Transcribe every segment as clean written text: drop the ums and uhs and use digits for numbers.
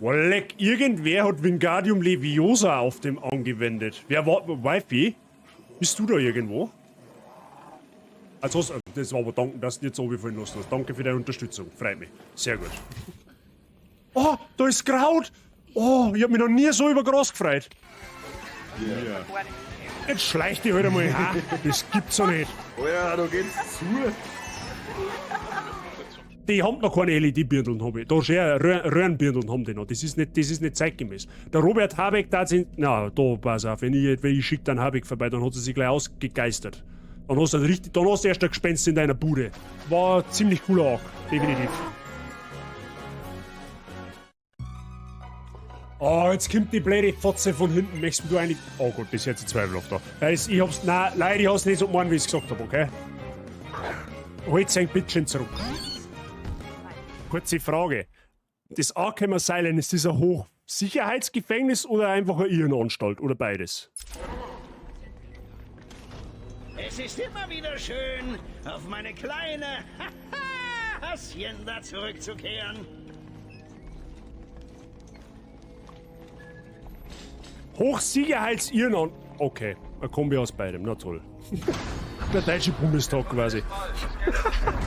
Leck, irgendwer hat Wingardium Leviosa auf dem angewendet. Wer war, Wifi? Bist du da irgendwo? Also, das war aber danke, dass du nicht so überfallen lassen hast. Danke für deine Unterstützung. Freut mich. Sehr gut. Oh, da ist Kraut. Oh, ich hab mich noch nie so über Gras gefreut. Ja. Jetzt schleicht die halt einmal ha. Das gibt's doch nicht. Oh ja, da geht's zu. Die haben noch keine LED-Birndeln, habe ich. Da schon Röhrenbirndeln haben die noch. Das ist nicht zeitgemäß. Der Robert Habeck, da sind. Na, da pass auf, wenn ich schicke dann Habeck vorbei, dann hat er sich gleich ausgegeistert. Dann hast du erst ein Gespenst in deiner Bude. War ziemlich cooler auch, definitiv. Oh, jetzt kommt die blöde Fotze von hinten. Möchtest du eigentlich. Oh Gott, das ist jetzt ein zweifelhaft da. Ich hab's. Nein, leider, ich hab's nicht so gemacht, wie ich es gesagt habe, okay? Holt sein Bittchen zurück. Kurze Frage. Das Arkham Asylum, ist das ein Hochsicherheitsgefängnis oder einfach eine Irrenanstalt? Oder beides? Es ist immer wieder schön, auf meine kleine Hacienda zurückzukehren. Hochsicherheits-Irrenanstalt. Okay, ein Kombi aus beidem, na toll. Der deutsche Bundestag quasi.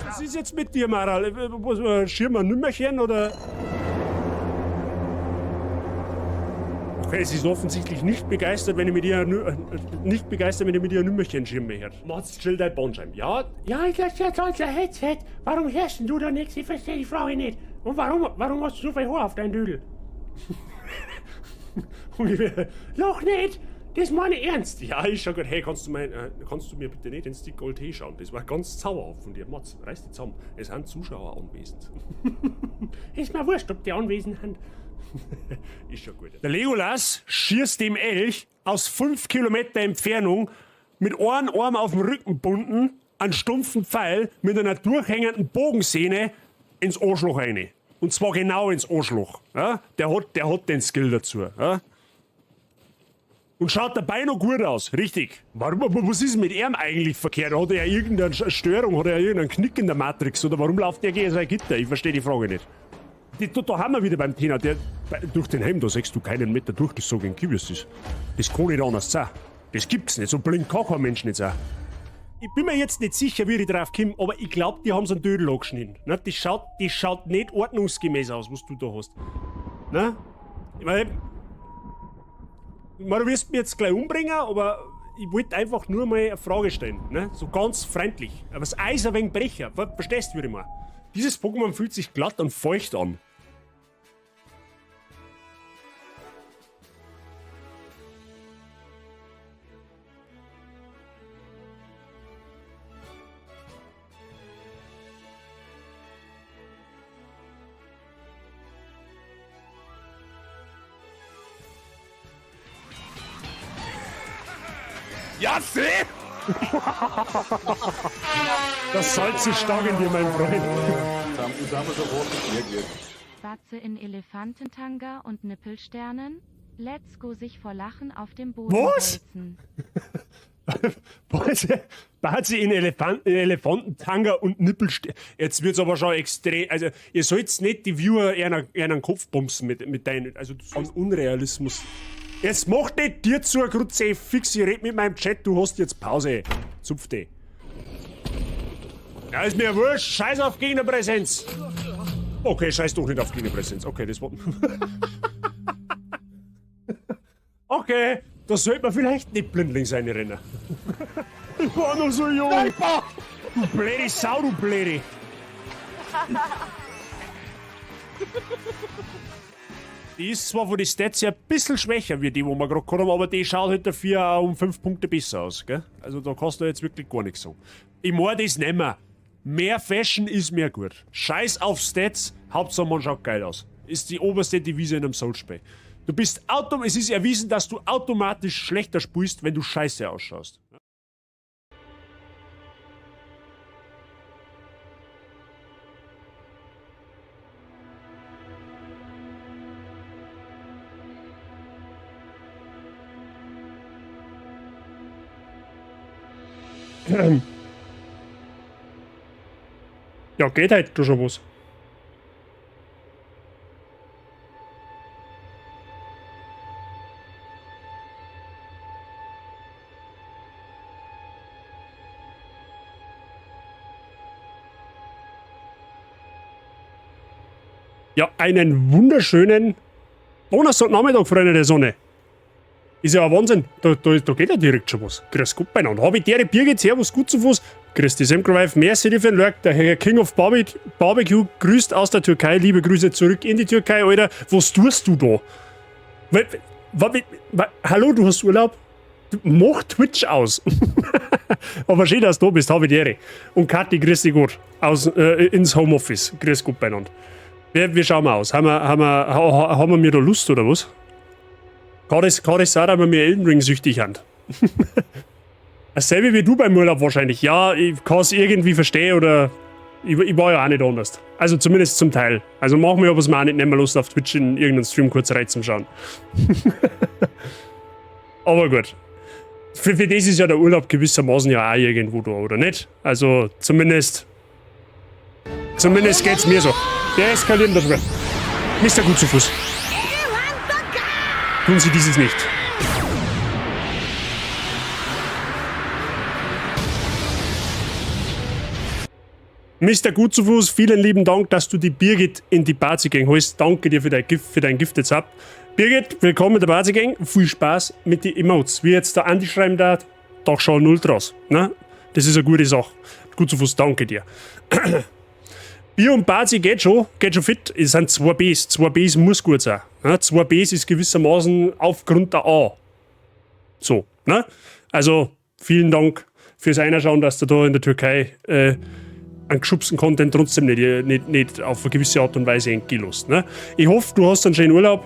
Was ist jetzt mit dir, Maral? Schirm ein Nümmerchen oder? Okay, sie ist offensichtlich nicht begeistert, wenn ich mit ihr ein Nümmerchen schirme her. Mats, chill dein Bandscheiben. Ja? Ja, ich lasse jetzt unser Headset. Warum hörst du da nichts? Ich verstehe die Frage nicht. Und warum hast du so viel Haar auf deinem Dödel? Noch nicht! Das meine ich ernst! Ja, ist schon gut. Hey, kannst du mir bitte nicht den Stick Gold Tee schauen? Das war ganz zauberhaft von dir. Mats, reiß dich zusammen. Es sind Zuschauer anwesend. Ist mir wurscht, ob die anwesend sind. Ist schon gut. Der Legolas schießt dem Elch aus 5 Kilometer Entfernung mit einem Arm auf dem Rücken gebunden, einen stumpfen Pfeil mit einer durchhängenden Bogensehne ins Arschloch rein. Und zwar genau ins Arschloch. Ja? Der hat den Skill dazu. Ja? Und schaut dabei noch gut aus, richtig. Was ist mit ihm eigentlich verkehrt? Hat er irgendeine Störung? Hat er irgendeinen Knick in der Matrix? Oder warum läuft der gegen sein Gitter? Ich verstehe die Frage nicht. Da haben wir wieder beim Thema. Durch den Helm, da siehst du keinen Meter durchgesogen Kibius ist. Das kann nicht anders sein. Das gibt's nicht. So blind kann kein Mensch nicht sein. Ich bin mir jetzt nicht sicher, wie ich drauf komme, aber ich glaube, die haben so einen Dödel angeschnitten. Ne? Das schaut nicht ordnungsgemäß aus, was du da hast. Ne? Ich meine, du wirst mich jetzt gleich umbringen, aber ich wollte einfach nur mal eine Frage stellen. Ne? So ganz freundlich. Aber das Eis ein wenig brecher. Verstehst du, wie ich meine? Dieses Pokémon fühlt sich glatt und feucht an. Ja, seh! Das Salz ist stark in dir, mein Freund. Batze in Elefantentanga und Nippelsternen. Let's go sich vor Lachen auf dem Boden wälzen. Batze in Elefantentanga und Nippelsternen. Jetzt wird's aber schon extrem. Also, ihr sollt nicht die Viewer eher einen Kopf bumsen mit deinen. Also, so ein Unrealismus. Jetzt mach nicht dir zur Grütze fix, ich red mit meinem Chat, du hast jetzt Pause. Zupfte. Ja, ist mir wurscht, scheiß auf Gegnerpräsenz. Okay, scheiß doch nicht auf Gegnerpräsenz. Okay, das war... Okay, da sollte man vielleicht nicht blindlings reinrennen. Ich war noch so jung. Du blöde Sau, du blöde. Die ist zwar von den Stats her ein bisschen schwächer wie die, wo wir gerade gehabt haben, aber die schaut halt dafür auch um 5 Punkte besser aus, gell? Also da kannst du jetzt wirklich gar nichts sagen. Ich mag das nicht mehr. Mehr Fashion ist mehr gut. Scheiß auf Stats, Hauptsache man schaut geil aus. Ist die oberste Devise in einem Soulspiel. Du bist es ist erwiesen, dass du automatisch schlechter spielst, wenn du scheiße ausschaust. Ja, geht halt schon was. Ja, einen wunderschönen Donnerstagnachmittag, Freunde der Sonne. Ist ja ein Wahnsinn. Da geht ja direkt schon was. Grüß Gott beieinander. Habe ich der Birgit, servus, gut zu Fuß. Grüß die Semkelweif, merci dir für den Lurk. Der Herr King of Barbecue grüßt aus der Türkei. Liebe Grüße zurück in die Türkei, Alter. Was tust du da? Hallo, du hast Urlaub? Mach Twitch aus. Aber schön, dass du da bist, habe ich die Ehre. Und Kathi, grüß dich gut. Ins Homeoffice. Grüß Gott beieinander. Wie schauen wir aus? Haben wir da Lust oder was? Kann das sein, dass wir mir Elden Ring süchtig sind? Dasselbe wie du beim Urlaub wahrscheinlich. Ja, ich kann es irgendwie verstehen oder ich war ja auch nicht anders. Also zumindest zum Teil. Also machen wir, was wir auch nicht mehr Lust auf Twitch in irgendeinen Stream kurz rein zum Schauen. Aber gut. Für das ist ja der Urlaub gewissermaßen ja auch irgendwo da, oder nicht? Also zumindest geht's mir so. Der eskaliert da drüben. Mr. Gut zu Fuß. Tun Sie dieses nicht. Mr. Gut zu Fuß, vielen lieben Dank, dass du die Birgit in die Bazi Gang holst. Danke dir für dein Gifted Sub. Birgit, willkommen in der Bazi Gang. Viel Spaß mit den Emotes. Wie jetzt der Andi schreiben darf, doch schon 0 draus. Ne? Das ist eine gute Sache. Gut zu Fuß, danke dir. Bier und Bazi geht schon fit. Es sind 2 Bs. 2 Bs muss gut sein. Ne? 2 Bs ist gewissermaßen aufgrund der A. So, ne? Also, vielen Dank fürs Einschauen, dass du da in der Türkei einen geschubsten Content trotzdem nicht auf eine gewisse Art und Weise entgelost. Ne? Ich hoffe, du hast einen schönen Urlaub.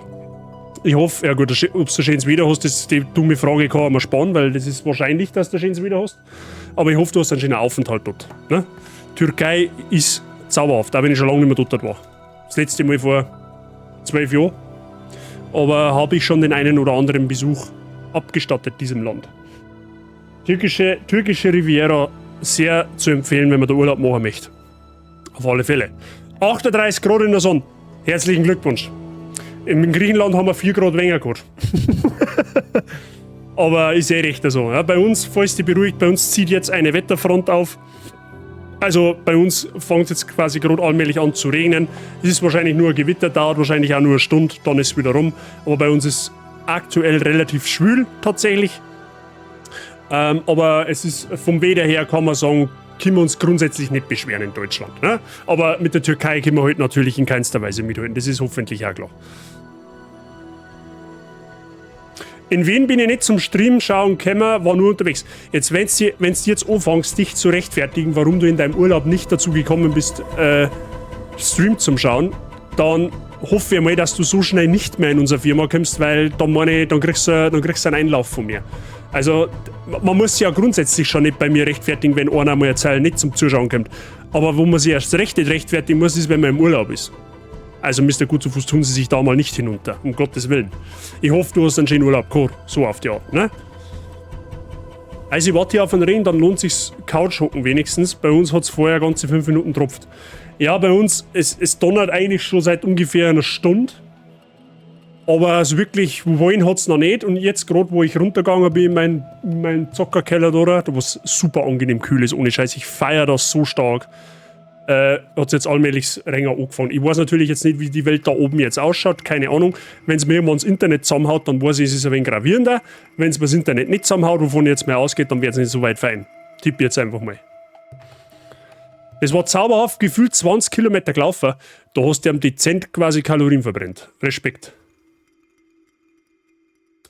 Ich hoffe, ja gut, ob du ein schönes Wieder hast, das die dumme Frage kann man sparen, weil das ist wahrscheinlich, dass du ein schönes Wieder hast. Aber ich hoffe, du hast einen schönen Aufenthalt dort. Ne? Türkei ist zauberhaft, auch wenn ich schon lange nicht mehr dort war. Das letzte Mal vor 12 Jahren. Aber habe ich schon den einen oder anderen Besuch abgestattet, diesem Land. Türkische Riviera, sehr zu empfehlen, wenn man den Urlaub machen möchte. Auf alle Fälle. 38 Grad in der Sonne. Herzlichen Glückwunsch. In Griechenland haben wir 4 Grad weniger gehabt. Aber ist eh recht so. Ja, bei uns, falls dich beruhigt, bei uns zieht jetzt eine Wetterfront auf. Also bei uns fängt es jetzt quasi gerade allmählich an zu regnen. Es ist wahrscheinlich nur ein Gewitter, dauert wahrscheinlich auch nur eine Stunde, dann ist es wieder rum. Aber bei uns ist aktuell relativ schwül tatsächlich. Aber es ist vom Wetter her, kann man sagen, können wir uns grundsätzlich nicht beschweren in Deutschland. Ne? Aber mit der Türkei können wir heute natürlich in keinster Weise mithalten. Das ist hoffentlich auch klar. In Wien bin ich nicht zum Stream schauen gekommen, war nur unterwegs. Jetzt, wenn du jetzt anfängst, dich zu rechtfertigen, warum du in deinem Urlaub nicht dazu gekommen bist, Stream zum Schauen, dann hoffe ich mal, dass du so schnell nicht mehr in unsere Firma kommst, weil dann kriegst du einen Einlauf von mir. Also, man muss sich ja grundsätzlich schon nicht bei mir rechtfertigen, wenn einer mal eine Zeile nicht zum Zuschauen kommt. Aber wo man sich erst recht nicht rechtfertigen muss, ist, wenn man im Urlaub ist. Also, Mr. Gut zu Fuß, tun Sie sich da mal nicht hinunter, um Gottes Willen. Ich hoffe, du hast einen schönen Urlaub gehabt, so auf die Art, ne? Also, ich warte hier auf den Regen, dann lohnt sich's Couchhocken wenigstens. Bei uns hat es vorher ganze 5 Minuten tropft. Ja, bei uns, es donnert eigentlich schon seit ungefähr einer Stunde. Aber so wirklich wollen hat es noch nicht. Und jetzt gerade, wo ich runtergegangen bin in mein Zockerkeller da, was super angenehm kühl ist, ohne Scheiß. Ich feiere das so stark. Hat es jetzt allmählich länger angefangen. Ich weiß natürlich jetzt nicht, wie die Welt da oben jetzt ausschaut, keine Ahnung. Wenn es mir irgendwann das Internet zusammenhaut, dann weiß ich, es ist ein wenig gravierender. Wenn es mir das Internet nicht zusammenhaut, wovon ich jetzt mehr ausgeht, dann wird es nicht so weit fein. Tipp jetzt einfach mal. Es war zauberhaft, gefühlt 20 Kilometer gelaufen. Da hast du am dezent quasi Kalorien verbrennt. Respekt.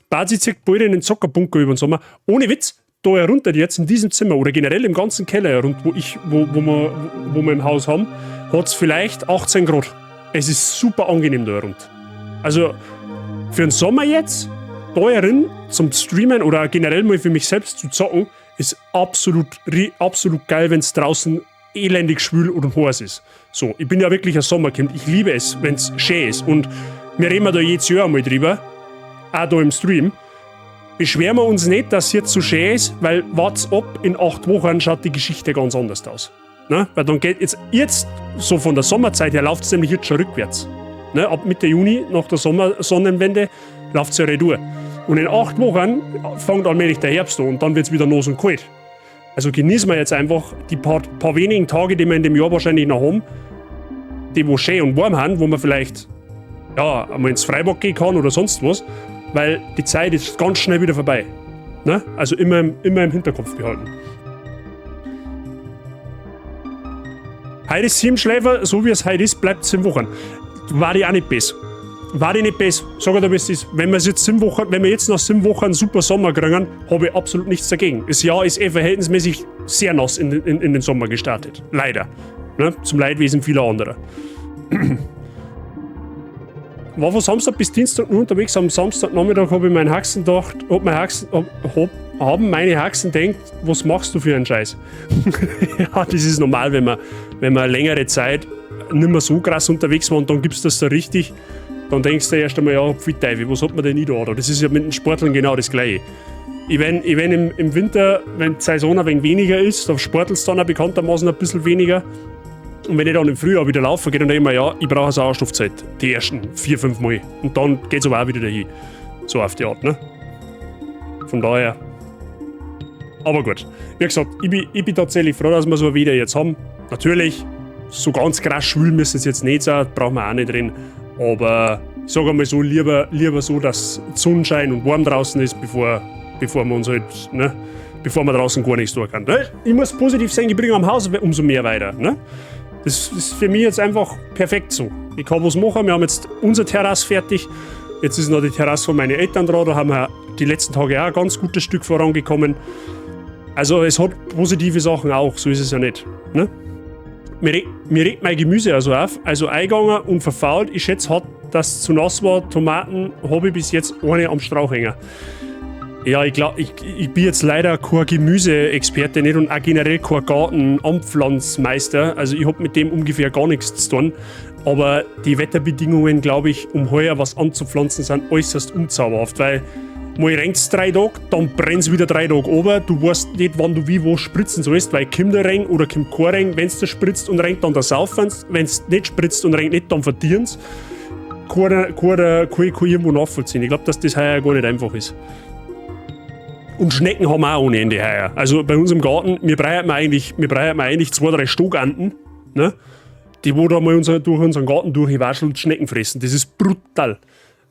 Bazi zieht bald in den Zockerbunker über den Sommer. Ohne Witz, da herunter jetzt in diesem Zimmer oder generell im ganzen Keller herunter, wo wir im Haus haben, hat es vielleicht 18 Grad. Es ist super angenehm da herunter. Also für den Sommer jetzt, da herin zum Streamen oder generell mal für mich selbst zu zocken, ist absolut geil, wenn es draußen elendig schwül und heiß ist. So, ich bin ja wirklich ein Sommerkind. Ich liebe es, wenn es schön ist. Und wir reden da jedes Jahr einmal drüber, auch da im Stream. Beschweren wir uns nicht, dass es jetzt so schön ist, weil wart's ab, in 8 Wochen schaut die Geschichte ganz anders aus. Ne? Weil dann geht jetzt so von der Sommerzeit her, läuft es nämlich jetzt schon rückwärts. Ne? Ab Mitte Juni, nach der Sonnenwende, läuft es ja retour. Und in 8 Wochen fängt allmählich der Herbst an und dann wird es wieder nass und kalt. Also genießen wir jetzt einfach die paar wenigen Tage, die wir in dem Jahr wahrscheinlich noch haben. die wo schön und warm haben, wo man vielleicht ja, einmal ins Freibad gehen kann oder sonst was, weil die Zeit ist ganz schnell wieder vorbei. Ne? Also immer im Hinterkopf behalten. Heute ist 7 Schläfer, so wie es heute ist, bleibt es 7 Wochen. War die auch nicht besser. War die nicht besser. Sag dir, wie es ist. Wenn wir jetzt nach 7 Wochen einen super Sommer kriegen, habe ich absolut nichts dagegen. Das Jahr ist verhältnismäßig sehr nass in den Sommer gestartet. Leider. Ne? Zum Leidwesen vieler anderer. War von Samstag bis Dienstag nur unterwegs. Am Samstagnachmittag habe ich meinen Haxen gedacht, haben meine Haxen gedacht, was machst du für einen Scheiß? Ja, das ist normal, wenn man längere Zeit nicht mehr so krass unterwegs war und dann gibst du das da richtig, dann denkst du erst einmal, ja, Pfui-Teufel, was hat man denn nie da? Das ist ja mit den Sportlern genau das Gleiche. Ich wenn im Winter, wenn die Saison ein wenig weniger ist, dann sportelst du dann auch bekanntermaßen ein bisschen weniger. Und wenn ich dann im Frühjahr wieder laufen gehe, dann denke ich mir, ja, ich brauche eine Sauerstoffzeit. Die ersten 4-5 Mal. Und dann geht es aber auch wieder dahin. So auf die Art, ne? Von daher. Aber gut. Wie gesagt, ich bin tatsächlich froh, dass wir so wieder jetzt haben. Natürlich, so ganz krass schwül müssen es jetzt nicht sein, brauchen wir auch nicht drin. Aber ich sage einmal so, lieber so, dass Sonnenschein und warm draußen ist, bevor wir uns halt, ne? Bevor wir draußen gar nichts tun können. Ich muss positiv sein, ich bringe am Haus umso mehr weiter. Ne? Das ist für mich jetzt einfach perfekt so. Ich kann was machen, wir haben jetzt unsere Terrasse fertig. Jetzt ist noch die Terrasse von meinen Eltern dran, da haben wir die letzten Tage auch ein ganz gutes Stück vorangekommen. Also es hat positive Sachen auch, so ist es ja nicht. Ne? Mir regt mein Gemüse also auf, also eingegangen und verfault. Ich schätze, hat das zu nass war, Tomaten, habe ich bis jetzt eine am Strauch hängen. Ja, ich glaube, ich bin jetzt leider kein Gemüseexperte nicht und auch generell kein Gartenanpflanzmeister. Also ich habe mit dem ungefähr gar nichts zu tun. Aber die Wetterbedingungen, glaube ich, um heuer was anzupflanzen, sind äußerst unzauberhaft. Weil mal regnet es 3 Tage, dann brennt es wieder 3 Tage runter. Du weißt nicht, wann du wie wo spritzen sollst, weil kommt der Regen oder kommt kein Regen. Wenn es da spritzt und regnet, dann das saufen. Wenn es nicht spritzt und regnet nicht, dann verdienen es. Kann ich irgendwo nachvollziehen. Ich glaube, dass das heuer gar nicht einfach ist. Und Schnecken haben wir auch ohne Ende heuer. Also bei uns im Garten, wir brauchen eigentlich 2-3 Stockenten, ne? Die wo da mal durch unseren Garten durchwaschen und Schnecken fressen. Das ist brutal.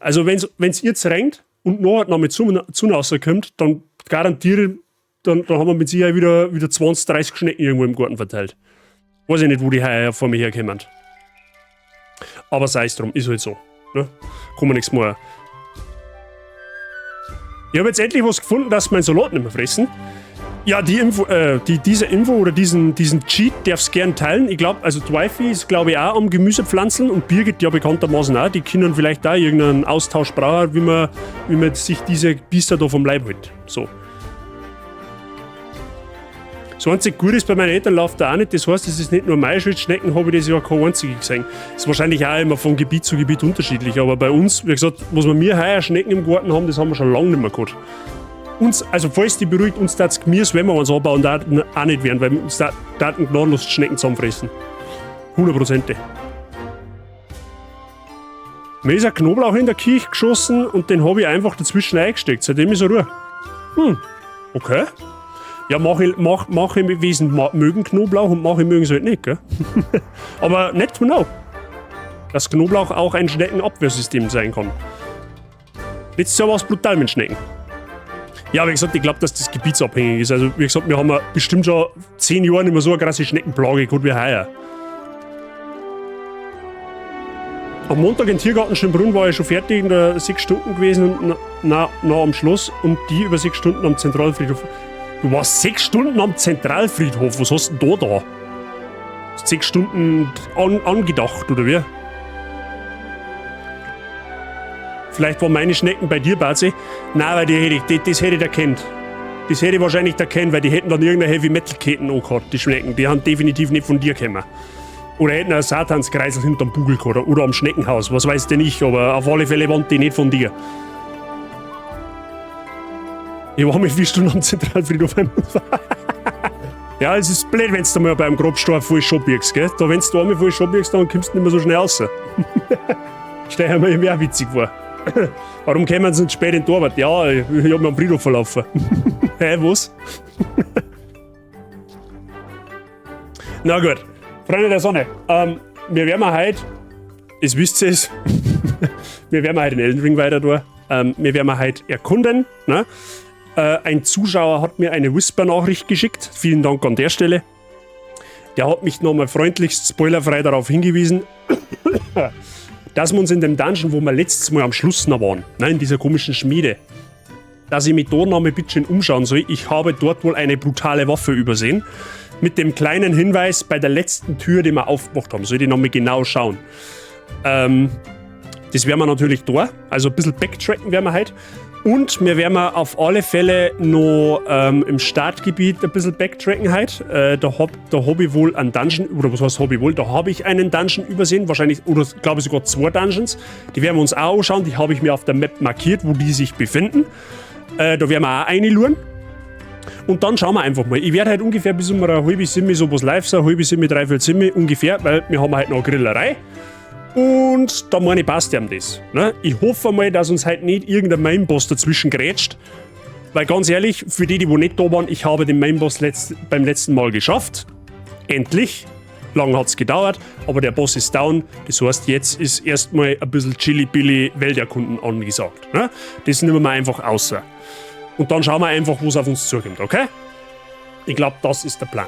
Also wenn's jetzt regnet und noch mit Sonne rauskommt, dann garantiere ich, dann haben wir mit Sicherheit wieder 20, 30 Schnecken irgendwo im Garten verteilt. Weiß ich nicht, wo die heuer vor mir herkommen. Aber sei es drum, ist halt so. Ne? Kann man nichts machen. Ich habe jetzt endlich was gefunden, dass mein Salat nicht mehr fressen. Ja, diese Info oder diesen Cheat darfst gern teilen. Ich glaube, also Dwifey ist glaube ich auch am Gemüsepflanzeln und Birgit ja bekanntermaßen auch. Die können vielleicht auch irgendeinen Austausch brauchen, wie man sich diese Biester da vom Leib hält. So einzig gut ist, bei meinen Eltern läuft da auch nicht. Das heißt, es ist nicht nur Maischildschnecken, habe ich das Jahr keine einzige gesehen. Das ist wahrscheinlich auch immer von Gebiet zu Gebiet unterschiedlich. Aber bei uns, wie gesagt, was wir heuer Schnecken im Garten haben, das haben wir schon lange nicht mehr gehabt. Uns, also falls die beruhigt, uns das Gemüse, wenn wir uns anbauen, da auch nicht werden, weil uns da gnadenlos Schnecken zusammenfressen. 100%. Mir ist ein Knoblauch in der Kirche geschossen und den habe ich einfach dazwischen eingesteckt. Seitdem ist er Ruhe. Okay. Ja, mach ich im Wesentlichen mögen Knoblauch und manche mögen es halt nicht, gell? Aber nett to know, dass Knoblauch auch ein Schneckenabwehrsystem sein kann. Jetzt ja was brutal mit Schnecken. Ja, wie gesagt, ich glaube, dass das gebietsabhängig ist. Also, wie gesagt, wir haben bestimmt schon 10 Jahre nicht mehr so eine krasse Schneckenplage gehabt wie heuer. Am Montag im Tiergarten Schönbrunn war ich schon fertig in der 6 Stunden gewesen und nah am Schluss und die über 6 Stunden am Zentralfriedhof. Du warst 6 Stunden am Zentralfriedhof, was hast du denn da? 6 Stunden angedacht, oder wie? Vielleicht waren meine Schnecken bei dir, Bazi. Nein, weil das hätte ich erkannt. Das hätte ich wahrscheinlich erkannt, weil die hätten dann irgendeine Heavy-Metal-Ketten angehabt, die Schnecken. Die haben definitiv nicht von dir gekommen. Oder hätten einen Satanskreisel hinterm Bugel gehabt oder am Schneckenhaus, was weiß denn ich, aber auf alle Fälle waren die nicht von dir. Ich war mit 4 Stunden am Zentralfriedhof. Ja, es ist blöd, wenn du mal beim Grabstein voll schon birgst, gell? Da, wenn du einmal voll schon birgst, dann kommst du nicht mehr so schnell raus. Stell dir mal mehr witzig vor. Warum kommen sie nicht spät in die Arbeit? Ja, ich hab mir am Friedhof verlaufen. Hä, was? Na gut, Freunde der Sonne. wir werden heute, es wisst ihr es, wir werden heute in Elden Ring weiter durch. Wir werden heute erkunden. Ne? Ein Zuschauer hat mir eine Whisper-Nachricht geschickt. Vielen Dank an der Stelle. Der hat mich nochmal freundlichst spoilerfrei darauf hingewiesen, dass wir uns in dem Dungeon, wo wir letztes Mal am Schluss noch waren, ne, in dieser komischen Schmiede, dass ich mich da noch mal ein bisschen umschauen soll. Ich habe dort wohl eine brutale Waffe übersehen. Mit dem kleinen Hinweis bei der letzten Tür, die wir aufgemacht haben. Soll ich noch mal genau schauen. Das werden wir natürlich da. Also ein bisschen backtracken werden wir heute. Und wir werden auf alle Fälle noch im Startgebiet ein bisschen backtracken heute. Da hab ich wohl einen Dungeon, oder was heißt hab ich wohl? Da habe ich einen Dungeon übersehen, wahrscheinlich, oder glaube ich sogar 2 Dungeons. Die werden wir uns auch anschauen, die habe ich mir auf der Map markiert, wo die sich befinden. Da werden wir auch reinluren. Und dann schauen wir einfach mal. Ich werde halt ungefähr bis um eine halbe Simme sowas live sein, halbe Simme, dreiviertel Simme ungefähr, weil wir haben halt noch eine Grillerei. Und da meine ich, passt ihm das. Ne? Ich hoffe mal, dass uns halt nicht irgendein Mainboss dazwischen grätscht. Weil ganz ehrlich, für die nicht da waren, ich habe den Mainboss beim letzten Mal geschafft. Endlich. Lang hat es gedauert, aber der Boss ist down. Das heißt, jetzt ist erstmal ein bisschen Chili-Billy Welterkunden angesagt. Ne? Das nehmen wir einfach außer. Und dann schauen wir einfach, wo es auf uns zukommt, okay? Ich glaube, das ist der Plan.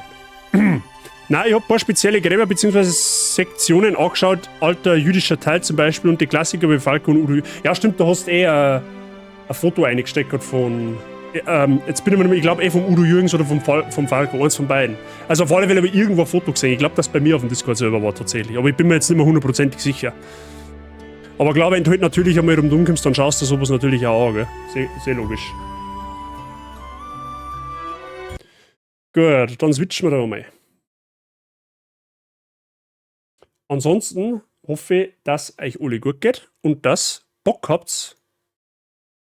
Nein, ich habe ein paar spezielle Gräber bzw. Sektionen angeschaut. Alter jüdischer Teil zum Beispiel und die Klassiker wie Falco und Udo. Ja, stimmt, da hast du ein Foto eingesteckt von. Jetzt bin ich mir nicht mehr, ich glaube vom Udo Jürgens oder vom Falco, eins von beiden. Also auf alle Fälle habe ich irgendwo ein Foto gesehen. Ich glaube, dass bei mir auf dem Discord selber war tatsächlich. Aber ich bin mir jetzt nicht mehr hundertprozentig sicher. Aber klar, wenn du halt natürlich einmal rumkommst, dann schaust du sowas natürlich auch an, gell? Sehr logisch. Gut, dann switchen wir da mal. Ansonsten hoffe ich, dass euch alle gut geht und dass Bock habt,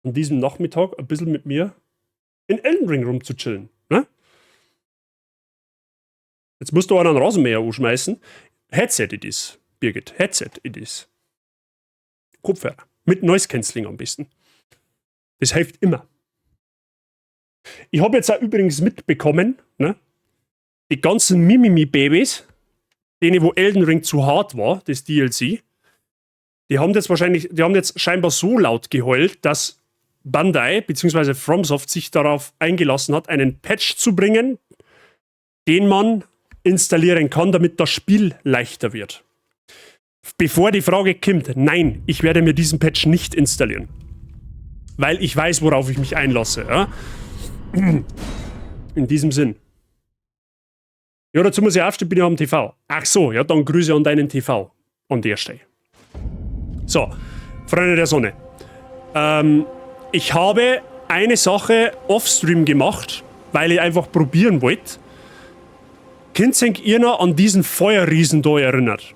an diesem Nachmittag ein bisschen mit mir in Elden Ring rumzuchillen. Ne? Jetzt musst du einen Rasenmäher anschmeißen. Headset it is, Birgit. Headset it is. Kopfhörer. Mit Noise Cancelling am besten. Das hilft immer. Ich habe jetzt auch übrigens mitbekommen, ne, die ganzen Mimimi-Babys, denen wo Elden Ring zu hart war, das DLC, die haben jetzt scheinbar so laut geheult, dass Bandai bzw. FromSoft sich darauf eingelassen hat, einen Patch zu bringen, den man installieren kann, damit das Spiel leichter wird. Bevor die Frage kommt, nein, ich werde mir diesen Patch nicht installieren. Weil ich weiß, worauf ich mich einlasse. Ja? In diesem Sinn. Ja, dazu muss ich aufstehen, bin ich am TV. Ach so, ja, dann Grüße an deinen TV. An der Stelle. So, Freunde der Sonne. Ich habe eine Sache offstream gemacht, weil ich einfach probieren wollte. Könnt ihr noch an diesen Feuerriesen da erinnert?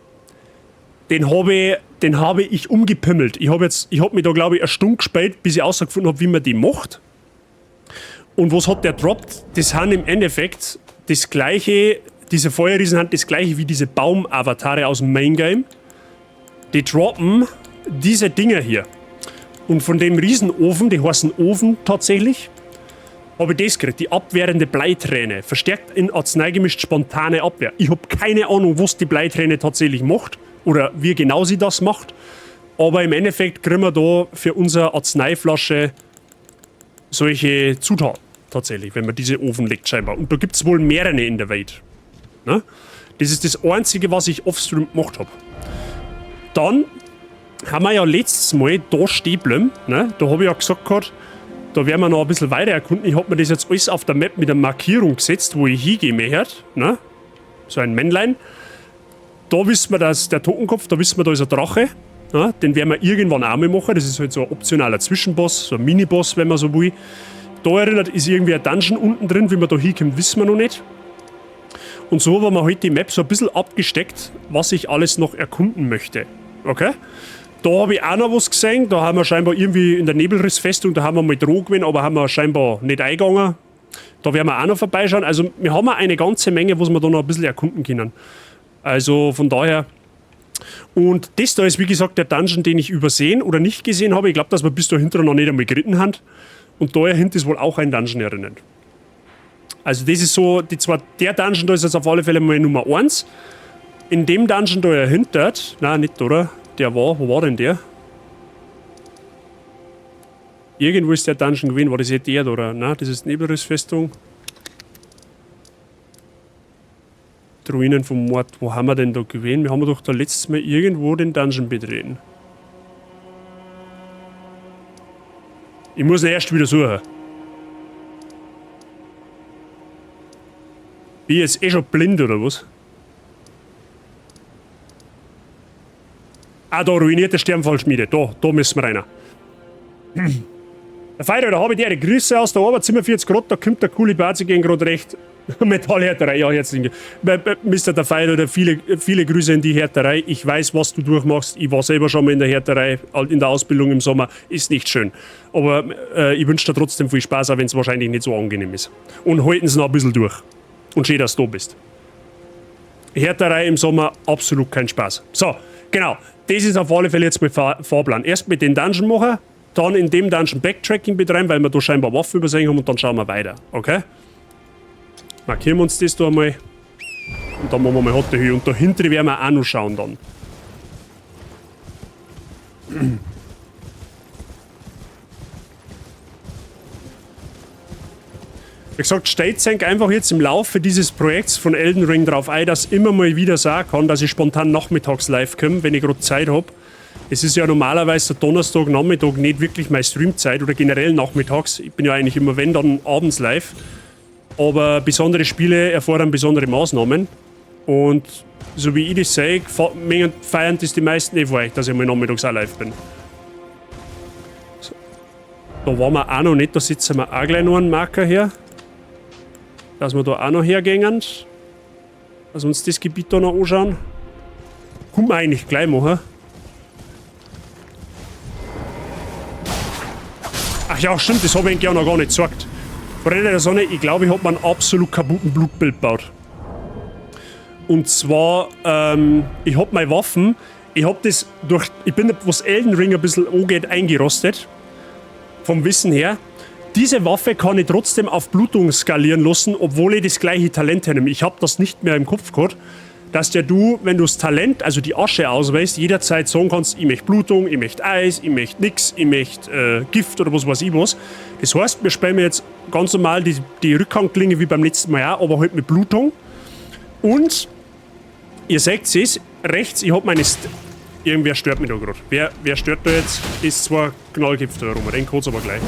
Den habe ich umgepimmelt. Ich hab mich da, glaube ich, eine Stunde gespielt, bis ich herausgefunden habe, wie man die macht. Und was hat der droppt? Das sind im Endeffekt das gleiche, diese Feuerriesen sind das gleiche wie diese Baum-Avatare aus dem Main-Game. Die droppen diese Dinger hier. Und von dem Riesenofen, die heißen Ofen tatsächlich, habe ich das gekriegt, die abwehrende Bleiträne. Verstärkt in Arznei gemischt spontane Abwehr. Ich habe keine Ahnung, was die Bleiträne tatsächlich macht oder wie genau sie das macht. Aber im Endeffekt kriegen wir da für unsere Arzneiflasche solche Zutaten tatsächlich, wenn man diese Ofen legt scheinbar. Und da gibt es wohl mehrere in der Welt. Ne? Das ist das Einzige, was ich offstream gemacht habe. Dann haben wir ja letztes Mal da stehen bleiben, ne? Da habe ich ja gesagt gehabt, da werden wir noch ein bisschen weiter erkunden. Ich habe mir das jetzt alles auf der Map mit einer Markierung gesetzt, wo ich hingehen möchte. Ne? So ein Männlein. Da wissen wir, dass der Totenkopf, da wissen wir, da ist ein Drache. Ne? Den werden wir irgendwann auch mal machen. Das ist halt so ein optionaler Zwischenboss, so ein Miniboss, wenn man so will. Da erinnert ist irgendwie ein Dungeon unten drin. Wie man da hinkommt, wissen wir noch nicht. Und so haben wir heute die Map so ein bisschen abgesteckt, was ich alles noch erkunden möchte. Okay? Da habe ich auch noch was gesehen. Da haben wir scheinbar irgendwie in der Nebelrissfestung, da haben wir mal Droh gewesen, aber haben wir scheinbar nicht eingegangen. Da werden wir auch noch vorbeischauen. Also wir haben eine ganze Menge, was wir da noch ein bisschen erkunden können. Also von daher. Und das da ist wie gesagt der Dungeon, den ich übersehen oder nicht gesehen habe. Ich glaube, dass wir bis dahinter noch nicht einmal geritten haben. Und dahinter ist wohl auch ein Dungeon erinnert. Also das ist so, der Dungeon da ist jetzt auf alle Fälle mal Nummer 1. in dem Dungeon da hinter. Nein, nicht, oder? Der war, wo war denn der? Irgendwo ist der Dungeon gewesen. War das jetzt der, oder? Nein, das ist Nebelrissfestung. Die Ruinen vom Mord. Wo haben wir denn da gewesen? Wir haben doch da letztes Mal irgendwo den Dungeon betreten. Ich muss ihn erst wieder suchen. Bin ich jetzt eh schon blind, oder was? Ah, da, ruinierte Sternfallschmiede. Da müssen wir rein. Der Feier, da habe ich dir eine Grüße aus der Arbeit, 47 Grad, da kommt der coole Bazi gegen gerade recht. Metallhärterei, ja, herzlichen Mr. Der Feier, viele Grüße in die Härterei. Ich weiß, was du durchmachst. Ich war selber schon mal in der Härterei, in der Ausbildung im Sommer. Ist nicht schön. Aber ich wünsche dir trotzdem viel Spaß, auch wenn es wahrscheinlich nicht so angenehm ist. Und halten Sie noch ein bisschen durch. Und schön, dass du da bist. Härterei im Sommer, absolut kein Spaß. So, genau. Das ist auf alle Fälle jetzt mein Fahrplan. Erst mit den Dungeon machen, dann in dem Dungeon Backtracking betreiben, weil wir da scheinbar Waffen übersehen haben und dann schauen wir weiter. Okay? Markieren wir uns das da einmal. Und dann machen wir mal Hotte Höhe. Und dahinter werden wir auch noch schauen dann. Wie gesagt, stellt sich einfach jetzt im Laufe dieses Projekts von Elden Ring drauf ein, dass immer mal wieder sagen kann, dass ich spontan nachmittags live komme, wenn ich gerade Zeit habe. Es ist ja normalerweise der Donnerstag, Nachmittag nicht wirklich meine Streamzeit oder generell nachmittags. Ich bin ja eigentlich immer, wenn, dann abends live. Aber besondere Spiele erfordern besondere Maßnahmen. Und so wie ich das sehe, feiern das die meisten eh vor euch, dass ich mal nachmittags auch live bin. So. Da waren wir auch noch nicht, da setzen wir auch gleich noch einen Marker her. Dass wir da auch noch hergehen. Dass wir uns das Gebiet da noch anschauen. Können wir eigentlich gleich machen. Ach ja, stimmt, das habe ich auch noch gar nicht gesagt. Freunde der Sonne, ich glaube, ich habe mir einen absolut kaputten Blutbild gebaut. Und zwar, ich habe meine Waffen, ich bin, was Elden Ring ein bisschen angeht, eingerostet. Vom Wissen her. Diese Waffe kann ich trotzdem auf Blutung skalieren lassen, obwohl ich das gleiche Talent habe. Ich habe das nicht mehr im Kopf gehabt, dass du, wenn du das Talent, also die Asche ausweist, jederzeit sagen kannst, ich möchte Blutung, ich möchte Eis, ich möchte nix, ich möchte Gift oder was weiß ich was. Das heißt, wir spielen jetzt ganz normal die Rückhangklinge wie beim letzten Mal auch, aber halt mit Blutung. Und ihr seht es, rechts, ich habe meine... Irgendwer stört mich da gerade. Wer stört da jetzt? Ist zwar Knallgift da rum, den kann es aber gleich.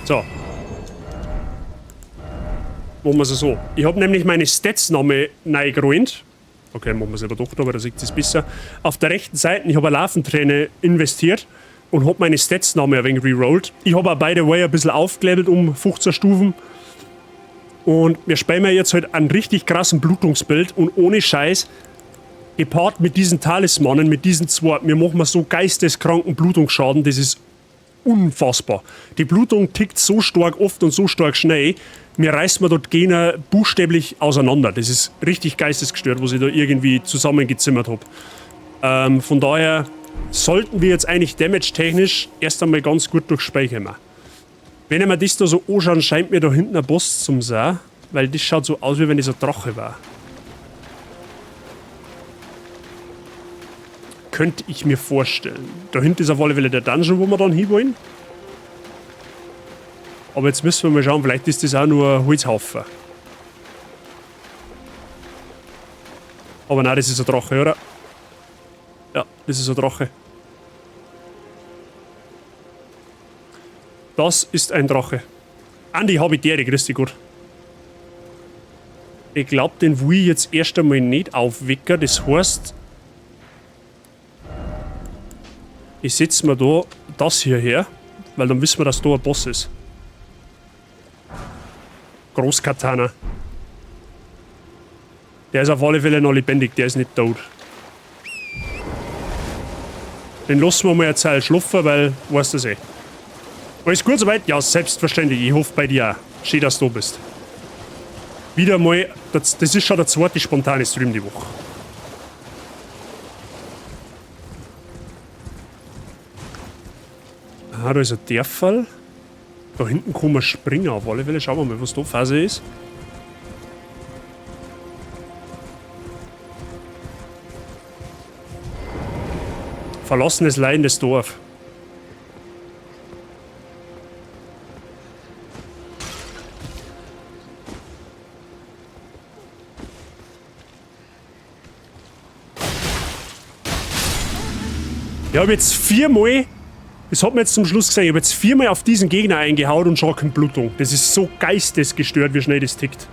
So. Machen wir es so. Ich habe nämlich meine Stats-Name neu geräumt. Okay, machen wir es aber doch, aber da sieht es besser. Auf der rechten Seite, ich habe eine Larventräne investiert und habe meine Stats-Name ein wenig rerollt. Ich habe auch, by the way, ein bisschen aufgelevelt um 15 Stufen. Und wir spielen jetzt halt einen richtig krassen Blutungsbild und ohne Scheiß, gepaart mit diesen Talismanen, mit diesen zwei, wir machen so geisteskranken Blutungsschaden, das ist unfassbar. Die Blutung tickt so stark oft und so stark schnell, mir reißt man dort Gegner buchstäblich auseinander. Das ist richtig geistesgestört, was ich da irgendwie zusammengezimmert habe. Von daher sollten wir jetzt eigentlich damage-technisch erst einmal ganz gut durchspeichern. Wenn ich mir das da so anschaue, scheint mir da hinten ein Boss zum sein, weil das schaut so aus, wie wenn das ein Drache war. Könnte ich mir vorstellen. Da hinten ist auf alle Fälle der Dungeon, wo wir dann hinwollen. Aber jetzt müssen wir mal schauen, vielleicht ist das auch nur ein Holzhaufen. Aber nein, das ist ein Drache, oder? Ja, das ist ein Drache. Das ist ein Drache. Andi, Habitäre, grüß dich gut. Ich glaube, den will ich jetzt erst einmal nicht aufwecken. Das heißt, ich setze mir da das hier her, weil dann wissen wir, dass da ein Boss ist. Großkatana. Der ist auf alle Fälle noch lebendig, der ist nicht tot. Den lassen wir mal eine Zeit schlafen, weil, weißt du das eh. Alles gut soweit? Ja, selbstverständlich. Ich hoffe bei dir auch. Schön, dass du da bist. Wieder mal, das ist schon der zweite spontane Stream die Woche. Ah, da ist ein Derfall. Da hinten kann man springen auf alle Fälle. Schauen wir mal, was da Phase ist. Verlassenes, leidendes Dorf. Ich habe jetzt 4-mal, das hat man jetzt zum Schluss gesehen, ich habe jetzt 4-mal auf diesen Gegner eingehauen und schon keine Blutung. Das ist so geistesgestört, wie schnell das tickt.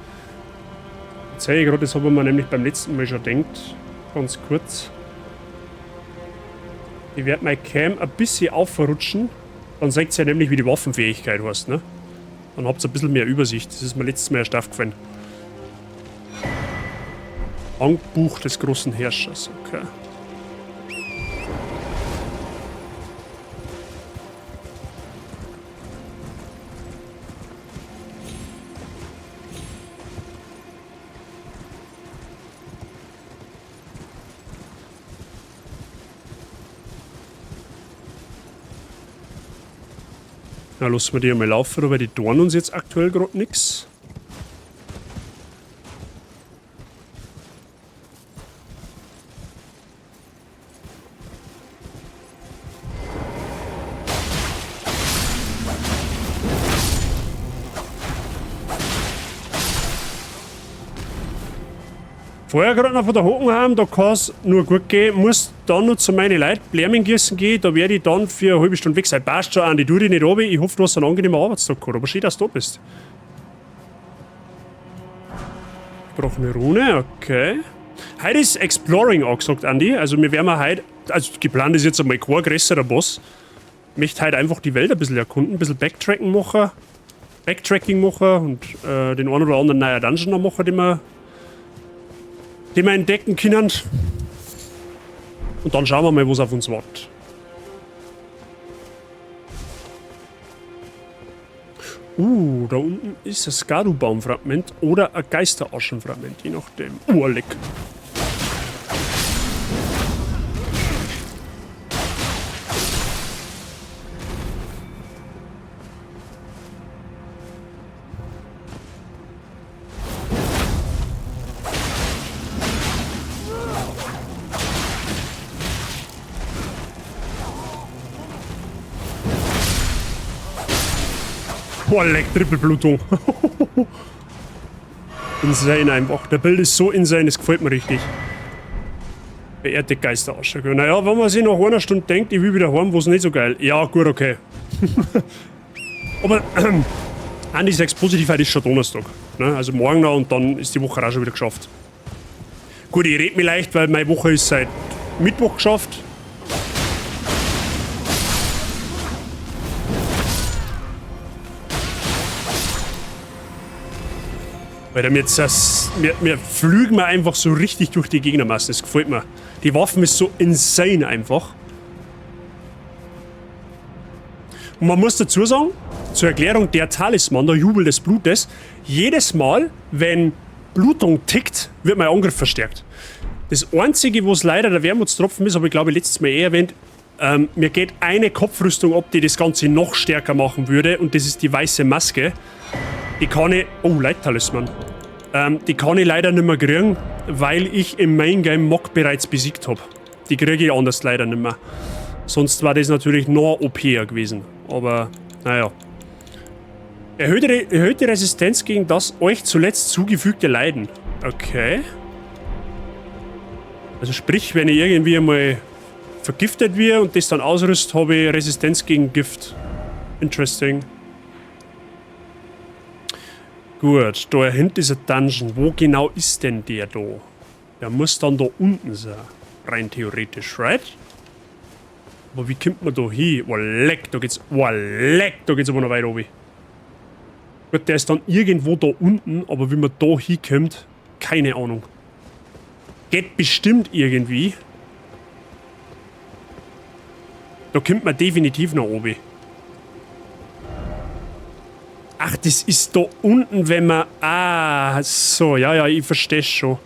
Jetzt sehe ich gerade, das habe ich mir nämlich beim letzten Mal schon gedacht. Ganz kurz. Ich werde mein Cam ein bisschen aufrutschen. Dann seht ihr ja nämlich, wie die Waffenfähigkeit heißt, ne? Dann habt ihr ein bisschen mehr Übersicht. Das ist mir letztes Mal erst aufgefallen. Handbuch des großen Herrschers, okay. Na, lassen wir die einmal laufen, aber die tun uns jetzt aktuell gerade nichts. Vorher gerade noch von der Hockenheim, da kann es nur gut gehen. Muss dann noch zu meinen Leuten Blärmengießen gehen, da werde ich dann für eine halbe Stunde weg sein. Passt schon, Andi, tu dich nicht runter. Ich hoffe, du hast einen angenehmen Arbeitstag gehabt, aber schön, dass du da bist. Gebrochene Rune, okay. Heute ist Exploring angesagt, Andi. Also wir werden heute, also geplant ist jetzt einmal kein größerer Boss. Ich möchte heute einfach die Welt ein bisschen erkunden, ein bisschen Backtracking machen und den einen oder anderen neuen Dungeon noch machen, den wir entdecken können. Und dann schauen wir mal, was auf uns wartet. Da unten ist ein Skadu-Baumfragment oder ein Geisteraschenfragment, je nachdem. Leck. Leck, Trippelblutung. Insane einfach. Der Bild ist so insane, das gefällt mir richtig. Beehrte Geisterasche. Naja, wenn man sich nach einer Stunde denkt, ich will wieder heim, wo es nicht so geil. Ja, gut, okay. Aber Andi sagt positiv, heute ist schon Donnerstag. Ne? Also morgen noch und dann ist die Woche auch schon wieder geschafft. Gut, ich rede mir leicht, weil meine Woche ist seit Mittwoch geschafft. Weil wir flügen wir einfach so richtig durch die Gegnermasse. Das gefällt mir. Die Waffen ist so insane einfach. Und man muss dazu sagen, zur Erklärung, der Talisman, der Jubel des Blutes, jedes Mal, wenn Blutung tickt, wird mein Angriff verstärkt. Das Einzige, wo es leider der Wermutstropfen ist, habe ich glaube letztes Mal erwähnt, mir geht eine Kopfrüstung ab, die das Ganze noch stärker machen würde, und das ist die weiße Maske. Die kann ich... Oh, Leittalisman. Die kann ich leider nicht mehr kriegen, weil ich im Main Game Mock bereits besiegt habe. Die kriege ich anders leider nicht mehr. Sonst war das natürlich noch OPer gewesen. Aber, naja. Erhöhte Resistenz gegen das euch zuletzt zugefügte Leiden. Okay. Also sprich, wenn ich irgendwie einmal vergiftet werde und das dann ausrüst, habe ich Resistenz gegen Gift. Interesting. Gut, da hinten ist ein Dungeon. Wo genau ist denn der da? Der muss dann da unten sein. Rein theoretisch, right? Aber wie kommt man da hin? Oh leck, da geht's aber noch weit oben. Gut, der ist dann irgendwo da unten, aber wie man da hinkommt, keine Ahnung. Geht bestimmt irgendwie. Da kommt man definitiv nach oben. Ach, das ist da unten, wenn man... Ah, so, ja, ich verstehe schon.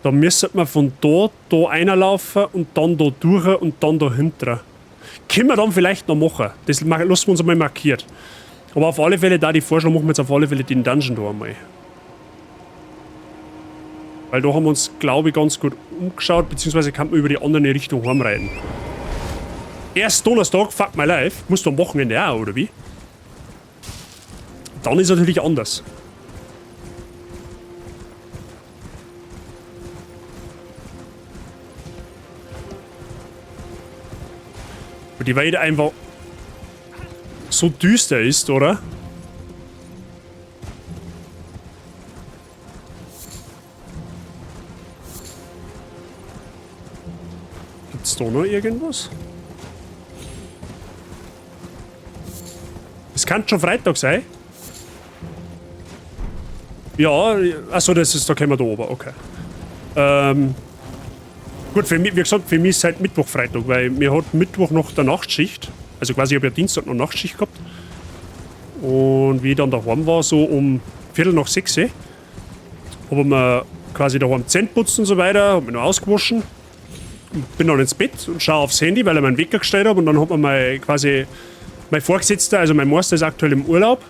Da müsste man von da reinlaufen und dann da durch und dann da hinten. Können wir dann vielleicht noch machen. Das lassen wir uns einmal markiert. Aber auf alle Fälle, da die Vorschlag machen wir jetzt auf alle Fälle den Dungeon da einmal. Weil da haben wir uns, glaube ich, ganz gut umgeschaut, beziehungsweise kann man über die andere Richtung heimreiten. Erst Donnerstag, fuck my life. Musst du am Wochenende auch, oder wie? Dann ist es natürlich anders. Und die Weide einfach so düster ist, oder? Gibt's da noch irgendwas? Es kann schon Freitag sein. Ja, achso, das ist, da können wir da oben, okay. Gut, für mich, wie gesagt, für mich ist es halt Mittwoch, Freitag, weil mir hat Mittwoch noch der Nachtschicht. Also quasi, ich habe ja Dienstag noch Nachtschicht gehabt. Und wie ich dann daheim war, so um 5:45, habe ich mir quasi daheim Zähne putzt und so weiter, habe mich noch ausgewaschen. Bin dann ins Bett und schaue aufs Handy, weil ich meinen Wecker gestellt habe. Und dann hat mir mein Vorgesetzter, also mein Meister ist aktuell im Urlaub.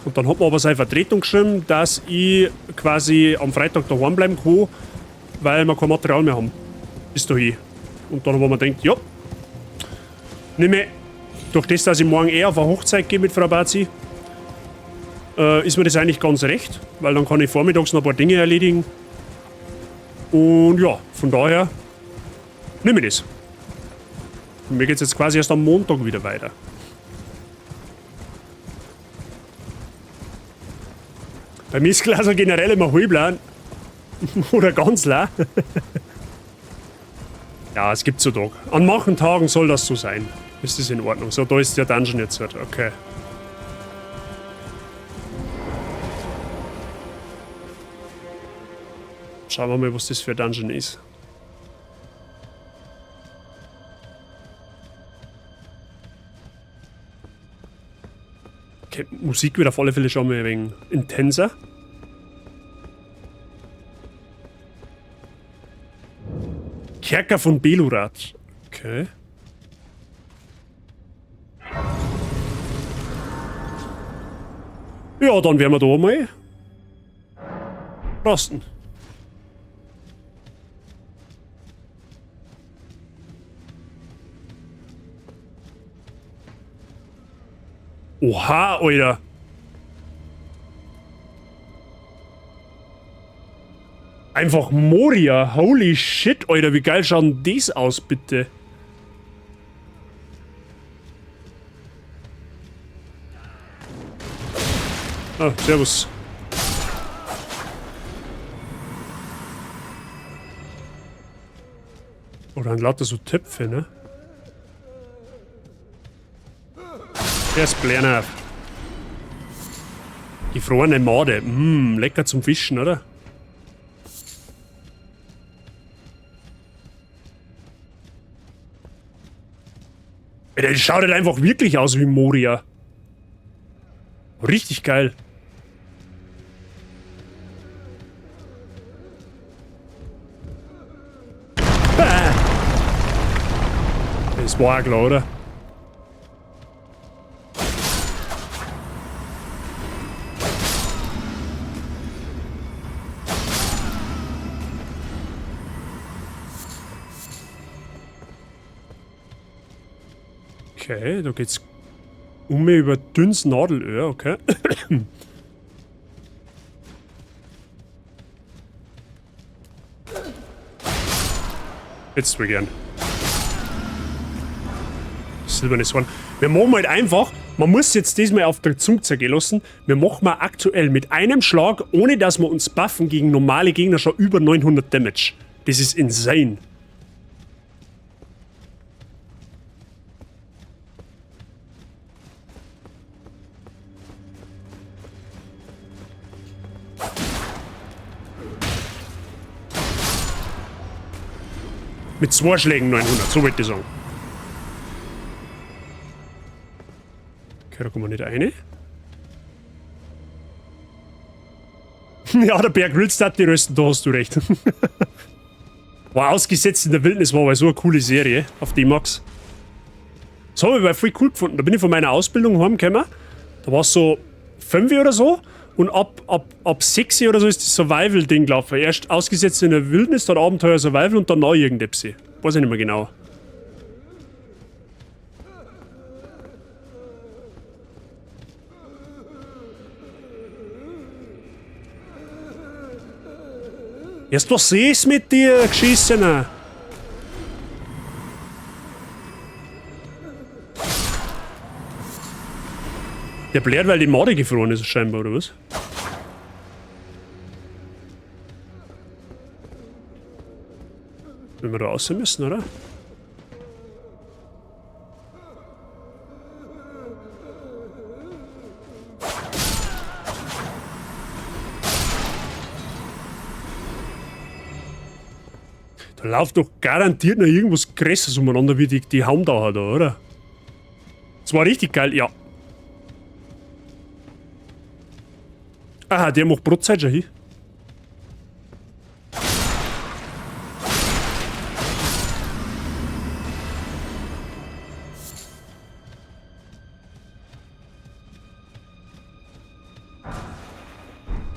Und dann hat mir aber seine Vertretung geschrieben, dass ich quasi am Freitag daheim bleiben kann, weil wir kein Material mehr haben. Bis dahin. Und dann haben wir gedacht, ja, nicht mehr. Durch das, dass ich morgen eher auf eine Hochzeit gehe mit Frau Bazi, ist mir das eigentlich ganz recht, weil dann kann ich vormittags noch ein paar Dinge erledigen. Und ja, von daher nehme ich das. Und mir geht es jetzt quasi erst am Montag wieder weiter. Bei mir ist Glas generell immer halblang. Oder ganz lang. Ja, es gibt so Tage. An manchen Tagen soll das so sein. Ist das in Ordnung? So, da ist der Dungeon jetzt. Okay. Schauen wir mal, was das für ein Dungeon ist. Okay, Musik wird auf alle Fälle schon mal ein wenig intenser. Kerker von Belurat. Okay. Ja, dann werden wir da mal rasten. Oha, Alter. Einfach Moria. Holy shit, Alter. Wie geil schaut denn das aus, bitte? Ah, servus. Oder ein lauter so Töpfe, ne? Der ist Blerner. Gefrorene Made. Lecker zum Fischen, oder? Der schaut halt einfach wirklich aus wie Moria. Richtig geil. Das war klar, oder? Okay, da geht's um mich über dünnes Nadelöhr, okay. Jetzt will ich gern. Silbernes Horn. Wir machen halt einfach, man muss jetzt diesmal auf der Zunge zergehen lassen, wir machen mal aktuell mit einem Schlag, ohne dass wir uns buffen, gegen normale Gegner schon über 900 Damage. Das ist insane. Mit 2 Schlägen 900, so wollte ich sagen. Okay, da kommen wir nicht rein. Ja, der Berg Wildstadt, die rösten, da hast du recht. War ausgesetzt in der Wildnis, war aber so eine coole Serie auf D-Max. Das habe ich aber voll cool gefunden. Da bin ich von meiner Ausbildung heimgekommen. Da war es so 5 oder so. Und ab 6 oder so ist das Survival-Ding gelaufen. Erst ausgesetzt in der Wildnis, dann Abenteuer Survival und dann neu irgendetwas. Weiß ich nicht mehr genau. Erst was ist mit dir, Geschissener? Der blärt, weil die Made gefroren ist, scheinbar, oder was? Wenn wir da raus müssen, oder? Da läuft doch garantiert noch irgendwas Größeres umeinander wie die Haumdauer da, oder? Das war richtig geil, ja. Aha, der macht Brotzeit schon hin.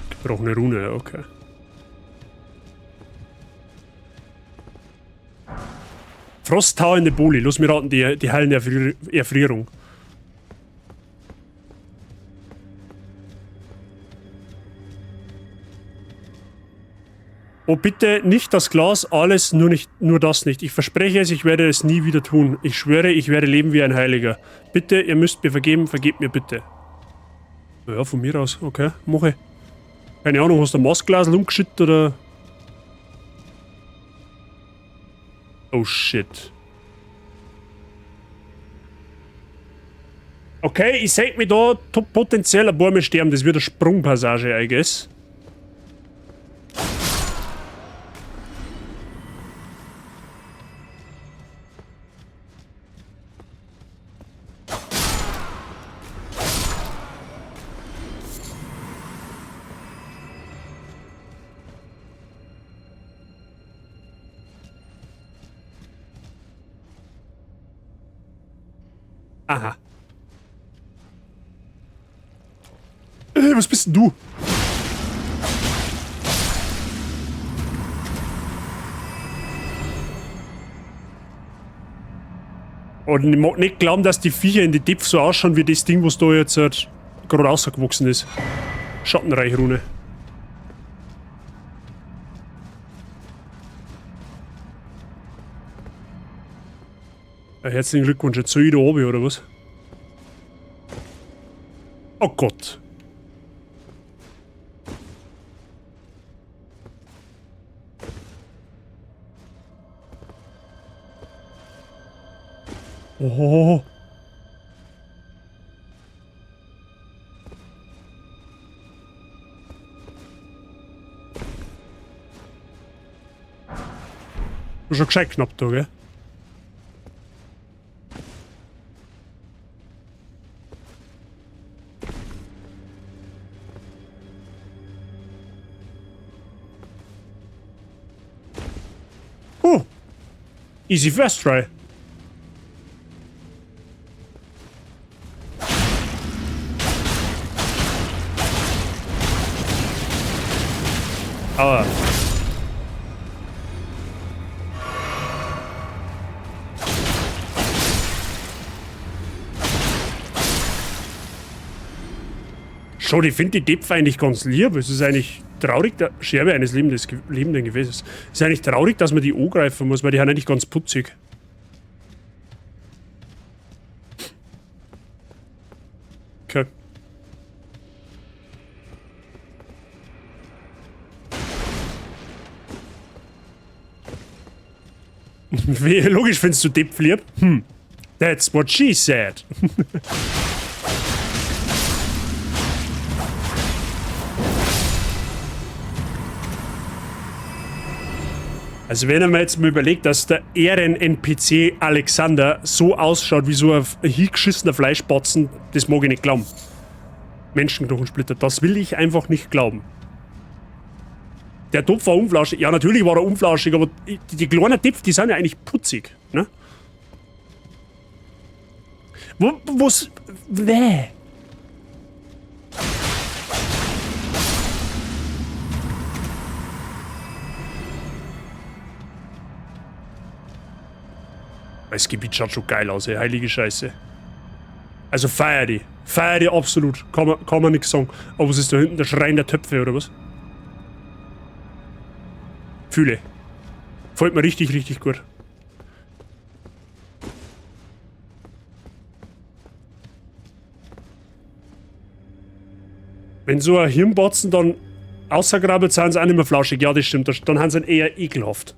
Gebrochene Rune, ja, okay. Frosthauende Boli, lass mich raten, die heilende Erfrierung. Oh, bitte nicht das Glas, alles, nur das nicht. Ich verspreche es, ich werde es nie wieder tun. Ich schwöre, ich werde leben wie ein Heiliger. Bitte, ihr müsst mir vergeben, vergebt mir bitte. Ja, von mir aus, okay, mache ich. Keine Ahnung, hast du ein Maßglas umgeschüttet oder... Oh shit. Okay, ich sehe mich da potenziell ein paar mehr sterben. Das wird eine Sprungpassage, I guess. Aha. Was bist denn du? Und ich mag nicht glauben, dass die Viecher in die Depth so ausschauen wie das Ding, was da jetzt gerade rausgewachsen ist. Schattenreichrune. Herzlichen Glückwunsch, jetzt soll ich da oben, oder was? Oh Gott. Oh. Schon gescheit knapp da, gell? Easy first try. Aber... Schon, ich finde die Depth eigentlich ganz lieb. Es ist eigentlich traurig, der Scherbe eines lebenden Gefäßes. Es ist eigentlich traurig, dass man die angreifen muss, weil die haben eigentlich ganz putzig. Okay. Logisch findest du Depth lieb? That's what she said. Also wenn man jetzt mal überlegt, dass der Ehren-NPC Alexander so ausschaut wie so ein hingeschissener Fleischbatzen, das mag ich nicht glauben. Menschenknochensplitter, das will ich einfach nicht glauben. Der Topf war unflauschig. Ja, natürlich war er unflauschig, aber die kleinen Töpfe, die sind ja eigentlich putzig. Ne? Was... Wäh. Das Gebiet schaut schon geil aus, ey. Heilige Scheiße. Also feier die. Feier die absolut. Kann man nichts sagen. Aber was ist da hinten? Der Schrein der Töpfe, oder was? Gefühle. Gefällt mir richtig, richtig gut. Wenn so ein Hirnbatzen dann außergrabbelt, sind sie auch nicht mehr flauschig. Ja, das stimmt. Dann haben sie ihn eher ekelhaft.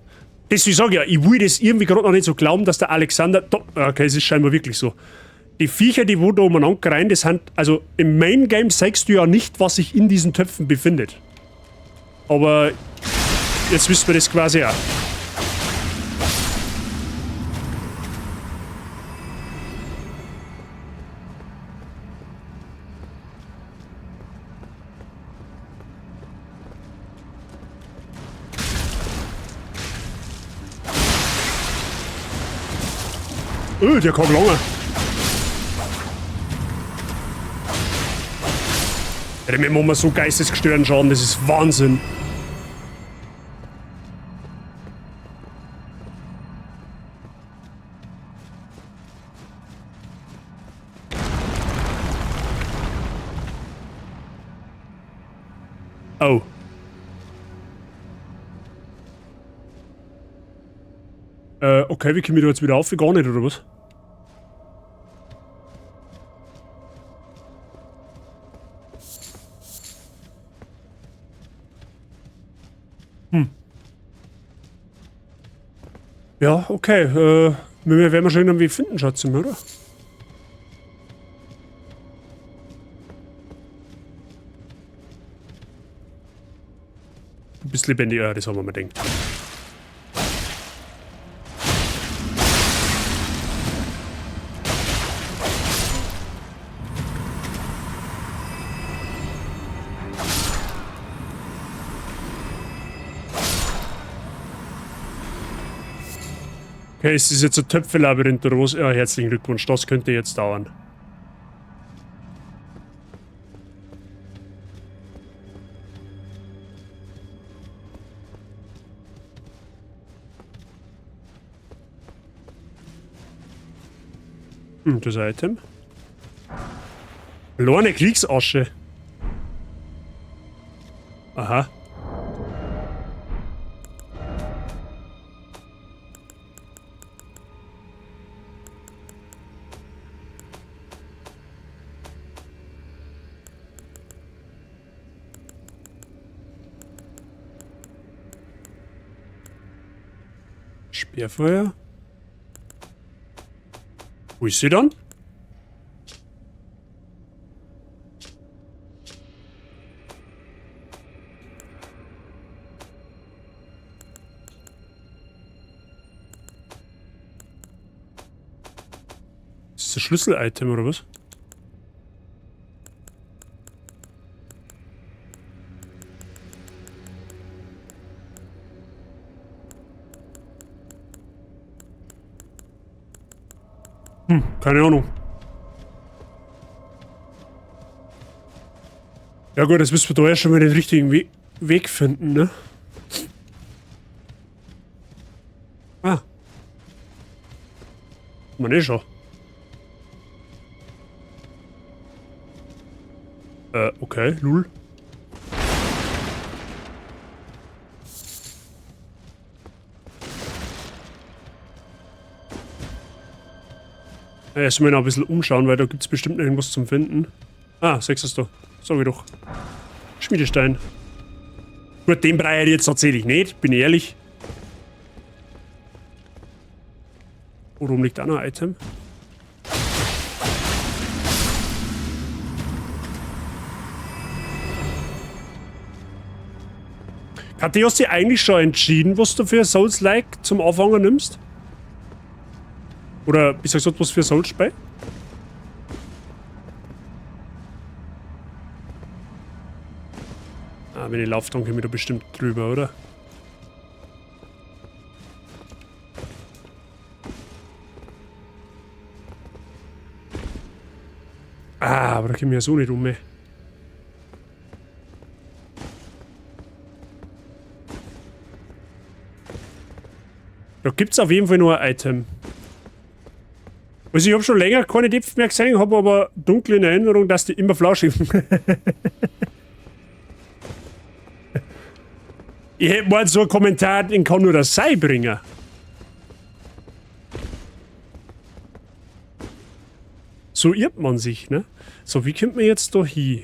Deswegen sage ich ja, ich will das irgendwie gerade noch nicht so glauben, dass der Alexander... Okay, es ist scheinbar wirklich so. Die Viecher, die wo da umeinander rein, das sind... Also im Main Game sagst du ja nicht, was sich in diesen Töpfen befindet. Aber jetzt wissen wir das quasi auch. Der kommt lange. Ja, dem machen wir so geistesgestörten Schaden, das ist Wahnsinn. Oh. Okay, wie komme ich da jetzt wieder auf? Wie gar nicht, oder was? Ja, okay. Wir werden schon irgendwie finden, Schatz, oder? Du bist lebendig, ja, das haben wir mal gedacht. Okay, ist das jetzt ein Töpfe-Labyrinth oder was? Ja, herzlichen Glückwunsch, das könnte jetzt dauern. Das Item. Verlorene Kriegsasche. Aha. Speerfeuer. Wo ist sie dann? Ist das ein Schlüssel-Item oder was? Keine Ahnung. Ja gut, jetzt müssen wir da erst schon mal den richtigen Weg finden, ne? Ah. Man eh schon. Okay, lul. Erst mal noch ein bisschen umschauen, weil da gibt es bestimmt irgendwas zum Finden. Ah, sechstes da. Sag ich doch. Schmiedestein. Gut, den Brei jetzt tatsächlich nicht, bin ich ehrlich. Oben liegt auch noch ein Item. Kathi, hast du dich eigentlich schon entschieden, was du für Souls-like zum Anfangen nimmst? Oder, wie sagst du, was für Souls-Spiel? Ah, wenn ich laufe, dann komme ich da bestimmt drüber, oder? Ah, aber da komme ich ja so nicht um. Da gibt es auf jeden Fall noch ein Item. Also ich habe schon länger keine Depth mehr gesehen, habe aber dunkel in Erinnerung, dass die immer flauschig sind. Ich hätte mal so einen Kommentar, den kann nur das Sei bringen. So irrt man sich, ne? So, wie kommt man jetzt da hin?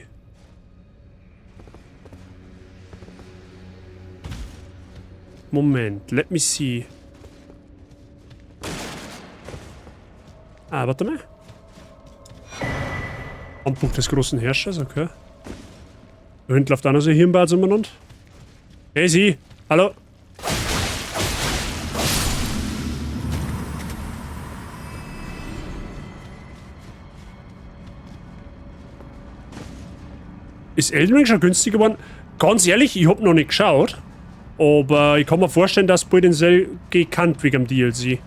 Moment, let me see. Ah, warte mal. Handbuch des großen Herrschers, okay. Da hinten läuft auch noch so ein Hirnbad umeinander. Hey, Sie! Hallo! Ist Elden Ring schon günstiger geworden? Ganz ehrlich, ich hab noch nicht geschaut. Aber ich kann mir vorstellen, dass bald den Sale gekannt wegen dem DLC.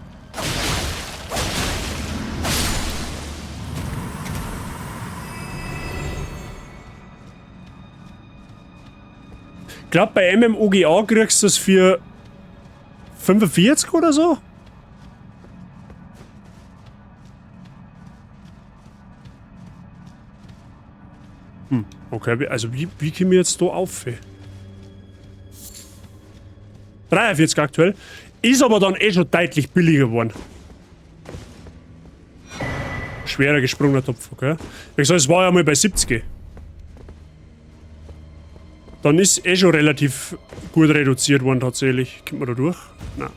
Ich glaube, bei MMOGA kriegst du es für 45 oder so. Okay, also wie komme ich jetzt da auf? 43 aktuell. Ist aber dann eh schon deutlich billiger geworden. Schwerer gesprungener Topf, okay? Wie gesagt, es war ja mal bei 70. Dann ist eh schon relativ gut reduziert worden tatsächlich. Kommt man da durch? Nein.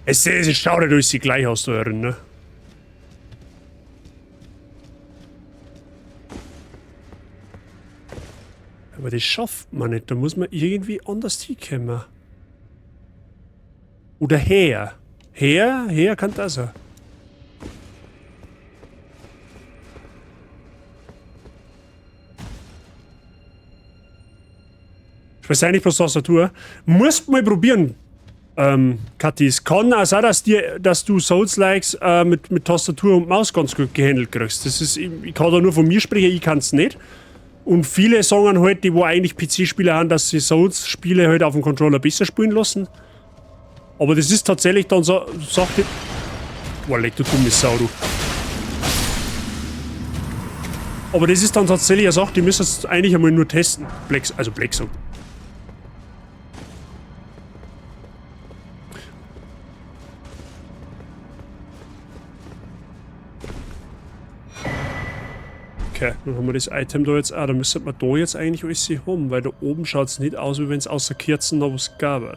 Es schaut ja durch sie gleich aus da drin, ne? Aber das schafft man nicht. Da muss man irgendwie anders hinkommen. Oder her. Her kann das sein. Ich weiß eigentlich bloß Tastatur. Musst mal probieren, Kathi. Es kann auch sein, dass du Souls-Likes mit Tastatur und Maus ganz gut gehandelt kriegst. Das ist, ich kann da nur von mir sprechen, ich kann es nicht. Und viele sagen halt, die wo eigentlich PC-Spieler haben, dass sie Souls-Spiele halt auf dem Controller besser spielen lassen. Aber das ist tatsächlich dann so, sagt die... Boah, leg du dumme Sau, du. Aber das ist dann tatsächlich eine Sache, die müssen es eigentlich einmal nur testen. Black sagen. Okay, dann haben wir das Item da jetzt auch. Da müsste man da jetzt eigentlich alles haben, weil da oben schaut es nicht aus, wie wenn es außer Kerzen noch was gab.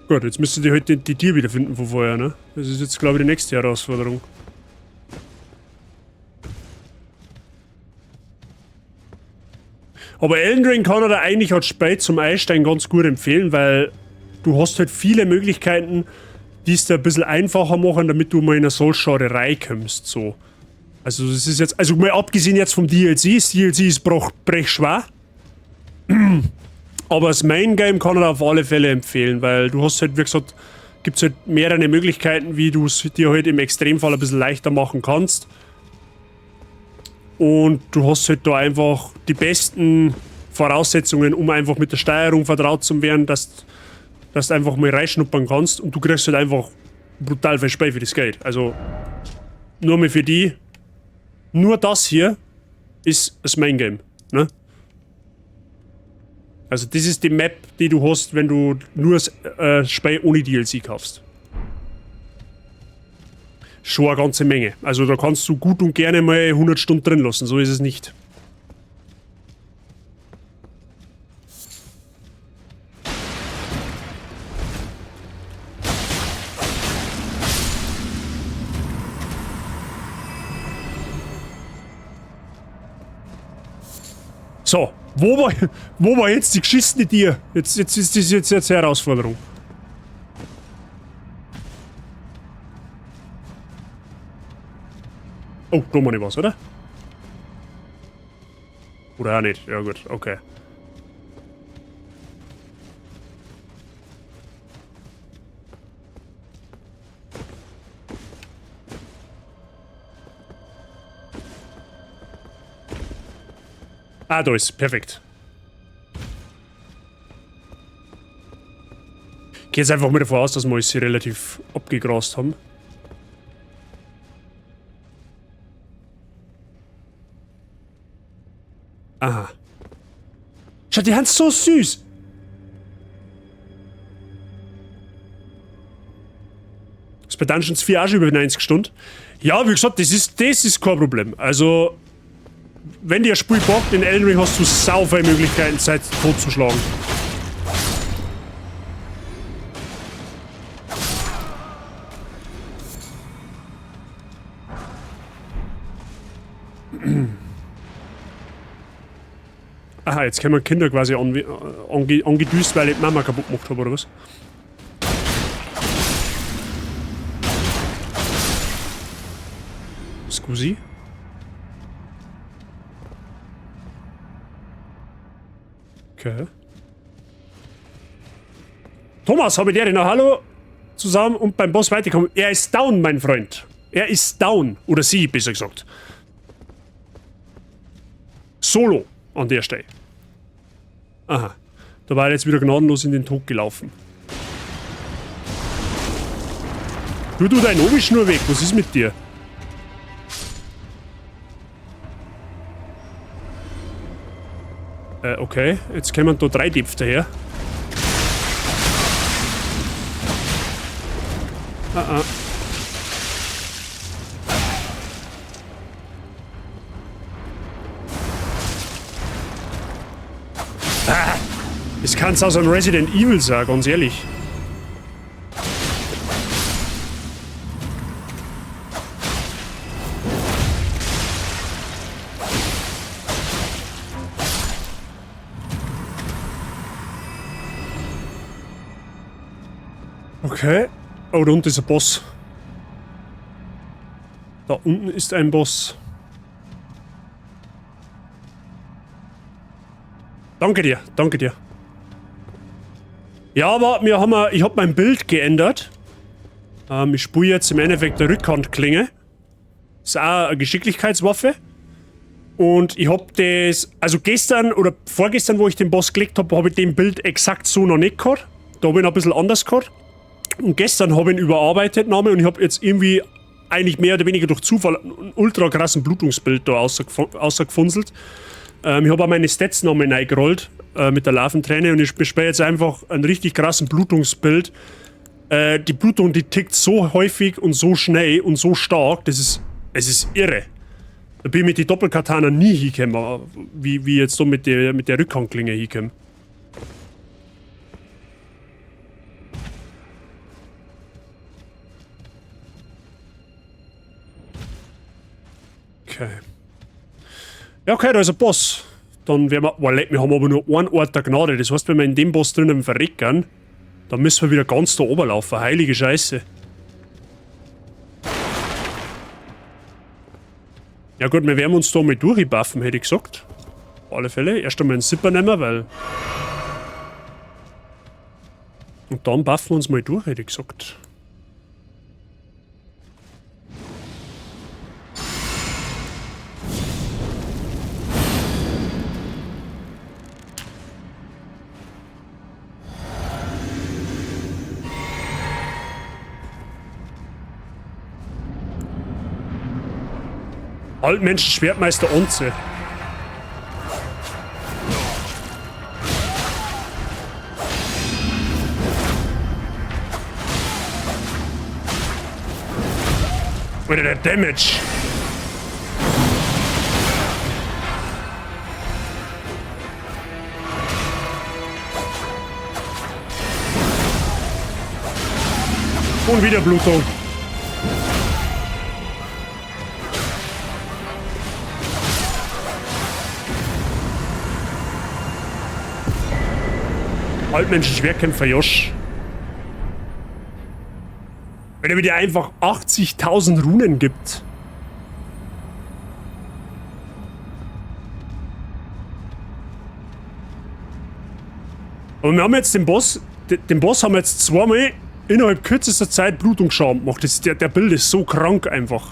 Gut, jetzt müsst ihr halt die Tier wiederfinden von vorher, ne? Das ist jetzt, glaube ich, die nächste Herausforderung. Aber Elden Ring kann er da eigentlich als spät zum Einsteigen ganz gut empfehlen, weil du hast halt viele Möglichkeiten, die es dir ein bisschen einfacher machen, damit du mal in eine Soul-Genre reinkommst, so. Also das ist jetzt, also mal abgesehen jetzt vom DLC, das DLC ist brechschwer. Aber das Main-Game kann er auf alle Fälle empfehlen, weil du hast halt, wie gesagt, gibt es halt mehrere Möglichkeiten, wie du es dir halt im Extremfall ein bisschen leichter machen kannst. Und du hast halt da einfach die besten Voraussetzungen, um einfach mit der Steuerung vertraut zu werden, dass du einfach mal reinschnuppern kannst und du kriegst halt einfach brutal viel Spiel für das Geld. Also, nur mal für die. Nur das hier ist das Main Game, ne? Also, das ist die Map, die du hast, wenn du nur das Spiel ohne DLC kaufst. Schon eine ganze Menge. Also, da kannst du gut und gerne mal 100 Stunden drin lassen, so ist es nicht. So, wo war jetzt die geschissene Tier? Jetzt ist das jetzt eine Herausforderung. Oh, da mal nicht was, oder? Oder auch nicht? Ja gut, okay. Ah, da ist perfekt. Ich gehe jetzt einfach mal davon aus, dass wir alles hier relativ abgegrast haben. Aha. Schau, die haben so süß. Das bei Dungeons 4 auch schon über 90 Stunden. Ja, wie gesagt, das ist kein Problem. Also, wenn dir ein Spiel bockt, in Elden Ring hast du sau viele Möglichkeiten, Zeit totzuschlagen. Aha, jetzt können wir Kinder quasi angedüst, weil ich die Mama kaputt gemacht habe, oder was? Scusi? Okay. Thomas, habe ich dir noch Hallo zusammen und beim Boss weiterkommen. Er ist down, mein Freund. Er ist down. Oder sie, besser gesagt. Solo an der Stelle. Aha. Da war er jetzt wieder gnadenlos in den Tod gelaufen. Du dein Obi-Schnur weg. Was ist mit dir? Okay. Jetzt kommen da 3 Däpfte her. Das kann's aus einem Resident Evil sein, ganz ehrlich. Okay. Oh, da unten ist ein Boss. Da unten ist ein Boss. Danke dir, danke dir. Ja, aber ich hab mein Bild geändert. Ich spiele jetzt im Endeffekt eine Rückhandklinge. Ist auch eine Geschicklichkeitswaffe. Und ich hab das, also gestern oder vorgestern, wo ich den Boss gelegt habe ich den Bild exakt so noch nicht gehabt. Da habe ich ihn ein bisschen anders gehabt. Und gestern habe ich ihn überarbeitet und ich habe jetzt irgendwie eigentlich mehr oder weniger durch Zufall einen ultra krassen Blutungsbild da ausgefunselt. Ich habe auch meine Stats nochmal reingerollt mit der Larventräne und ich beschwere jetzt einfach einen richtig krassen Blutungsbild. Die Blutung, die tickt so häufig und so schnell und so stark, es ist irre. Da bin ich mit die Doppelkatana nie hingekommen, wie jetzt so mit der Rückhandklinge hingekommen. Okay. Ja, okay, da ist ein Boss. Dann werden wir... wir haben aber nur einen Ort der Gnade. Das heißt, wenn wir in dem Boss drinnen verrecken, dann müssen wir wieder ganz da oben laufen. Heilige Scheiße. Ja gut, wir werden uns da mal durchbuffen, hätte ich gesagt. Auf alle Fälle. Erst einmal einen Zipper nehmen, weil... Und dann buffen wir uns mal durch, hätte ich gesagt. Altmenschen Schwertmeister Onze. Oder der Damage. Und wieder Blutung. Altmenschen Schwertkämpfer Josh. Wenn er mir einfach 80.000 Runen gibt. Aber wir haben jetzt den Boss haben wir jetzt zweimal innerhalb kürzester Zeit Blutungsschaden gemacht. Der Bild ist so krank einfach.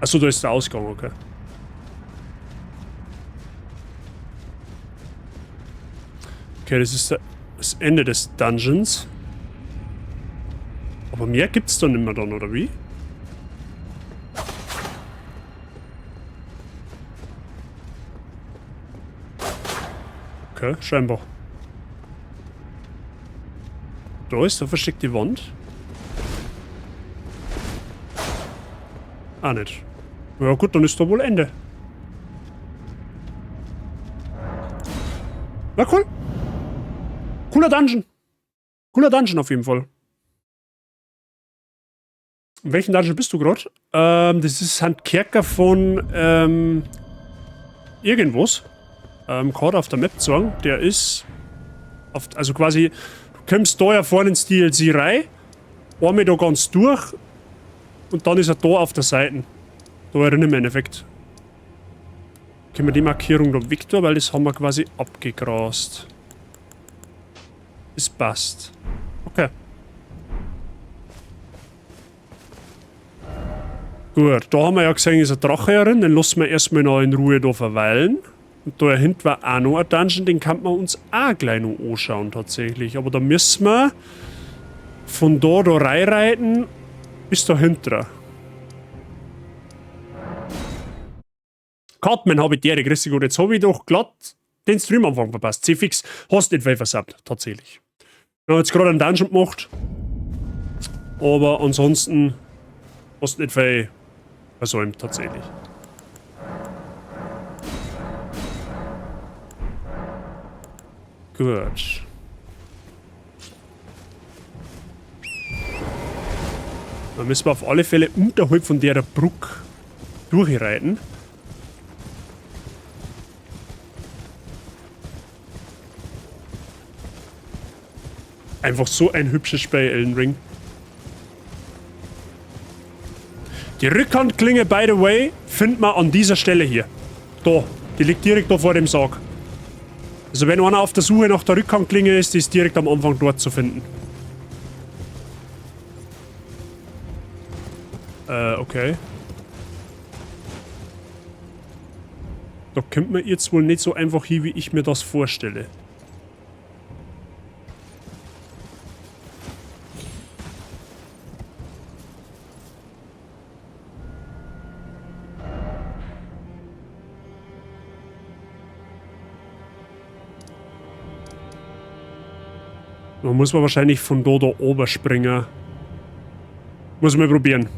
Achso, da ist der Ausgang, okay. Okay, das ist das Ende des Dungeons. Aber mehr gibt's dann nicht mehr dann, oder wie? Okay, scheinbar. Da ist eine versteckte Wand. Ah, nicht. Ja gut, dann ist da wohl Ende. Na cool. Cooler Dungeon. Cooler Dungeon auf jeden Fall. In welchem Dungeon bist du gerade? Das ist ein Kerker von irgendwas. Gerade auf der Map sagen. Der ist auf, also quasi, du kommst da ja vorne ins DLC rein, einmal da ganz durch und dann ist er da auf der Seite. Da erinnere ich mich im Endeffekt. Können wir die Markierung da weg tun, weil das haben wir quasi abgegrast. Das passt. Okay. Gut, da haben wir ja gesehen, ist ein Drache herin. Den lassen wir erstmal noch in Ruhe da verweilen. Und da hinten war auch noch ein Dungeon, den kann man uns auch gleich noch anschauen tatsächlich. Aber da müssen wir von da reinreiten bis da hinten. Cartman habe ich dir, grüß dich, und jetzt habe ich doch glatt den Stream-Anfang verpasst. C-Fix, hast nicht viel versappt, tatsächlich. Ich habe jetzt gerade einen Dungeon gemacht. Aber ansonsten hast nicht viel versäumt, tatsächlich. Gut. Dann müssen wir auf alle Fälle unterhalb von der Brücke durchreiten. Einfach so ein hübsches Spiel, Elden Ring. Die Rückhandklinge, by the way, findet man an dieser Stelle hier. Da. Die liegt direkt da vor dem Sarg. Also wenn einer auf der Suche nach der Rückhandklinge ist, die ist direkt am Anfang dort zu finden. Okay. Da kommt man jetzt wohl nicht so einfach hin, wie ich mir das vorstelle. Da muss man wahrscheinlich von da oben springen. Muss man probieren.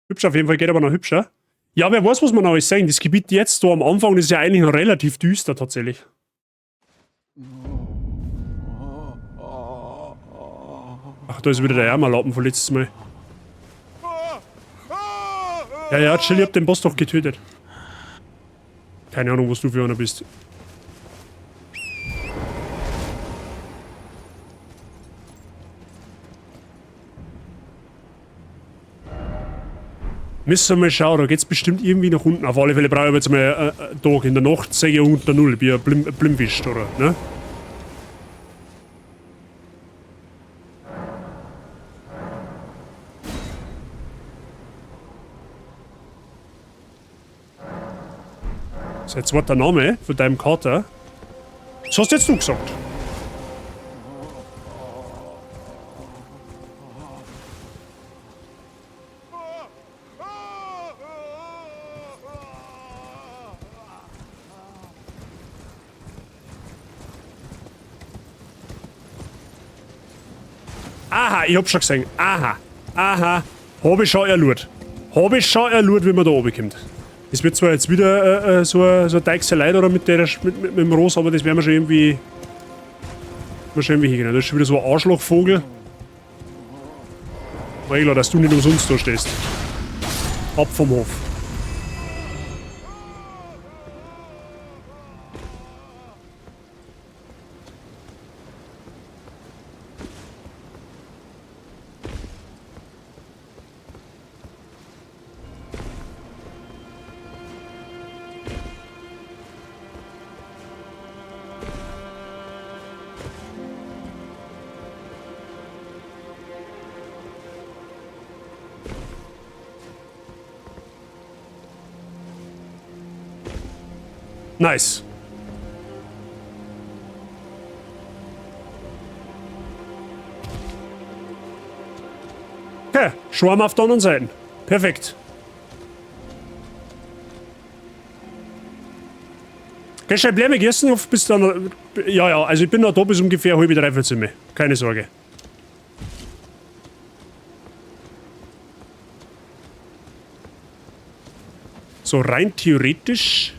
Hübsch auf jeden Fall, geht aber noch hübscher. Ja, wer weiß, was man noch alles sagen. Das Gebiet jetzt da am Anfang, das ist ja eigentlich noch relativ düster tatsächlich. Ach, da ist wieder der Ärmerlappen von letztes Mal. Ja, Chill, ich hab den Boss doch getötet. Keine Ahnung, was du für einer bist. Müssen wir mal schauen, da geht's bestimmt irgendwie nach unten. Auf alle Fälle brauche ich jetzt mal einen Tag. In der Nacht sehe ich unter Null, wie ein Blimmwischt, oder? Ne? So, jetzt war der Name von deinem Kater. Was hast jetzt du gesagt? Aha, ich hab schon gesehen. Aha. Aha. Hab ich schon erlurt. Hab ich schon erlurt, wie man da oben kommt. Das wird zwar jetzt wieder so ein Teichselei oder mit dem Ross, aber das werden wir schon irgendwie. Hingehen. Das ist schon wieder so ein Arschlochvogel. War eh klar, dass du nicht umsonst da stehst. Ab vom Hof. Nice. Okay, schon haben wir auf der anderen Seite. Perfekt. Kannst du ein Bläme gegessen auf bis dann. Ja, also ich bin noch da bis ungefähr halb 3 Keine Sorge. So rein theoretisch.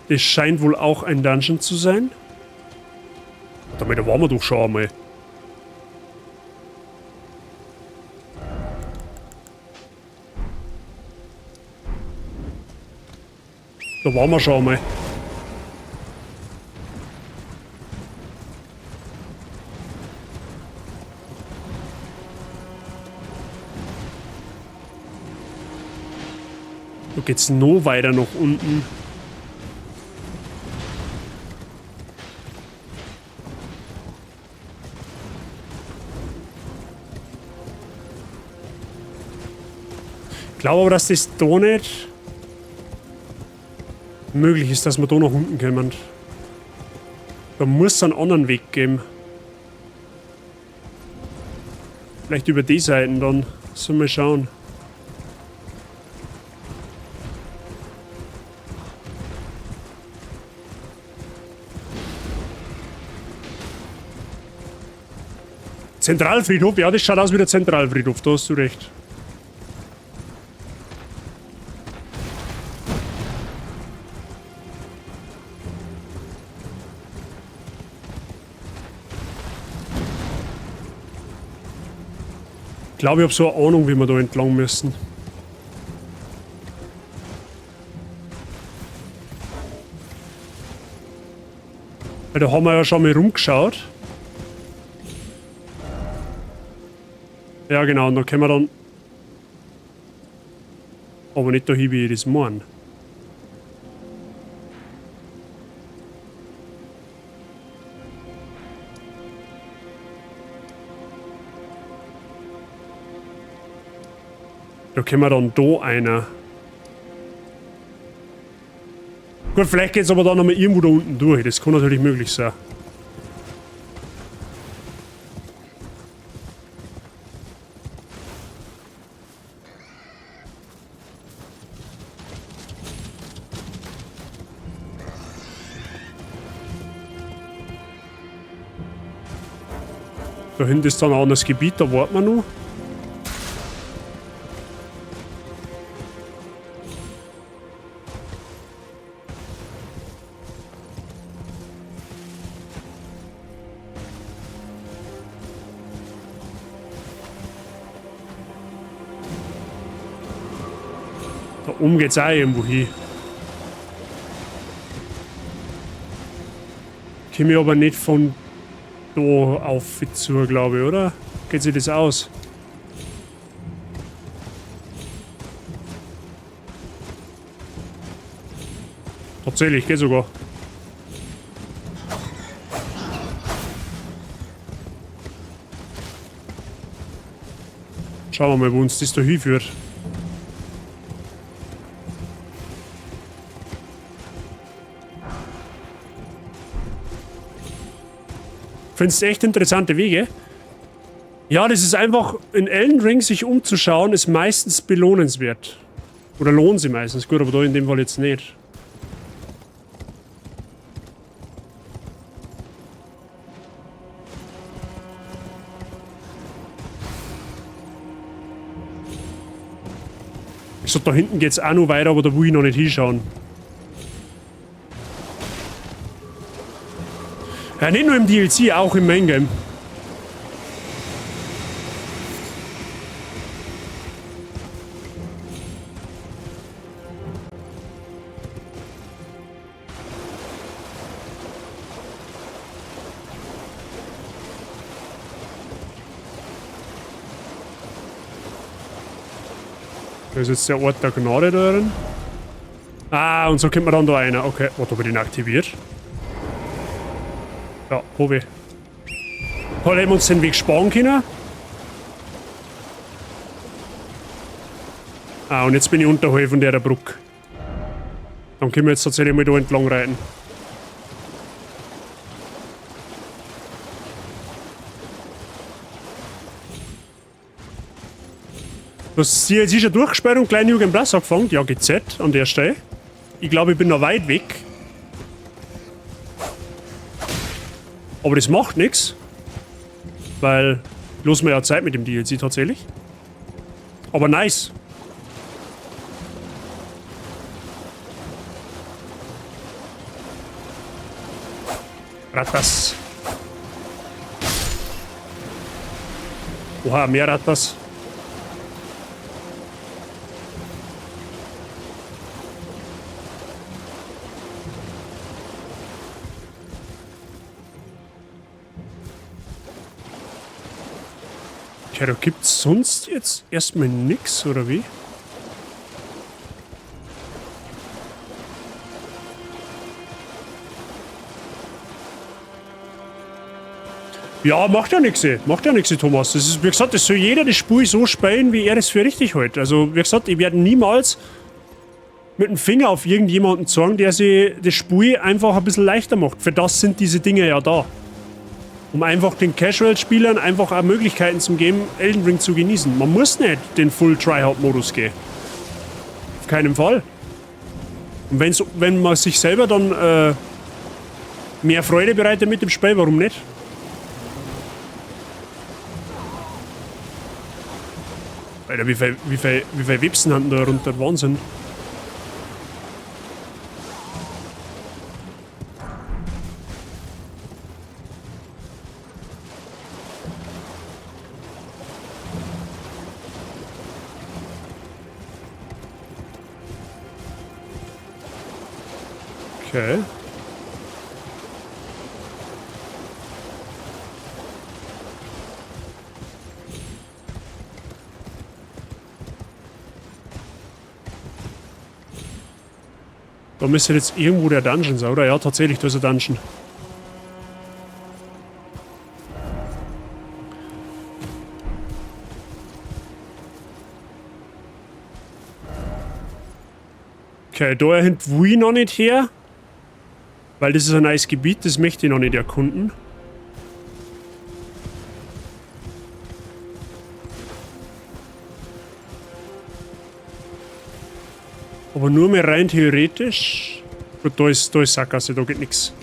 Das scheint wohl auch ein Dungeon zu sein. Damit waren wir doch schon einmal. Da waren wir schon einmal. Da geht's noch weiter nach unten. Ich glaube aber, dass das da nicht möglich ist, dass wir da nach unten kommen. Da muss es einen anderen Weg geben. Vielleicht über die Seiten dann. Sollen wir schauen. Zentralfriedhof? Ja, das schaut aus wie der Zentralfriedhof. Da hast du recht. Ich glaube, ich habe so eine Ahnung, wie wir da entlang müssen. Weil da haben wir ja schon mal rumgeschaut. Ja genau, und dann können wir dann... Aber nicht da hin, wie ich das meine. Da können wir dann da einer. Gut, vielleicht geht es aber dann nochmal irgendwo da unten durch. Das kann natürlich möglich sein. Da hinten ist dann ein anderes Gebiet, da warten wir noch. Da oben geht's auch irgendwo hin. Komme ich aber nicht von da auf zu, glaube ich, oder? Geht sich das aus? Tatsächlich, geht sogar. Schauen wir mal, wo uns das da hinführt. Findest du echt interessante Wege? Ja, das ist einfach, in Elden Ring sich umzuschauen, ist meistens belohnenswert. Oder lohnt sie meistens. Gut, aber da in dem Fall jetzt nicht. Ich sag, da hinten geht's auch noch weiter, aber da will ich noch nicht hinschauen. Ja, nicht nur im DLC, auch im Main Game. Da ist jetzt der Ort der Gnade da drin. Ah, und so kommt man dann da einer. Okay, warte, ob ich den aktiviert. Ja, Hobby. Da hätten wir uns den Weg sparen können. Ah, und jetzt bin ich unterhalb von der Brücke. Dann können wir jetzt tatsächlich mal da entlang reiten. Du hast DLC schon durchgesperrt und gleich New Game Plus angefangen. Ja, GZ an der Stelle. Ich glaube, ich bin noch weit weg. Aber das macht nichts. Weil, los mir ja Zeit mit dem DLC tatsächlich. Aber nice. Ratas. Oha, mehr Ratas. Okay, da gibt's sonst jetzt erstmal nix, oder wie? Ja, macht ja nichts, Thomas. Das ist, wie gesagt, das soll jeder das Spiel so spielen, wie er das für richtig hält. Also, wie gesagt, ich werde niemals mit dem Finger auf irgendjemanden zeigen, der sich das Spiel einfach ein bisschen leichter macht. Für das sind diese Dinge ja da. Um einfach den Casual-Spielern einfach auch Möglichkeiten zu geben, Elden Ring zu genießen. Man muss nicht den Full-Tryhard-Modus gehen. Auf keinen Fall. Und wenn man sich selber dann mehr Freude bereitet mit dem Spiel, warum nicht? Alter, wie viel Wipsen haben da runter? Wahnsinn. Okay. Da müsste jetzt irgendwo der Dungeon sein, oder? Ja, tatsächlich, da ist ein Dungeon. Okay, da hinten will ich noch nicht her. Weil das ist ein neues Gebiet, das möchte ich noch nicht erkunden. Aber nur mehr rein theoretisch. Gut, da ist Sackgasse, da geht nichts.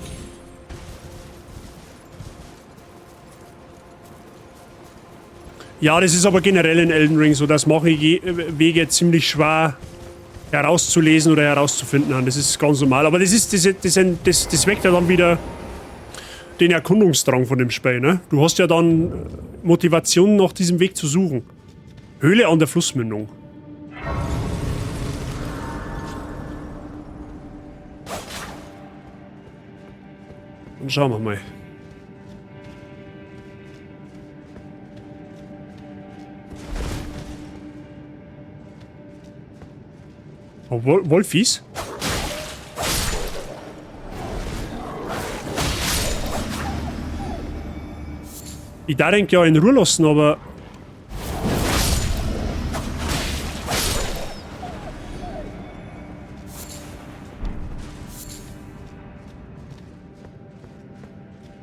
Ja, das ist aber generell in Elden Ring so, dass manche Wege ziemlich schwer herauszulesen oder herauszufinden haben. Das ist ganz normal. Aber das weckt ja dann wieder den Erkundungsdrang von dem Spiel. Ne? Du hast ja dann Motivation, nach diesem Weg zu suchen. Höhle an der Flussmündung. Dann schauen wir mal. Oh, Wolfis? Ich darf den ja in Ruhe lassen, aber...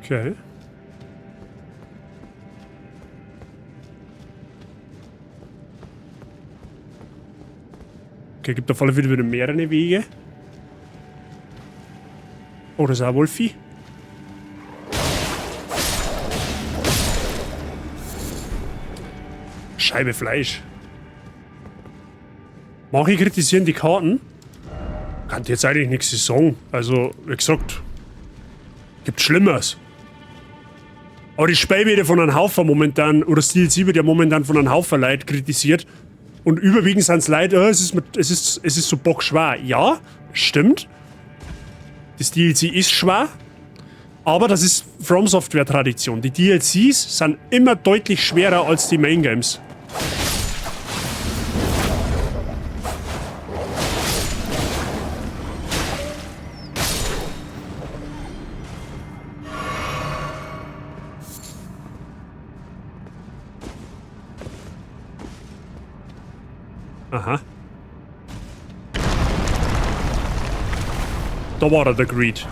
Okay. Okay, gibt auf alle Fälle wieder mehrere Wege. Oh, das ist auch Wolfi. Scheibe Fleisch. Manche kritisieren die Karten. Kann jetzt eigentlich nichts sagen. Also, wie gesagt, gibt Schlimmeres. Aber das Spiel wird ja von einem Haufen momentan, oder das DLC wird ja momentan von einem Haufen Leuten kritisiert. Und überwiegend sind es Leute, es ist so bockschwer. Ja, stimmt. Das DLC ist schwer. Aber das ist From Software Tradition. Die DLCs sind immer deutlich schwerer als die Main Games. Aha. Da war er, der Greed.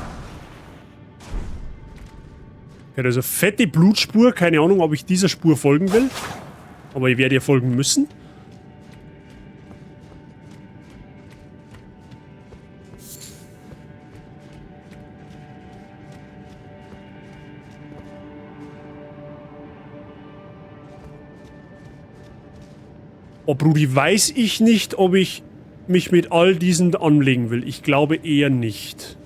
Okay, also fette Blutspur. Keine Ahnung, ob ich dieser Spur folgen will. Aber ich werde ihr folgen müssen. Oh, Brudi, weiß ich nicht, ob ich mich mit all diesen anlegen will. Ich glaube eher nicht.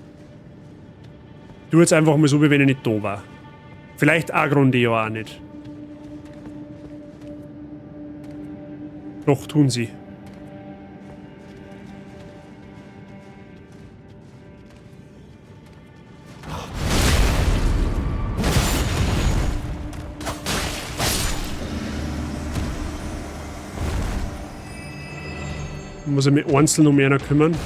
Du jetzt einfach mal so, wie wenn er nicht da war. Vielleicht Agrondeo auch nicht. Doch, tun sie. Muss er mit einzeln um einer kümmern.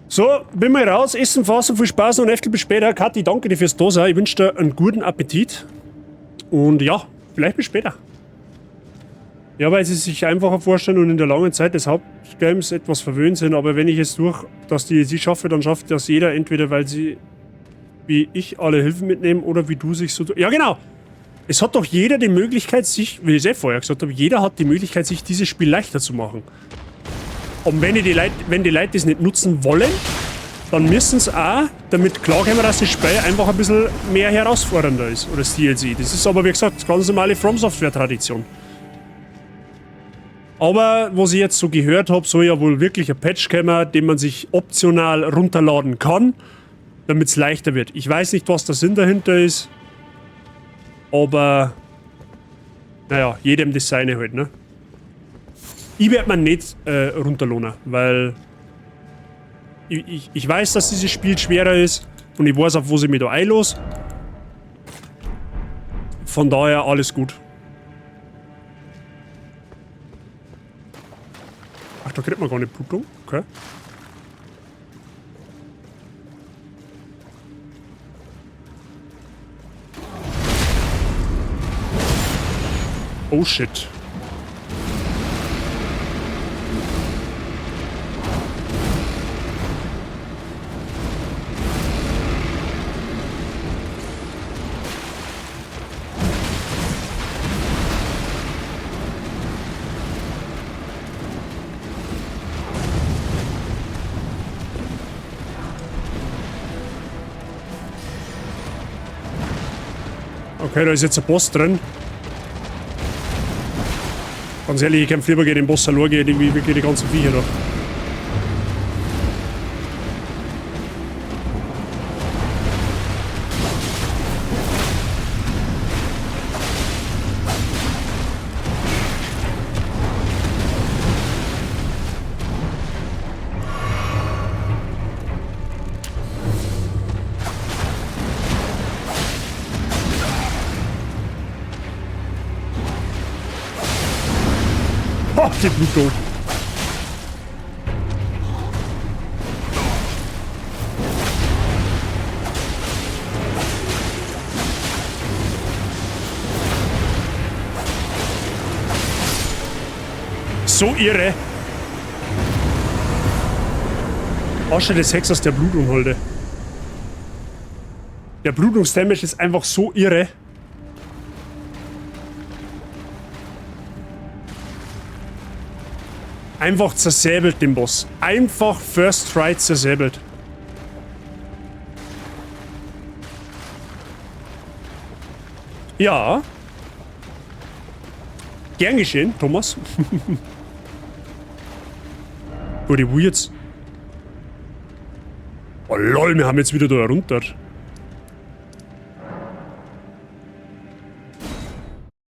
So, bin mal raus, essen, fassen, viel Spaß und Heftel bis später. Kathi, danke dir fürs Dasein. Ich wünsche dir einen guten Appetit. Und ja, vielleicht bis später. Ja, weil sie sich einfacher vorstellen und in der langen Zeit des Hauptgames etwas verwöhnt sind. Aber wenn ich es dass sie schaffe, dann schafft das jeder. Entweder weil sie, wie ich, alle Hilfen mitnehmen oder wie du sich so... Ja, genau. Es hat doch jeder die Möglichkeit, sich... Wie ich es vorher gesagt habe, jeder hat die Möglichkeit, sich dieses Spiel leichter zu machen. Und wenn die Leute das nicht nutzen wollen, dann müssen sie auch damit klarkommen, dass das Spiel einfach ein bisschen mehr herausfordernder ist. Oder das DLC. Das ist aber, wie gesagt, ganz normale From Software-Tradition. Aber, was ich jetzt so gehört habe, soll ja wohl wirklich ein Patch kommen, den man sich optional runterladen kann, damit es leichter wird. Ich weiß nicht, was der Sinn dahinter ist, aber naja, jedem das seine halt, ne? Ich werde mir nicht runterladen, weil ich weiß, dass dieses Spiel schwerer ist und ich weiß, auf wo ich mich da einlos. Von daher alles gut. Ach, da kriegt man gar nicht Blutung. Okay. Oh shit. Okay, da ist jetzt ein Boss drin. Ganz ehrlich, ich kämpfe lieber gegen den Boss verloren, gegen die ganzen Viecher da. Die Blutung. So irre. Asche des Hexers der Blutunholde. Der Blutungsdamage ist einfach so irre. Einfach zersäbelt den Boss. Einfach First Try zersäbelt. Ja. Gern geschehen, Thomas. Gut, ich will jetzt... Oh lol, wir haben jetzt wieder da runter. Ich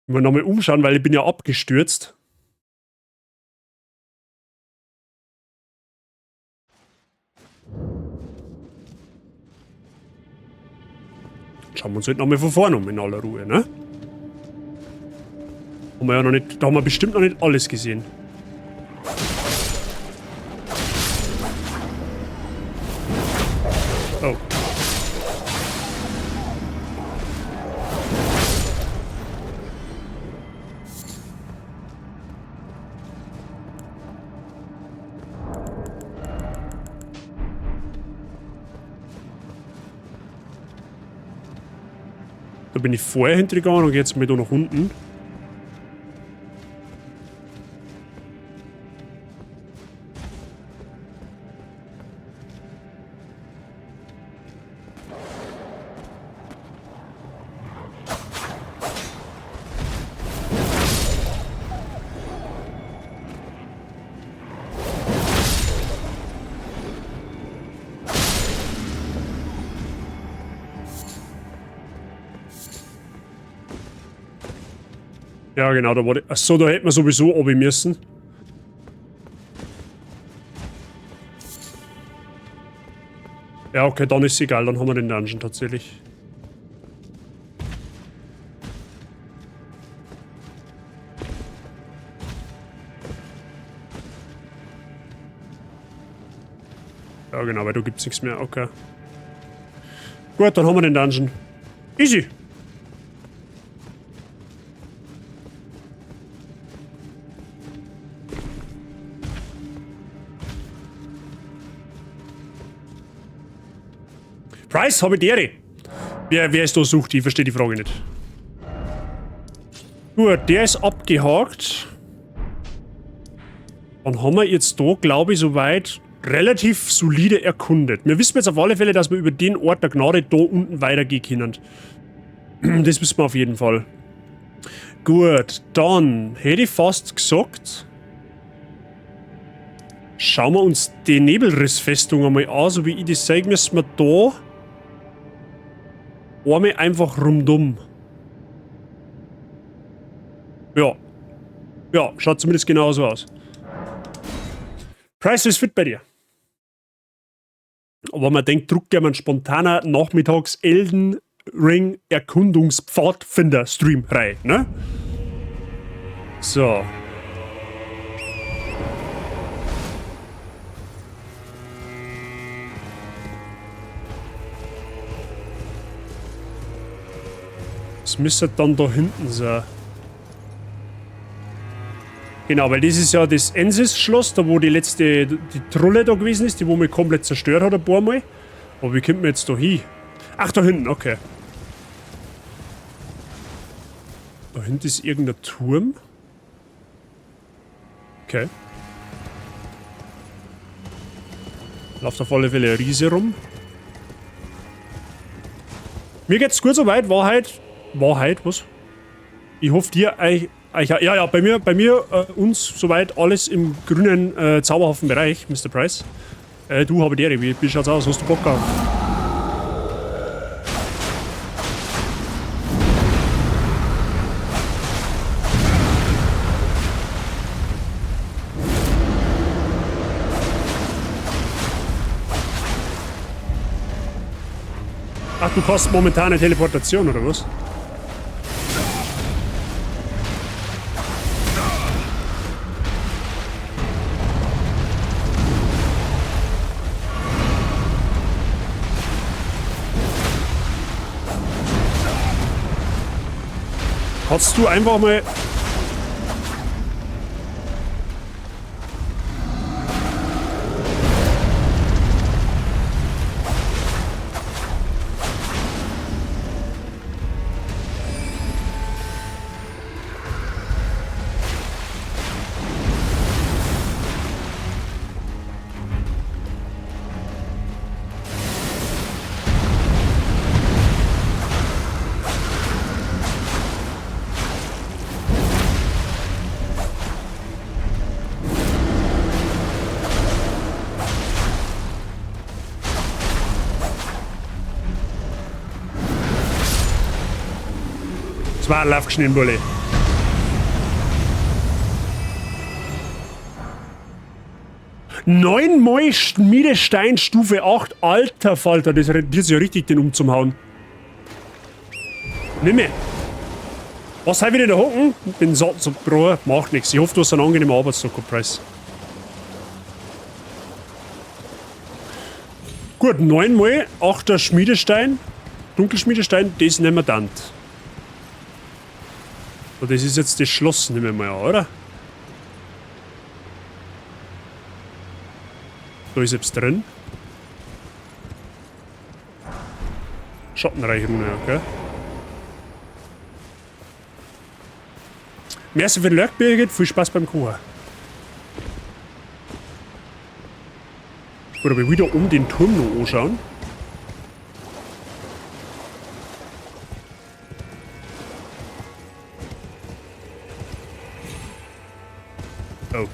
muss nochmal umschauen, weil ich bin ja abgestürzt. Schauen wir uns halt nochmal von vorne um, in aller Ruhe, ne? Haben wir ja noch nicht, da haben wir bestimmt noch nicht alles gesehen. Oh. Oh, 1, bin ich vorher hintergegangen und jetzt mit da nach unten. Ja, genau, da war die. Achso, da hätten wir sowieso oben müssen. Ja, okay, dann ist es egal, dann haben wir den Dungeon tatsächlich. Ja, genau, weil da gibt's nichts mehr, okay. Gut, dann haben wir den Dungeon. Easy. Price, habe ich die Ehre. Wer ist da sucht? Ich verstehe die Frage nicht. Gut, der ist abgehakt. Dann haben wir jetzt da, glaube ich, soweit relativ solide erkundet. Wir wissen jetzt auf alle Fälle, dass wir über den Ort der Gnade da unten weitergehen können. Das wissen wir auf jeden Fall. Gut, dann hätte ich fast gesagt, schauen wir uns die Nebelrissfestung einmal an, so wie ich das sage, müssen wir da einmal einfach rundum. Ja. Ja, schaut zumindest genauso aus. Price ist fit bei dir. Aber man denkt, druck gerne ein spontaner Nachmittags Elden Ring Erkundungspfadfinder Stream rein, ne? So. Das müsste dann da hinten sein. Genau, weil das ist ja das Ensis-Schloss, da wo die Trulle da gewesen ist, die wo mich komplett zerstört hat ein paar Mal. Aber wie kommt man jetzt da hin? Ach, da hinten, okay. Da hinten ist irgendein Turm. Okay. Läuft auf alle Fälle ein Riese rum. Mir geht's gut soweit, Wahrheit, was? Ich hoffe dir, ja, bei mir, uns soweit alles im grünen, zauberhaften Bereich, Mr. Price. Du, habe die Ehre, wie schaut's aus? Hast du Bock gehabt? Ach, du hast momentan eine Teleportation, oder was? Hast du einfach mal... Das war ein Laufgeschnitten, Bulli. Neunmal Schmiedestein Stufe 8. Alter Falter, das rentiert sich ja richtig, den umzuhauen. Nimm mir. Was soll ich wieder da hocken? Bin so Bro, macht nichts. Ich hoffe, du hast einen angenehmen Arbeitstag, Price. Gut, 9 mal 8er Schmiedestein. Dunkelschmiedestein, das nehmen wir dann. So, das ist jetzt das Schloss, nehmen wir mal an, oder? Da ist jetzt drin. Schattenreich Rune, okay. Merci für den Lurk, Birgit. Viel Spaß beim Kochen. Gut, aber wieder um den Turm noch anschauen. Oh.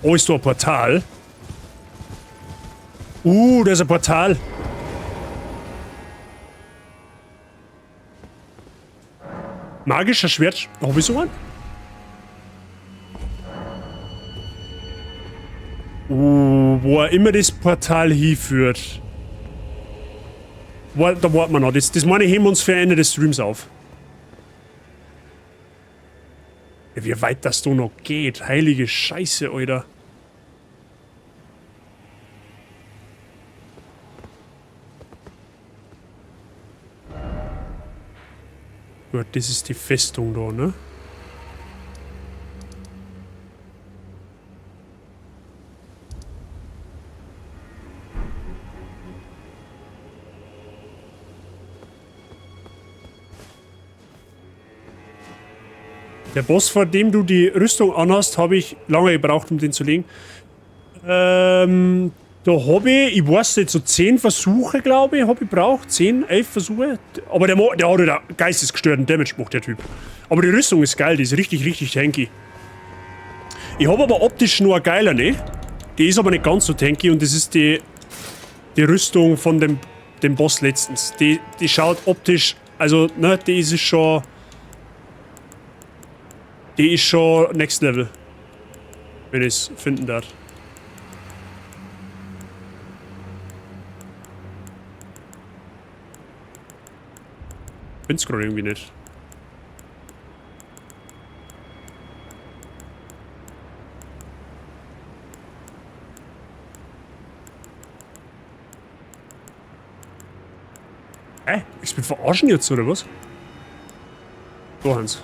Oh, ist da ein Portal? Da ist ein Portal. Magischer Schwert. Hab ich so einen? Wo er immer das Portal hinführt. Da warten wir noch. Das meine ich, heben wir uns für Ende des Streams auf. Ja, wie weit das da noch geht. Heilige Scheiße, Alter. Gut, das ist die Festung da, ne? Der Boss, vor dem du die Rüstung anhast, habe ich lange gebraucht, um den zu legen. Da habe ich weiß nicht, so 10 Versuche, glaube ich, habe ich gebraucht. 10, 11 Versuche. Aber der hat halt einen geistesgestörten Damage gemacht, der Typ. Aber die Rüstung ist geil, die ist richtig, richtig tanky. Ich habe aber optisch nur eine geiler, ne? Die ist aber nicht ganz so tanky und das ist die Rüstung von dem Boss letztens. Die schaut optisch, also, ne, die ist schon next level. Wenn ich es finden darf. Find's gerade irgendwie nicht. Ich bin verarschen jetzt, oder was? So, Hans.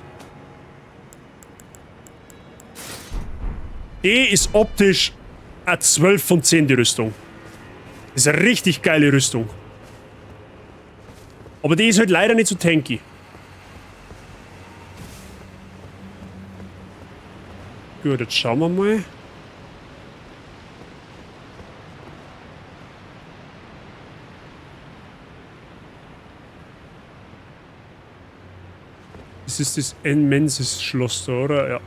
Die ist optisch eine 12 von 10, die Rüstung. Das ist eine richtig geile Rüstung. Aber die ist halt leider nicht so tanky. Gut, jetzt schauen wir mal. Das ist das Enmensis Schloss da, oder? Ja.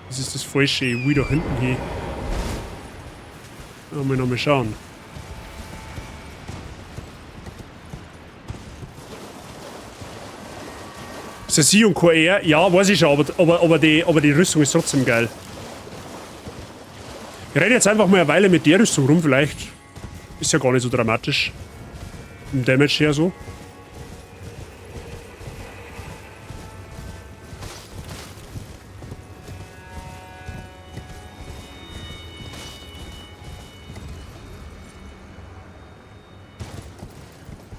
Das ist das falsche. Ich will da hinten hin. Mal schauen. Ist das sie und QR? Ja, weiß ich schon, aber die Rüstung ist trotzdem geil. Ich rede jetzt einfach mal eine Weile mit der Rüstung rum, vielleicht ist ja gar nicht so dramatisch. Im Damage her so.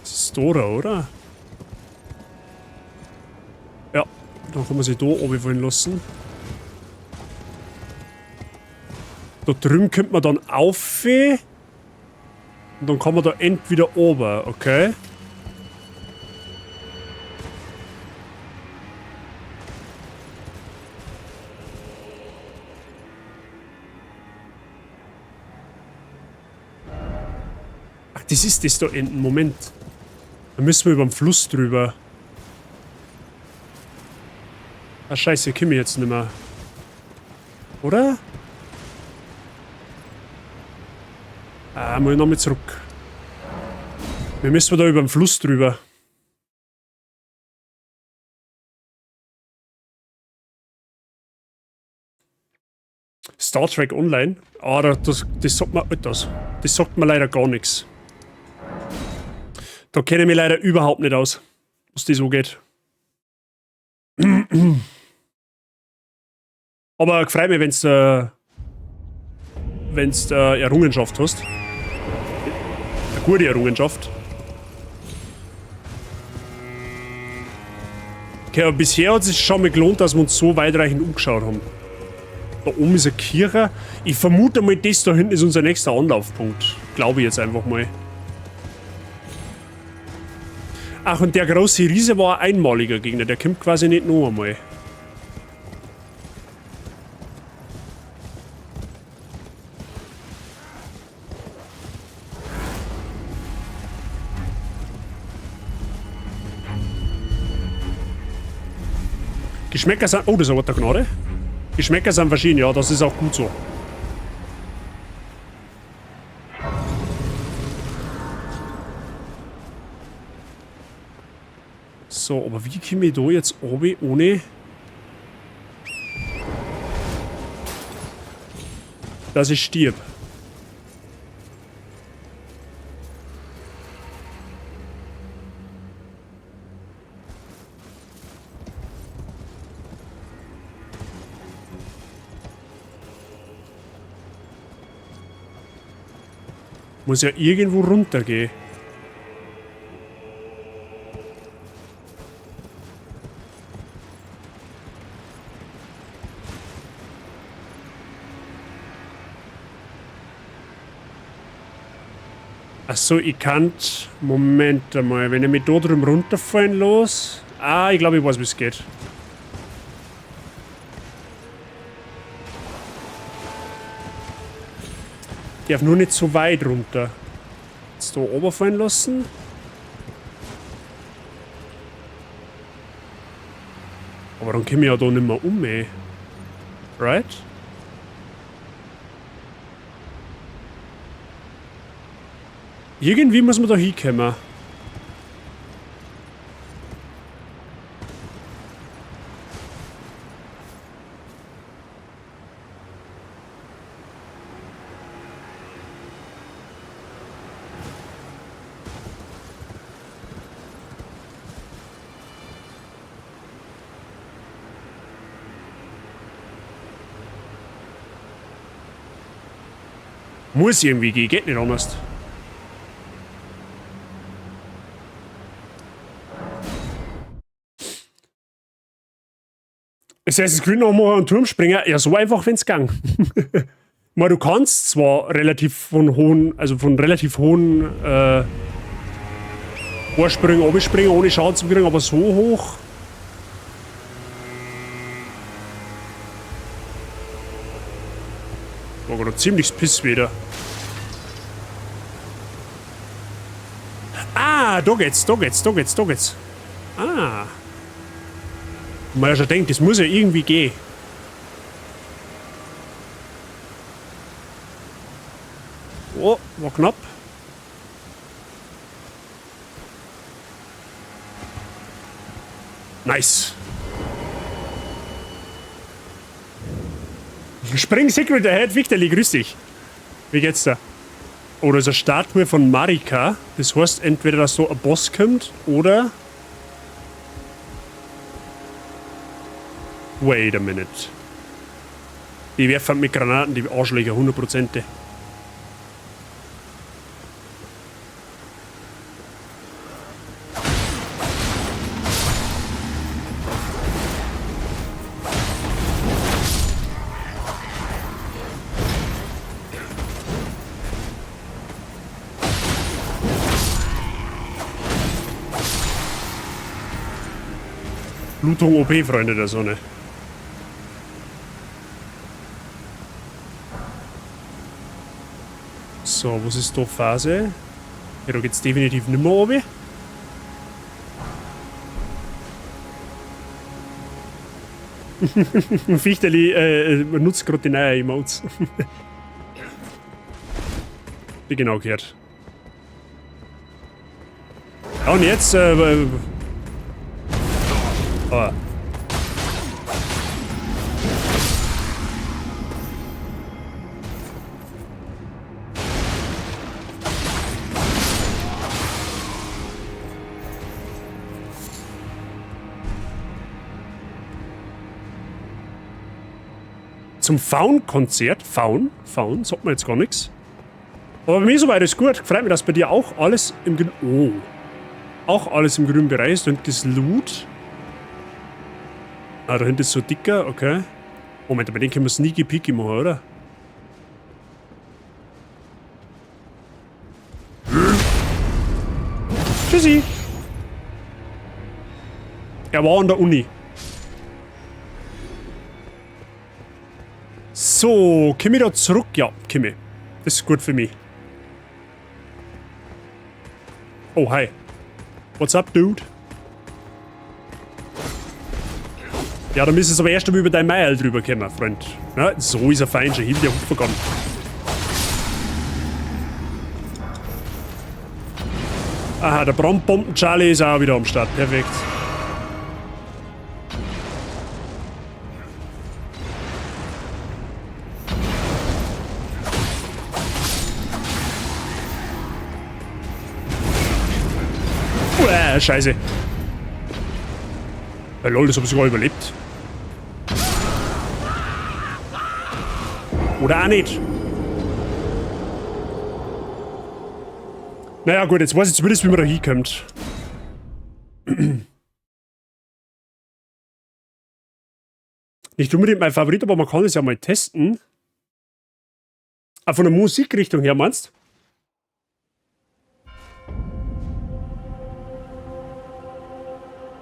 Das ist Dora, oder? Ja, dann kann man sich da oben fallen lassen. Da drüben könnte man dann auf. Und dann kann man da entweder oben, okay? Ach, das ist das da hinten. Moment. Da müssen wir über den Fluss drüber. Ah, scheiße, komme ich jetzt nicht mehr. Oder? Ah, muss ich nochmal zurück. Wir müssen da über den Fluss drüber. Star Trek Online? Ah, das sagt mir etwas. Das sagt mir leider gar nichts. Da kenne ich mich leider überhaupt nicht aus, was das so geht. Aber freut mich, wenn's Errungenschaft hast. Eine gute Errungenschaft. Okay, aber bisher hat es sich schon mal gelohnt, dass wir uns so weitreichend umgeschaut haben. Da oben ist eine Kirche. Ich vermute mal, das da hinten ist unser nächster Anlaufpunkt. Glaube ich jetzt einfach mal. Ach, und der große Riese war ein einmaliger Gegner. Der kommt quasi nicht noch einmal. Geschmäcker sind... Oh, das ist ein Wort der Gnade. Geschmäcker sind verschieden, ja, das ist auch gut so. So, aber wie komme ich da jetzt oben ohne... dass ich stirb? Muss ja irgendwo runtergehen. Achso, ich kann... Moment einmal, wenn ich mich da drüben runterfallen los... Ah, ich glaube, ich weiß, wie es geht. Ich darf nur nicht so weit runter. Jetzt da oben fallen lassen. Aber dann komme ich ja da nicht mehr um, ey. Right? Irgendwie muss man da hinkommen. Muss irgendwie gehen, geht nicht anders. Assassin's Creed nochmal einen Turm springen, ja so einfach wenn's gang. Mal du kannst zwar relativ von hohen, also von relativ hohen Vorsprüngen abspringen, ohne Schaden zu kriegen, aber so hoch. War gerade ziemlich Piss wieder. Ah, da geht's, da geht's, da geht's, da geht's. Ah. Man ja schon denkt, das muss ja irgendwie gehen. Oh, war knapp. Nice. Spring Secret Ahead, Wichterli, grüß dich. Wie geht's da? Oh, da ist eine Statue von Marika. Das heißt, entweder dass so ein Boss kommt oder... Wait a minute. Die werfen mit Granaten, die Arschlöcher, 100%. Blutung OP, Freunde der Sonne. So, was ist da Phase? Ja, da geht's definitiv nicht mehr runter. Fichterli nutzt gerade die neuen Emotes. Wie genau gehört. Ja, und jetzt, oh. Zum Faun-Konzert. Faun, sagt man jetzt gar nichts. Aber bei mir soweit ist gut. Freut mich, dass bei dir auch alles im grünen... Oh. Auch alles im grünen Bereich ist. Und das Loot. Ah, da hinten ist so dicker, okay. Moment, aber den können wir sneaky peaky machen, oder? Tschüssi. Er war an der Uni. So, komm ich da zurück? Ja, komm ich. Das ist gut für mich. Oh, hi. What's up, dude? Ja, da müssen wir aber erst einmal über dein Mail drüber kommen, Freund. Ja, so ist er fein schon hin, der hochgegangen. Aha, der Brandbomben-Charlie ist auch wieder am Start. Perfekt. Scheiße. Ja, lol, das hab ich sogar überlebt. Oder auch nicht. Naja gut, jetzt weiß ich zumindest, wie man da hinkommt. Nicht unbedingt mein Favorit, aber man kann es ja mal testen. Ah, von der Musikrichtung her, meinst du?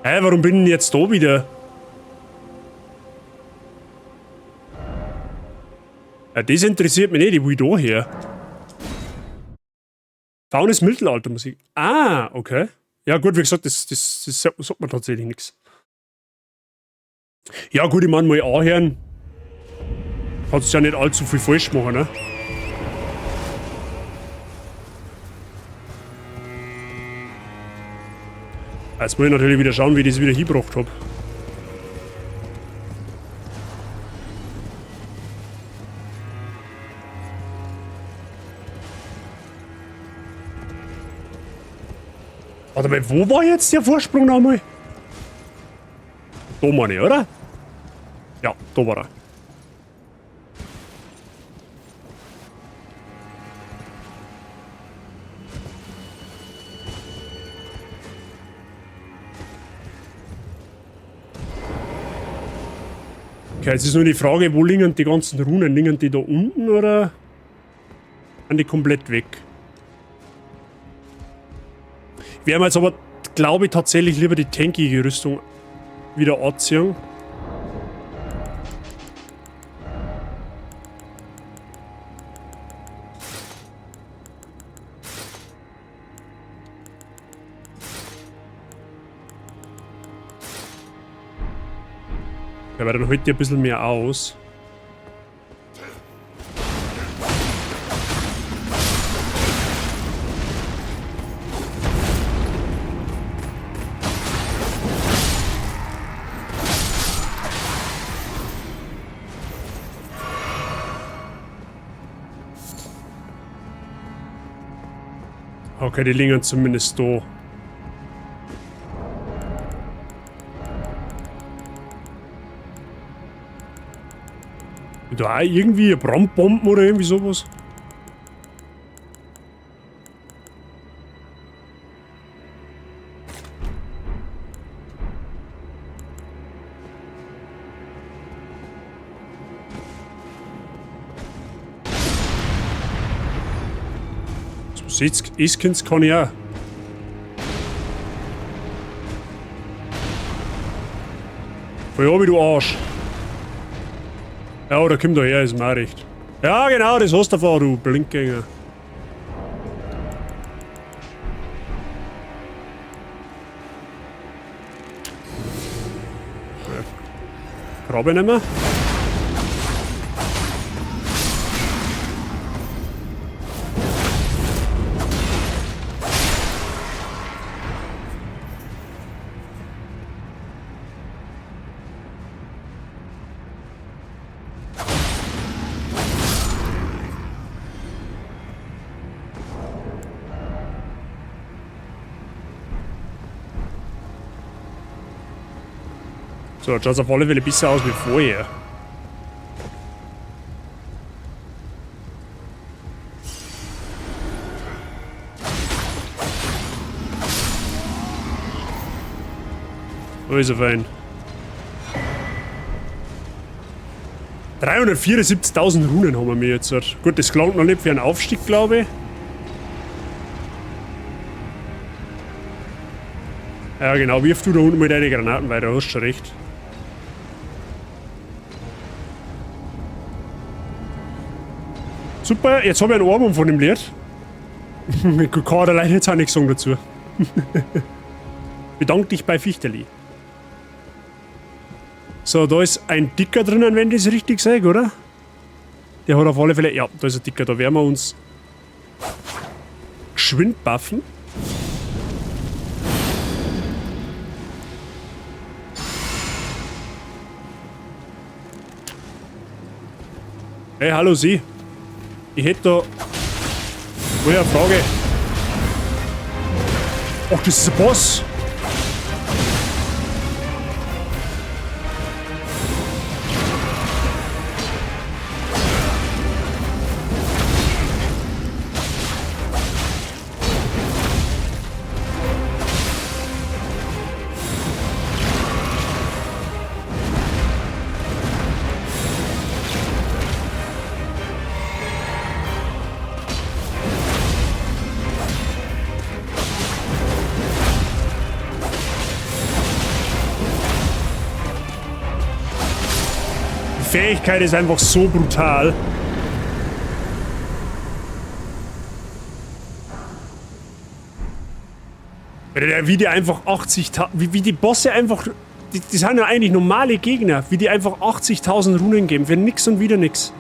Hä, warum bin ich denn jetzt da wieder? Ja, das interessiert mich nicht, ich will da her. Faunes Mittelaltermusik. Ah, okay. Ja gut, wie gesagt, das sagt man tatsächlich nichts. Ja gut, ich meine mal anhören. Kannst ja nicht allzu viel falsch machen, ne? Jetzt muss ich natürlich wieder schauen, wie ich das wieder hingebracht habe. Warte mal, wo war jetzt der Vorsprung nochmal? Da meine ich, oder? Ja, da war er. Okay, jetzt ist nur die Frage, wo liegen die ganzen Runen? Liegen die da unten oder sind die komplett weg? Wir werden jetzt aber, glaube ich, tatsächlich lieber die tankige Rüstung wieder anziehen. Ja, weil dann hält die ein bisschen mehr aus. Okay, die liegen zumindest da. Da auch irgendwie Brandbomben oder irgendwie sowas? So sieht's, Iskins kann ich auch. Voll ja, wie du Arsch. Ja, da kommt er her, ist mir auch recht. Ja, genau, das hast du davon, du Blindgänger. Grabe nicht mehr. So, jetzt schaut es auf alle Fälle besser aus wie vorher. So ist er fein. 374.000 Runen haben wir mir jetzt. Gut, das klingt noch nicht für einen Aufstieg, glaube ich. Ja genau, wirf du da unten mit deinen Granaten weiter, hast schon recht. Super, jetzt habe ich einen Ohrwurm von dem Lied. Ich kann allein jetzt auch nichts sagen dazu. Bedank dich bei Fichterli. So, da ist ein Dicker drinnen, wenn ich das richtig sage, oder? Der hat auf alle Fälle... Ja, da ist ein Dicker, da werden wir uns geschwind buffen. Hey, hallo Sie. Ich hätte da... Woher eine Frage? Ach, das ist ein Boss. Die Fähigkeit ist einfach so brutal. Wie die einfach 80.000... Wie die Bosse einfach... Die sind ja eigentlich normale Gegner. Wie die einfach 80.000 Runen geben. Für nix und wieder nix.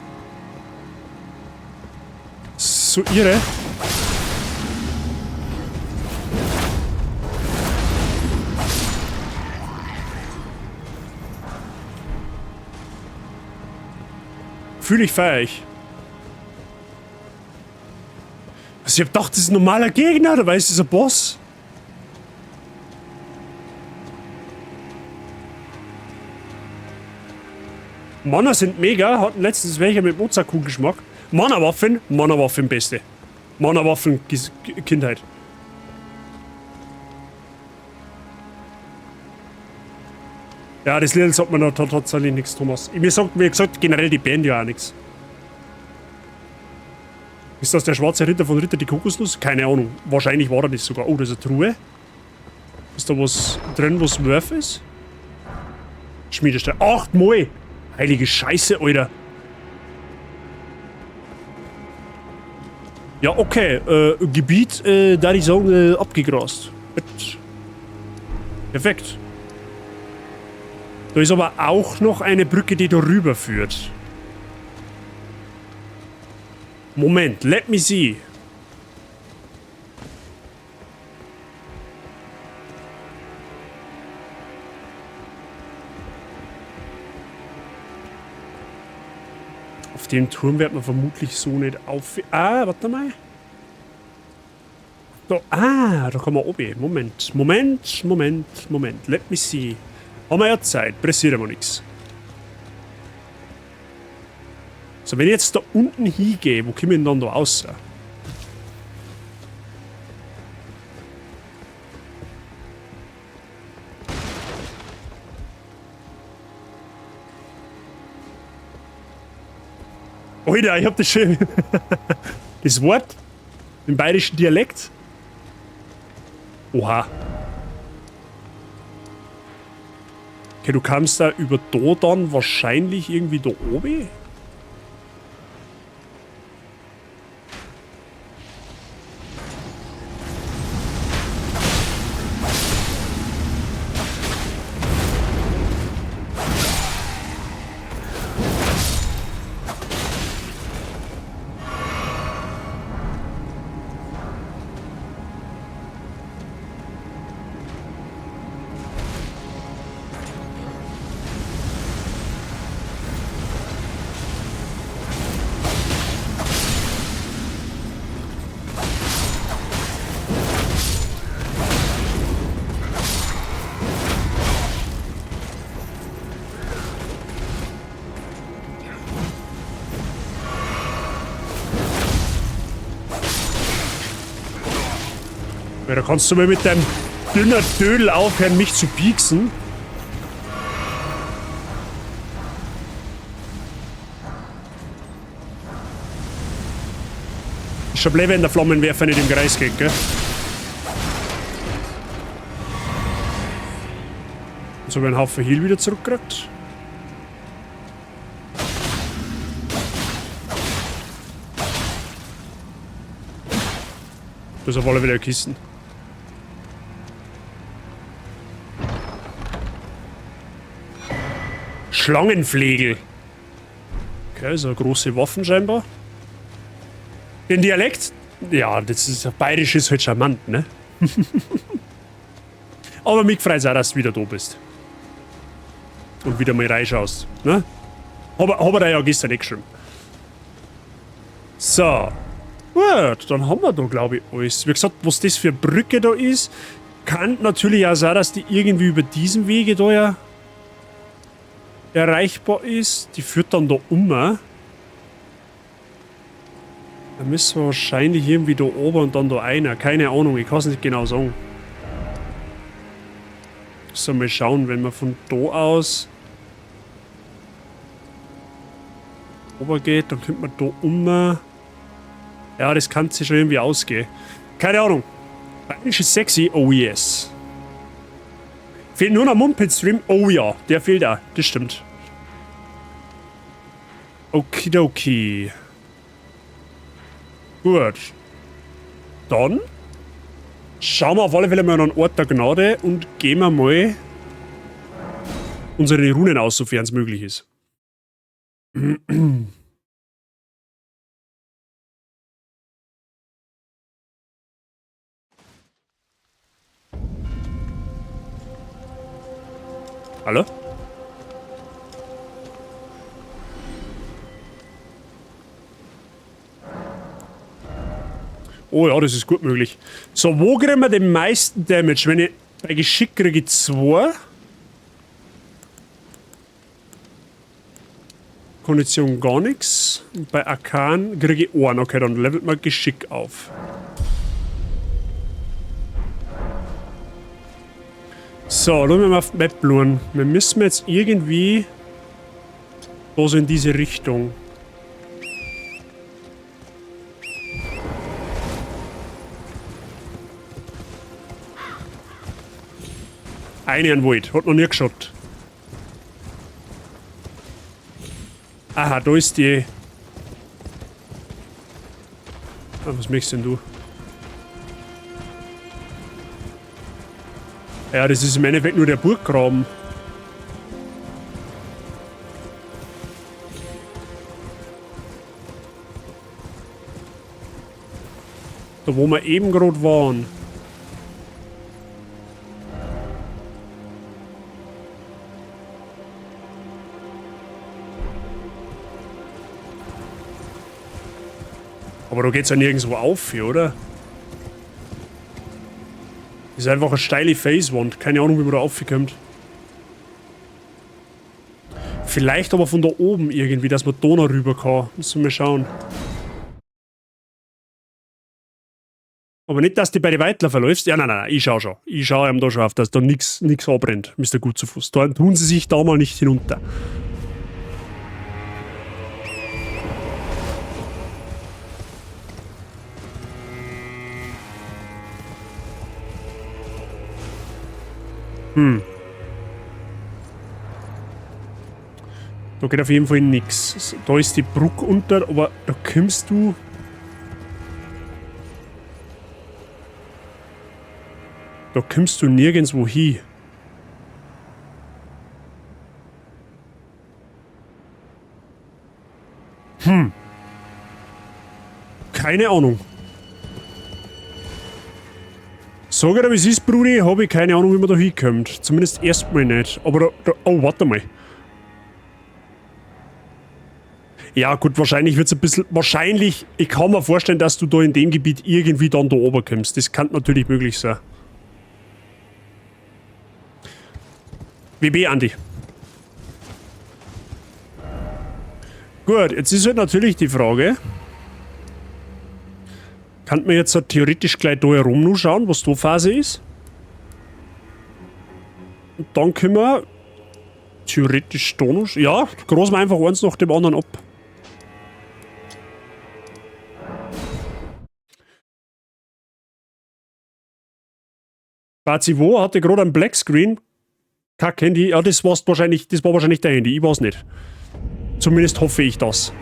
So irre. Fühle ich, feier ich. Also ich hab gedacht, das ist ein normaler Gegner, dabei ist das ein Boss. Mana sind mega, hatten letztens welche mit Mozartkuchen-Geschmack. Mana-Waffen beste. Mana-Waffen Kindheit. Ja, das Lied sagt man da tatsächlich nichts, Thomas. Mir sagt, wie gesagt, generell die Band ja auch nichts. Ist das der schwarze Ritter von Ritter die Kokosnuss? Keine Ahnung. Wahrscheinlich war er das sogar. Oh, da ist eine Truhe. Ist da was drin, was Wurf ist? Schmiedestein. 8 Mal! Heilige Scheiße, Alter. Ja, okay. Gebiet, da ich sagen, abgegrast. Perfekt. Da ist aber auch noch eine Brücke, die da rüber führt. Moment, let me see. Auf dem Turm wird man vermutlich so nicht auf... Ah, warte mal. Da, da kann man oben. Moment. Let me see. Haben wir ja Zeit, pressieren wir nichts. So, wenn ich jetzt da unten hingehe, wo kommen wir denn dann da raus? Alter, ich hab das schön. Das Wort im bayerischen Dialekt. Oha. Okay, du kannst da über da dann wahrscheinlich irgendwie da oben. Ja, da kannst du mal mit deinem dünner Dödel aufhören, mich zu pieksen. Ist schon blöd, wenn der Flammenwerfer nicht im Kreis geht, gell? Jetzt habe ich einen Haufen Heal wieder zurückgekriegt. Das ist auf alle Fälle eine Kisten. Schlangenflegel. Okay, so eine große Waffen scheinbar. Den Dialekt? Ja, das ist bayerisch ist halt charmant, ne? Aber mich freut auch, dass du wieder da bist. Und wieder mal reinschaust, ne? Hab er ja gestern nicht geschrieben. So. Gut, dann haben wir da, glaube ich, alles. Wie gesagt, was das für eine Brücke da ist, kann natürlich auch sein, dass die irgendwie über diesen Wege da ja erreichbar ist. Die führt dann da um. Da müssen wir wahrscheinlich irgendwie da oben und dann da einer. Keine Ahnung, ich kann es nicht genau sagen. So, mal schauen, wenn wir von da aus oben geht, dann könnte man da um. Ja, das kann sich schon irgendwie ausgehen. Keine Ahnung. Bayerisch ist sexy, oh yes. Fehlt nur noch Mumpet-Stream, oh ja, der fehlt auch, das stimmt. Okidoki. Gut. Dann schauen wir auf alle Fälle mal an den Ort der Gnade und gehen wir mal unsere Runen aus, sofern es möglich ist. Hallo? Oh ja, das ist gut möglich. So, wo kriegen wir den meisten Damage? Wenn ich bei Geschick kriege ich 2. Kondition gar nichts. Bei Arkan kriege ich 1. Okay, dann levelt man Geschick auf. So, schauen wir mal auf die Map schauen. Wir müssen jetzt irgendwie da so in diese Richtung. Einen Wald, hat noch nie geschaut. Aha, da ist die. Ah, was möchtest denn du? Ja, das ist im Endeffekt nur der Burggraben. Da wo wir eben gerade waren. Aber da geht's ja nirgendwo auf hier, oder? Das ist einfach eine steile Felswand. Keine Ahnung, wie man da aufkommt. Vielleicht aber von da oben irgendwie, dass man da noch rüber kann. Müssen wir schauen. Aber nicht, dass du bei den Weitler verläufst. Ja, nein, ich schau schon. Ich schaue ihm da schon auf, dass da nichts abbrennt, Mr. Gut zu Fuß. Da tun sie sich da mal nicht hinunter. Da geht auf jeden Fall nichts. Da ist die Brücke unter, aber da kommst du. Da kommst du nirgendwo hin. Keine Ahnung. Sag dir, wie es ist, Brudi, habe ich keine Ahnung, wie man da hinkommt. Zumindest erstmal nicht. Aber oh, warte mal. Ja, gut, wahrscheinlich wird es ein bisschen. Wahrscheinlich, ich kann mir vorstellen, dass du da in dem Gebiet irgendwie dann da oben kommst. Das kann natürlich möglich sein. WB, Andi. Gut, jetzt ist halt natürlich die Frage. Kann man jetzt theoretisch gleich da herum nur schauen, was da Phase ist? Und dann können wir theoretisch da noch. Ja, großen wir einfach eins nach dem anderen ab. Bazi, wo? Hatte gerade ein Blackscreen. Kack Handy. Ja, das war wahrscheinlich dein Handy. Ich weiß nicht. Zumindest hoffe ich das.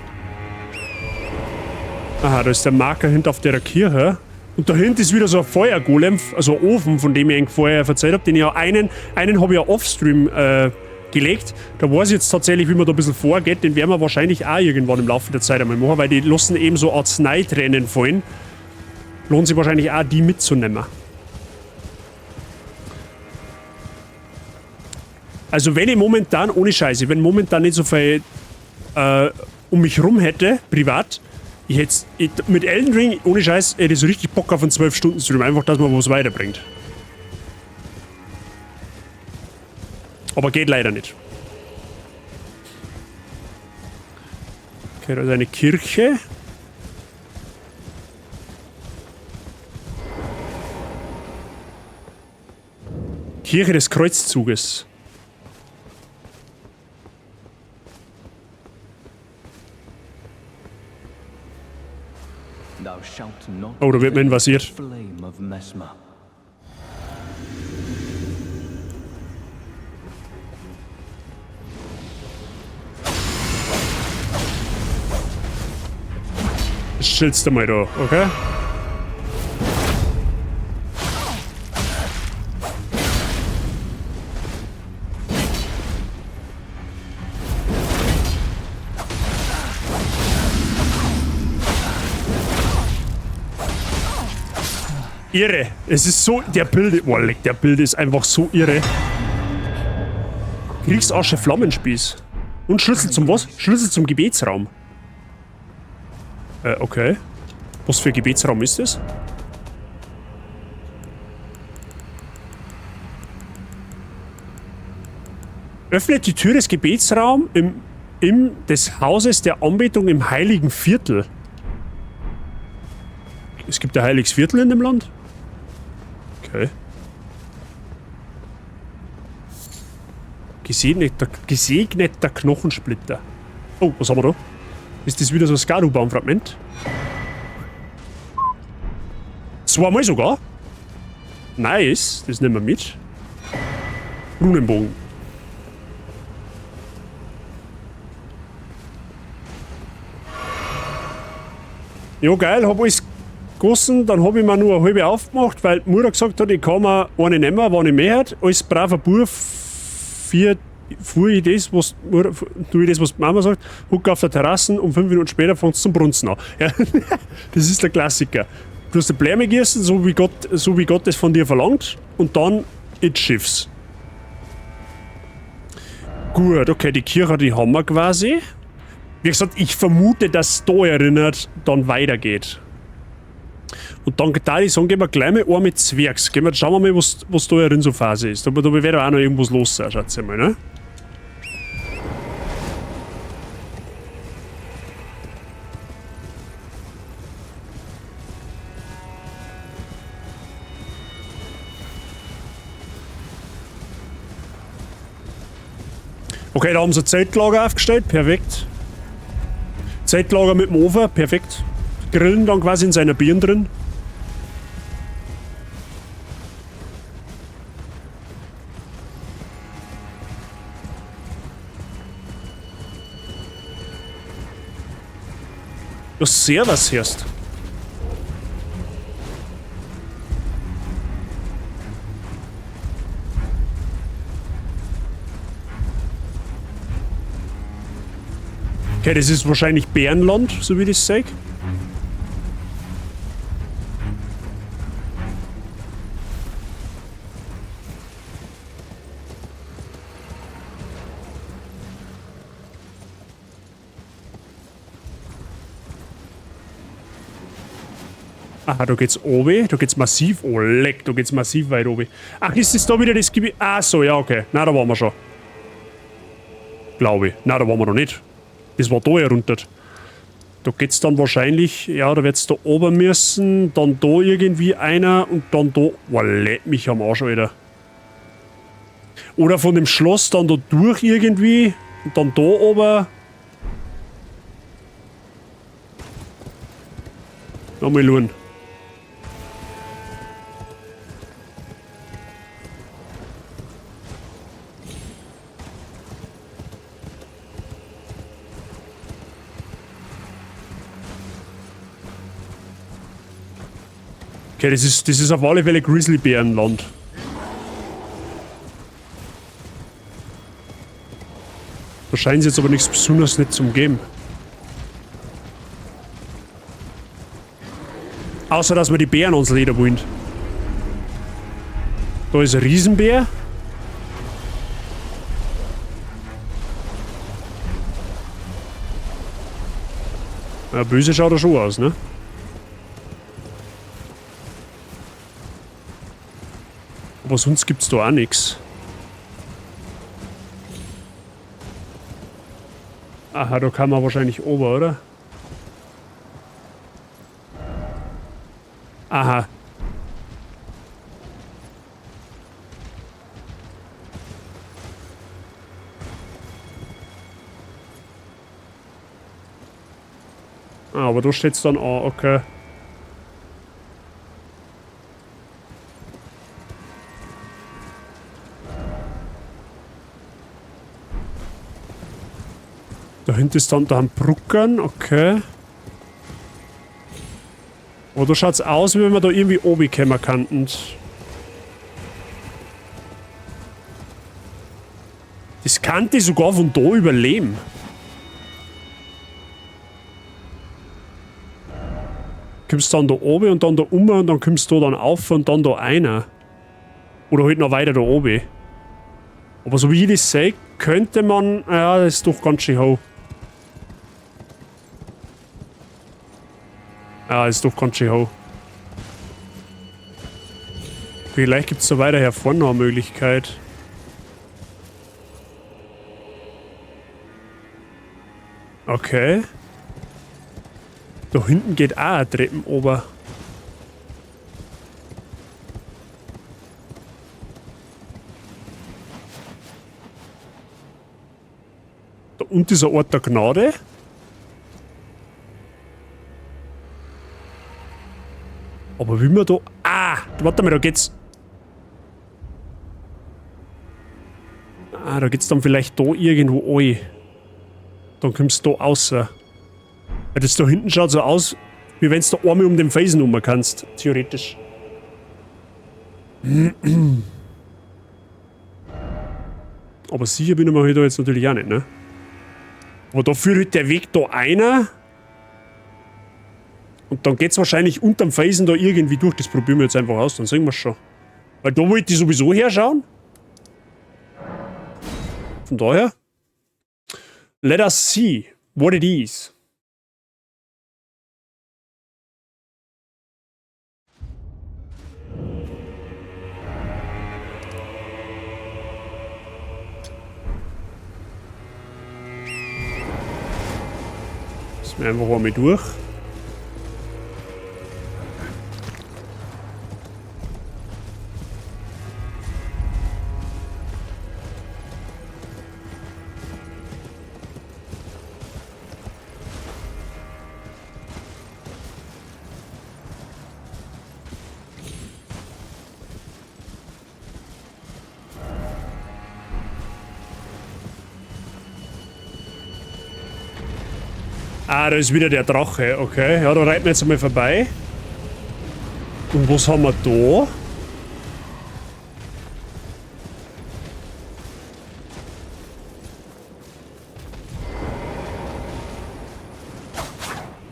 Aha, da ist der Marker hinter auf der Kirche. Und da hinten ist wieder so ein Feuergolem, also ein Ofen, von dem ich vorher erzählt habe. Den ich ja einen habe ich ja offstream gelegt. Da weiß ich jetzt tatsächlich, wie man da ein bisschen vorgeht. Den werden wir wahrscheinlich auch irgendwann im Laufe der Zeit einmal machen, weil die lassen eben so Arzneitränen fallen. Lohnt sich wahrscheinlich auch, die mitzunehmen. Also wenn ich momentan, ohne Scheiße, wenn momentan nicht so viel um mich rum hätte, privat, ich hätte mit Elden Ring, ohne Scheiß, hätte ich so richtig Bock auf einen 12-Stunden-Stream. Einfach, dass man was weiterbringt. Aber geht leider nicht. Okay, da ist eine Kirche. Kirche des Kreuzzuges. Oh, da wird man invasiert. Chillst du mal da, okay? Irre. Es ist so, der Bild, oh, der Bild ist einfach so irre. Kriegsasche Flammenspieß. Und Schlüssel zum was? Schlüssel zum Gebetsraum. Okay. Was für ein Gebetsraum ist das? Öffnet die Tür des Gebetsraums des Hauses der Anbetung im Heiligen Viertel. Es gibt ein heiliges Viertel in dem Land? Okay. Gesegneter Knochensplitter. Oh, was haben wir da? Ist das wieder so ein Skaru-Baumfragment? Zweimal sogar? Nice, das nehmen wir mit. Runenbogen. Ja, geil, hab alles gegossen, dann hab ich mir nur eine halbe aufgemacht, weil die Mutter gesagt hat, ich kann mir eine nehmen, wenn ich mehr hätte. Als braver Bub tue ich das, was die Mama sagt, hucke auf der Terrasse und 5 Minuten später fängt es zum Brunzen an. Ja, das ist der Klassiker. Du hast eine Bläme gegessen, so wie Gott es von dir verlangt, und dann ins Schiffs. Gut, okay, die Kirche, die haben wir quasi. Wie gesagt, ich vermute, dass da erinnert dann weitergeht. Und dann da ich sagen, gehen wir gleich mal mit Zwergs. Schauen wir mal, was da in so Phase ist. Da wird auch noch irgendwas los sein, schätze ich mal, ne? Okay, da haben sie ein Zeltlager aufgestellt, perfekt. Zeltlager mit dem Ofen, perfekt. Grillen dann quasi in seiner Birne drin. Du hast sehr was hörst. Okay, das ist wahrscheinlich Bärenland, so wie ich das sage. Aha, da geht's oben, da geht's massiv, oh leck, da geht's massiv weit oben. Ach, ist das da wieder das Gebiet? Ah, so, ja, okay. Na, da waren wir schon. Glaube ich. Na, da waren wir noch nicht. Das war da herunter. Da geht's dann wahrscheinlich, ja, da wird's da oben müssen, dann da irgendwie einer und dann da. Oh, leck mich am Arsch, Alter. Oder von dem Schloss dann da durch irgendwie und dann da oben. Nochmal schauen. Okay, das ist auf alle Fälle Grizzlybärenland. Da scheint es jetzt aber nichts Besonderes nicht zum geben. Außer, dass wir die Bären ans Leder wollen. Da ist ein Riesenbär. Ja, böse schaut er schon aus, ne? Aber sonst gibt's da auch nichts. Aha, da kann man wahrscheinlich oben, oder? Aha. Ah, aber da steht's dann auch, okay. Da hinten ist dann da ein Bruckern, okay. Oder schaut's aus, wie wenn wir da irgendwie oben kommen könnten. Das könnte sogar von da überleben. Kommst dann da oben und dann da um und dann kommst du dann auf und dann da einer. Oder halt noch weiter da oben. Aber so wie ich das sehe, könnte man... Ja, das ist doch ganz schön hoch. Ja, das ist doch ganz schön hoch. Vielleicht gibt es da weiter hier vorne noch eine Möglichkeit. Okay. Da hinten geht auch eine Treppen ober. Da unten ist ein Ort der Gnade. Aber wie man da... Ah! Warte mal, da geht's... Ah, da geht's dann vielleicht da irgendwo rein. Dann kommst du da raus. Ja, das da hinten schaut so aus, wie wenn du da einmal um den Felsen rum kannst. Theoretisch. Aber sicher bin ich mir da jetzt natürlich auch nicht, ne? Aber da führt halt der Weg da einer. Und dann geht's wahrscheinlich unterm Felsen da irgendwie durch. Das probieren wir jetzt einfach aus, dann sehen wir schon. Weil da wollte ich sowieso herschauen. Von daher. Let us see what it is. Lassen wir einfach einmal durch. Ah, da ist wieder der Drache, okay. Ja, da reiten wir jetzt einmal vorbei. Und was haben wir da?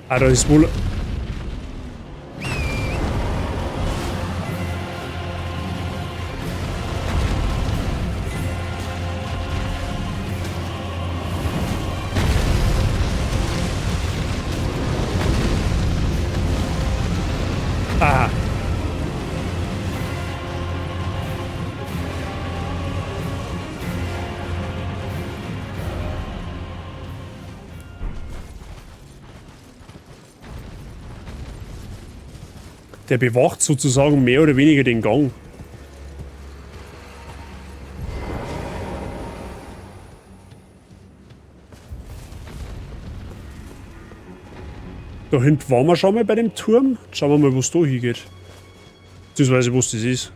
Ah, da ist wohl... Aha. Der bewacht sozusagen mehr oder weniger den Gang. Da hinten waren wir schon mal bei dem Turm. Schauen wir mal, wo es da hingeht. Beziehungsweise, wo es das ist.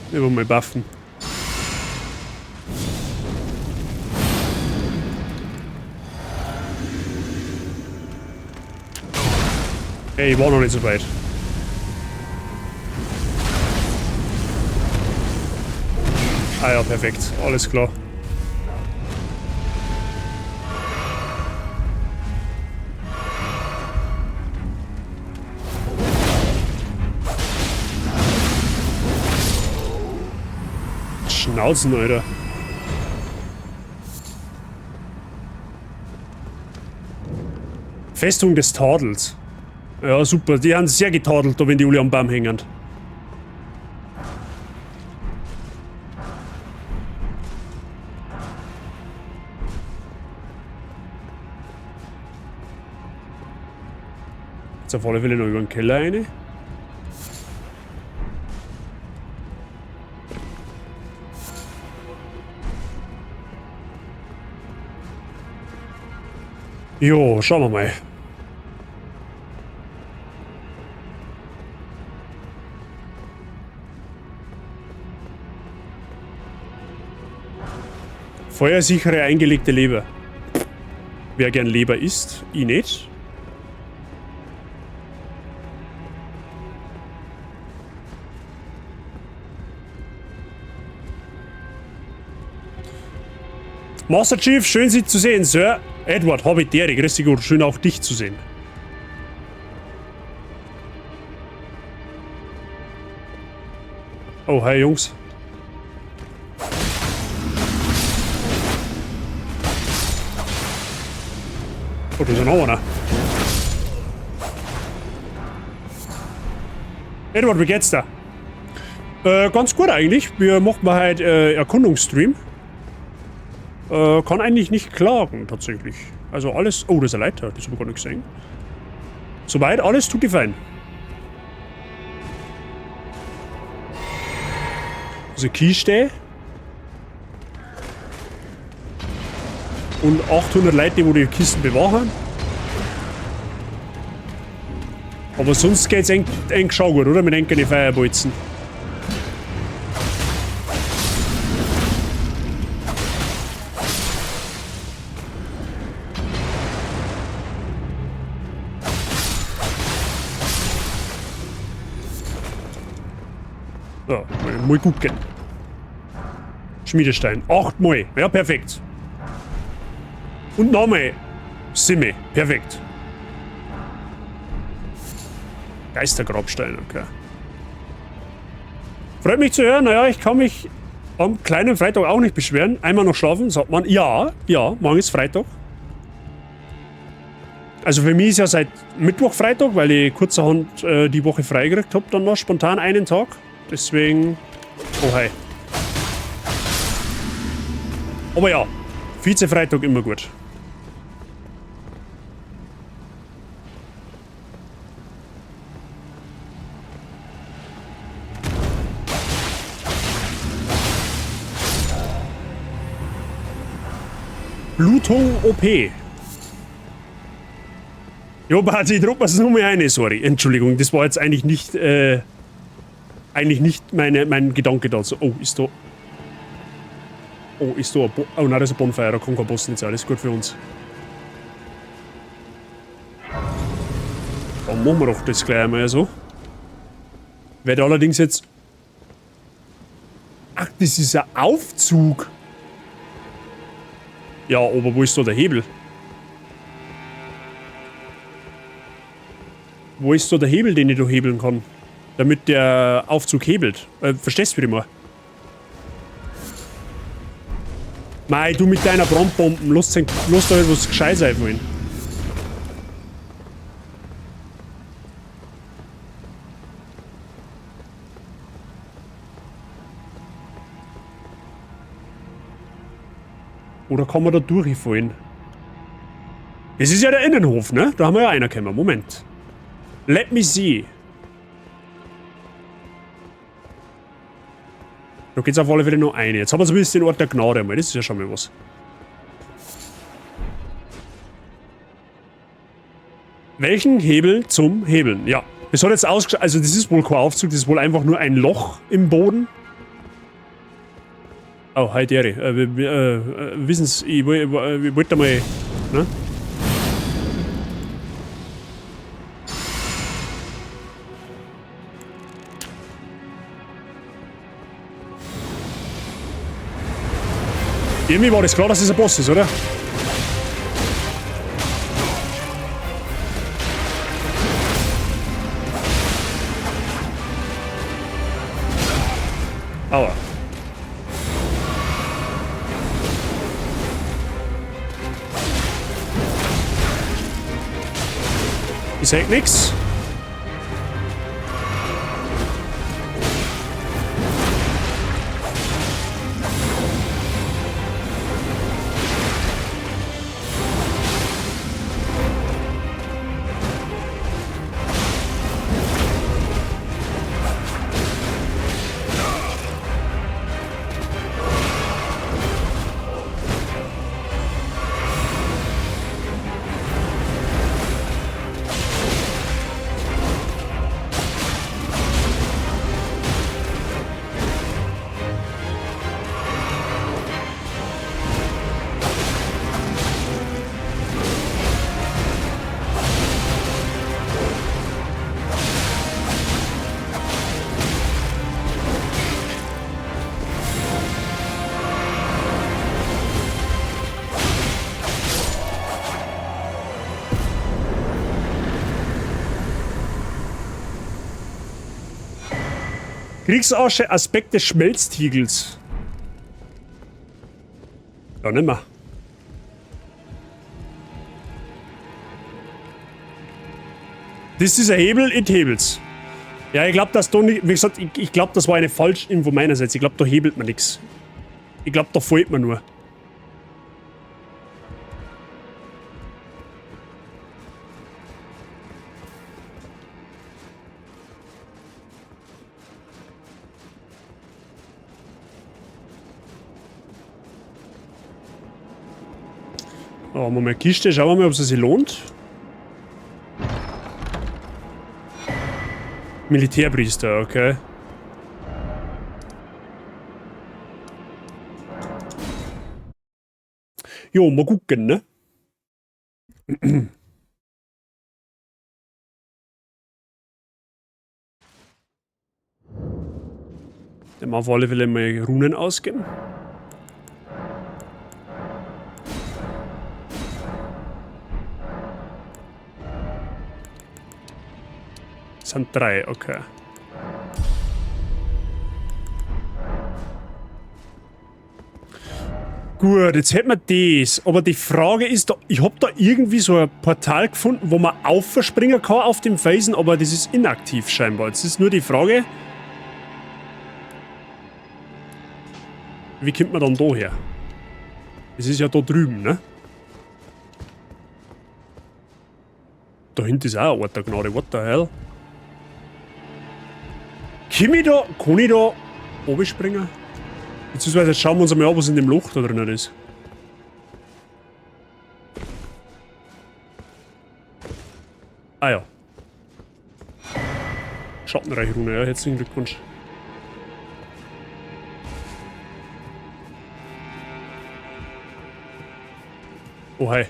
Wir wollen mal buffen. Hey, ich war noch nicht so weit. Ah ja, perfekt. Alles klar. Schnauzen, Alter. Festung des Tadels. Ja, super. Die haben sehr getadelt, da wenn die alle am Baum hängen. Jetzt auf alle Fälle noch über den Keller rein. Jo, schauen wir mal. Feuersichere eingelegte Leber. Wer gern Leber isst, ich nicht. Master Chief, schön Sie zu sehen, Sir. Edward, Habitäre, grüß dich gut, schön auch dich zu sehen. Oh, hi Jungs. Oh, da ist noch einer. Edward, wie geht's da? Ganz gut eigentlich. Wir machen mal halt Erkundungsstream. Kann eigentlich nicht klagen, tatsächlich. Also alles... Oh, das ist eine Leiter, das habe ich gar nicht gesehen. Soweit alles tutti fein. Also Kiste. Und 800 Leute, die die Kisten bewachen. Aber sonst geht's eng schau gut, oder? Mit engen Feuerbolzen. So, mal gut gehen. Schmiedestein. 8 Mal. Ja, perfekt. Und nochmal. Simme. Perfekt. Geistergrabstein, okay. Freut mich zu hören. Naja, ich kann mich am kleinen Freitag auch nicht beschweren. Einmal noch schlafen, sagt man. Ja, morgen ist Freitag. Also für mich ist ja seit Mittwoch Freitag, weil ich kurzerhand die Woche freigekriegt habe, dann noch spontan einen Tag. Deswegen... Oh, hi. Aber ja, Vize-Freitag immer gut. Blutung OP. Jo, Bati, ich druck mir's nur mal eine, sorry. Entschuldigung, das war jetzt eigentlich nicht, mein Gedanke dazu. Oh, ist da... Oh, ist da ein oh nein, das ist ein Bonfire, da kommt kein Boss nicht sein. Das ist gut für uns. Dann machen wir doch das gleich einmal so. Werde allerdings jetzt... Ach, das ist ein Aufzug. Ja, aber wo ist da der Hebel? Wo ist da der Hebel, den ich da hebeln kann? Damit der Aufzug hebelt. Verstehst du, wie ich mal? Mei, du mit deiner Brandbomben. Lass da etwas Gescheites einfallen. Oder kann man da durchfallen? Es ist ja der Innenhof, ne? Da haben wir ja einer gekommen. Moment. Let me see. Da geht's auf alle Fälle noch eine. Jetzt haben wir zumindest den Ort der Gnade einmal. Das ist ja schon mal was. Welchen Hebel zum Hebeln? Ja. Das hat jetzt ausgeschaut. Also, das ist wohl kein Aufzug. Das ist wohl einfach nur ein Loch im Boden. Oh, hi Derry. Wissen Sie, ich wollte mal. Ne? Irgendwie war das klar, dass es ein Boss ist, oder? Aua. Ich sag nix. Kriegsasche, Aspekt des Schmelztiegels. Ja, nimmer. Das ist ein Hebel, it hebelt's. Ja, ich glaube, dass da nicht, wie gesagt, ich glaube, das war eine Falschinfo meinerseits. Ich glaube, da hebelt man nichts. Ich glaube, da fällt man nur. Oh, haben wir mal eine Kiste. Schauen wir mal, ob es sich lohnt. Militärpriester, okay. Jo, mal gucken, ne? Dann auf alle Fälle mal Runen ausgeben. Das sind 3, okay. Gut, jetzt hätten wir das. Aber die Frage ist, ich habe da irgendwie so ein Portal gefunden, wo man aufspringen kann auf dem Felsen, aber das ist inaktiv scheinbar. Jetzt ist nur die Frage, wie kommt man dann da her? Das ist ja da drüben, ne? Da hinten ist auch ein Ort der Gnade, what the hell? Kann ich da oben springen? Beziehungsweise jetzt schauen wir uns einmal an, was in dem Loch da drin ist. Ah ja. Schattenreiche Rune, ja, herzlichen Glückwunsch. Oh hi.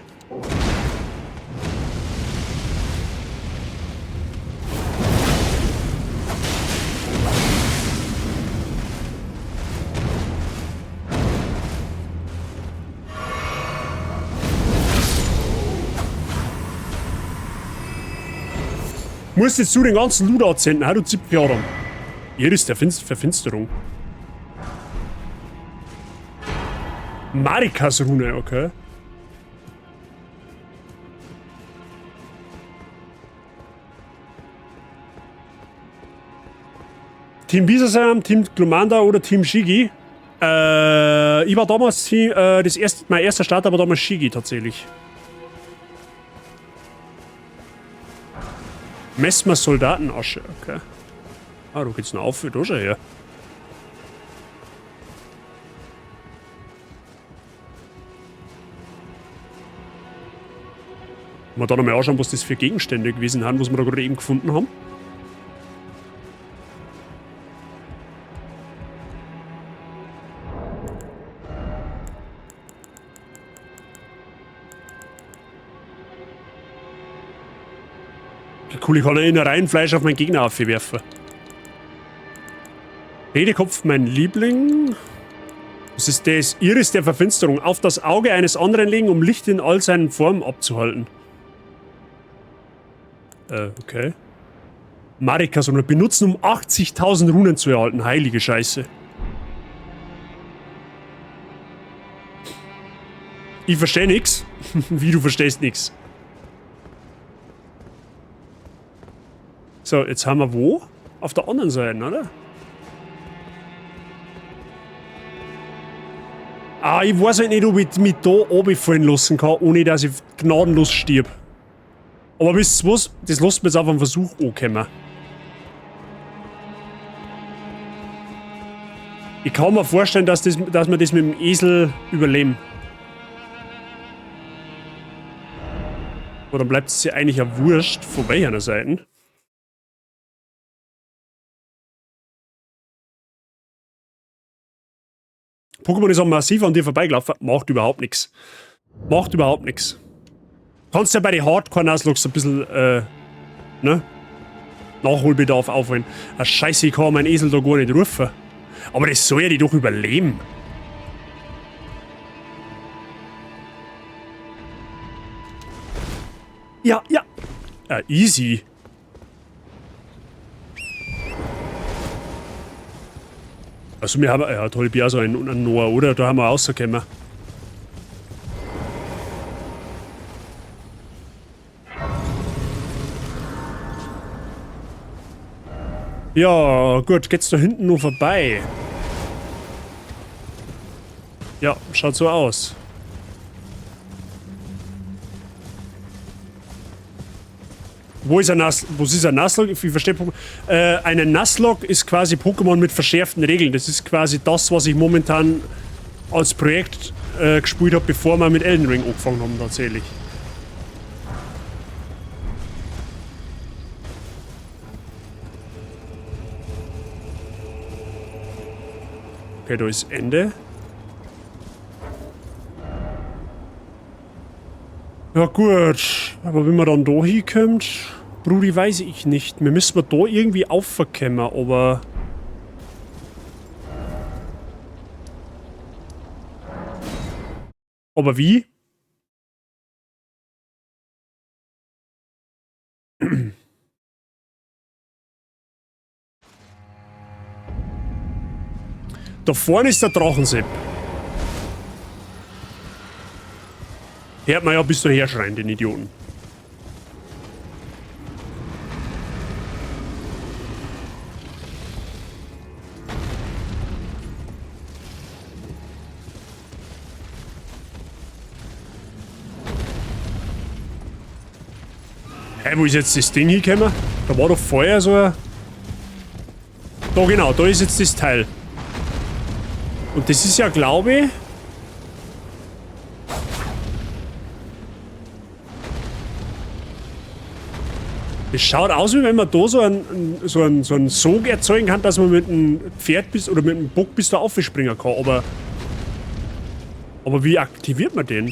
Musst jetzt du den ganzen Loot aussenden, du Zipfjadern. Hier ist der Verfinsterung. Marikas Rune, okay. Team Bisasam, Team Glumanda oder Team Shigi. Ich war damals mein erster Start, aber damals Shigi tatsächlich. Messmer Soldatenasche, okay. Ah, du geht's noch auf, da schon her. Mal da nochmal anschauen, was das für Gegenstände gewesen haben, was wir da gerade eben gefunden haben. Cool, ich kann ja in rein Fleisch auf meinen Gegner aufwerfen. Redekopf, mein Liebling. Das ist das Iris der Verfinsterung. Auf das Auge eines anderen legen, um Licht in all seinen Formen abzuhalten. Okay. Marika-Sonne benutzen, um 80.000 Runen zu erhalten. Heilige Scheiße. Ich verstehe nix. Wie, du verstehst nix? So, jetzt haben wir wo? Auf der anderen Seite, oder? Ah, ich weiß halt nicht, ob ich mich da runterfallen lassen kann, ohne dass ich gnadenlos stirb. Aber wisst ihr was? Das lässt mir jetzt auf einen Versuch ankommen. Ich kann mir vorstellen, dass wir das mit dem Esel überleben. Aber dann bleibt es ja eigentlich ja wurscht, von welcher Seite. Pokémon ist auch massiv an dir vorbeigelaufen. Macht überhaupt nichts. Macht überhaupt nichts. Kannst ja bei den Hardcore-Nuzlocke ein bisschen, ne? Nachholbedarf aufholen. Ah, Scheiße, ich kann meinen Esel da gar nicht rufen. Aber das soll ja die doch überleben. Ja, ja. Easy. Also wir haben, ja, toll, Bier, so ein Noah, oder? Da haben wir rausgekommen. Ja, gut, geht's da hinten nur vorbei? Ja, schaut so aus. Wo ist ein Nuzlocke? Ich verstehe Pokémon. Eine Nuzlocke ist quasi Pokémon mit verschärften Regeln. Das ist quasi das, was ich momentan als Projekt gespielt habe, bevor wir mit Elden Ring angefangen haben, tatsächlich. Okay, da ist Ende. Ja gut, aber wenn man dann da hinkommt, Brudi, weiß ich nicht. Wir müssen da irgendwie aufverkämmen, aber... Aber wie? Da vorne ist der Drachensepp. Hört man ja bis daher schreien, den Idioten. Hey, wo ist jetzt das Ding hingekommen? Da war doch vorher so ein... Da genau, da ist jetzt das Teil. Und das ist ja, glaube ich... Es schaut aus, wie wenn man da so einen Sog erzeugen kann, dass man mit einem Pferd bis oder mit einem Bock bis da aufspringen kann. Aber wie aktiviert man den?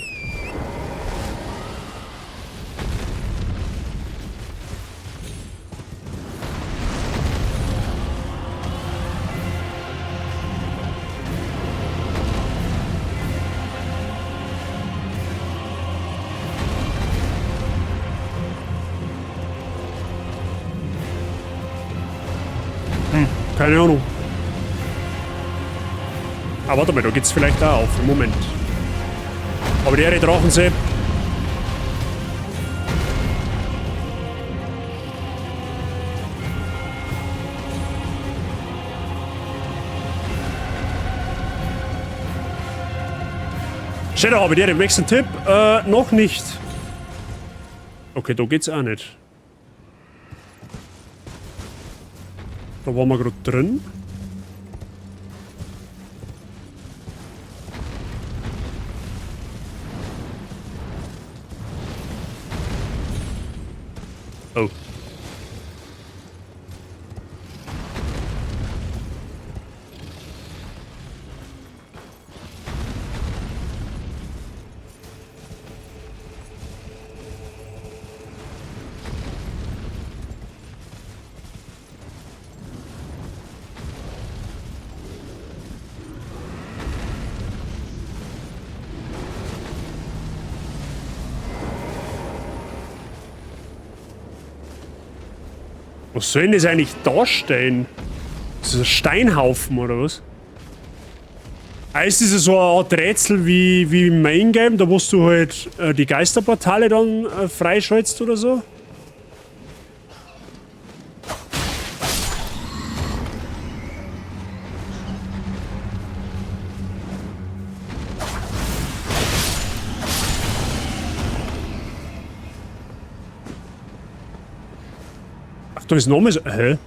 Keine Ahnung. Ah, warte mal, da geht's vielleicht da auf. Moment. Aber der Drachensepp. Schau, da habe ich dir den nächsten Tipp. Noch nicht. Okay, da geht's auch nicht. Da waren wir gerade drin. Oh. Was soll denn das eigentlich darstellen? Das ist ein Steinhaufen oder was? Ah, ist das so eine Art Rätsel wie im Main Game, da wo du halt die Geisterportale dann freischaltest oder so? Ach, da ist nochmal so. Hä?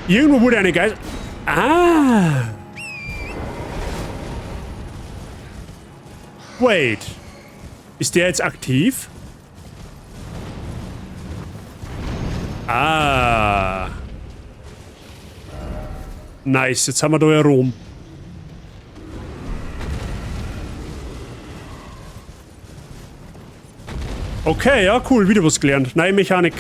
Irgendwo wurde eine Geist. Ah! Wait. Ist der jetzt aktiv? Ah. Nice, jetzt haben wir da ja Rom. Okay, ja, cool, wieder was gelernt. Neue Mechanik.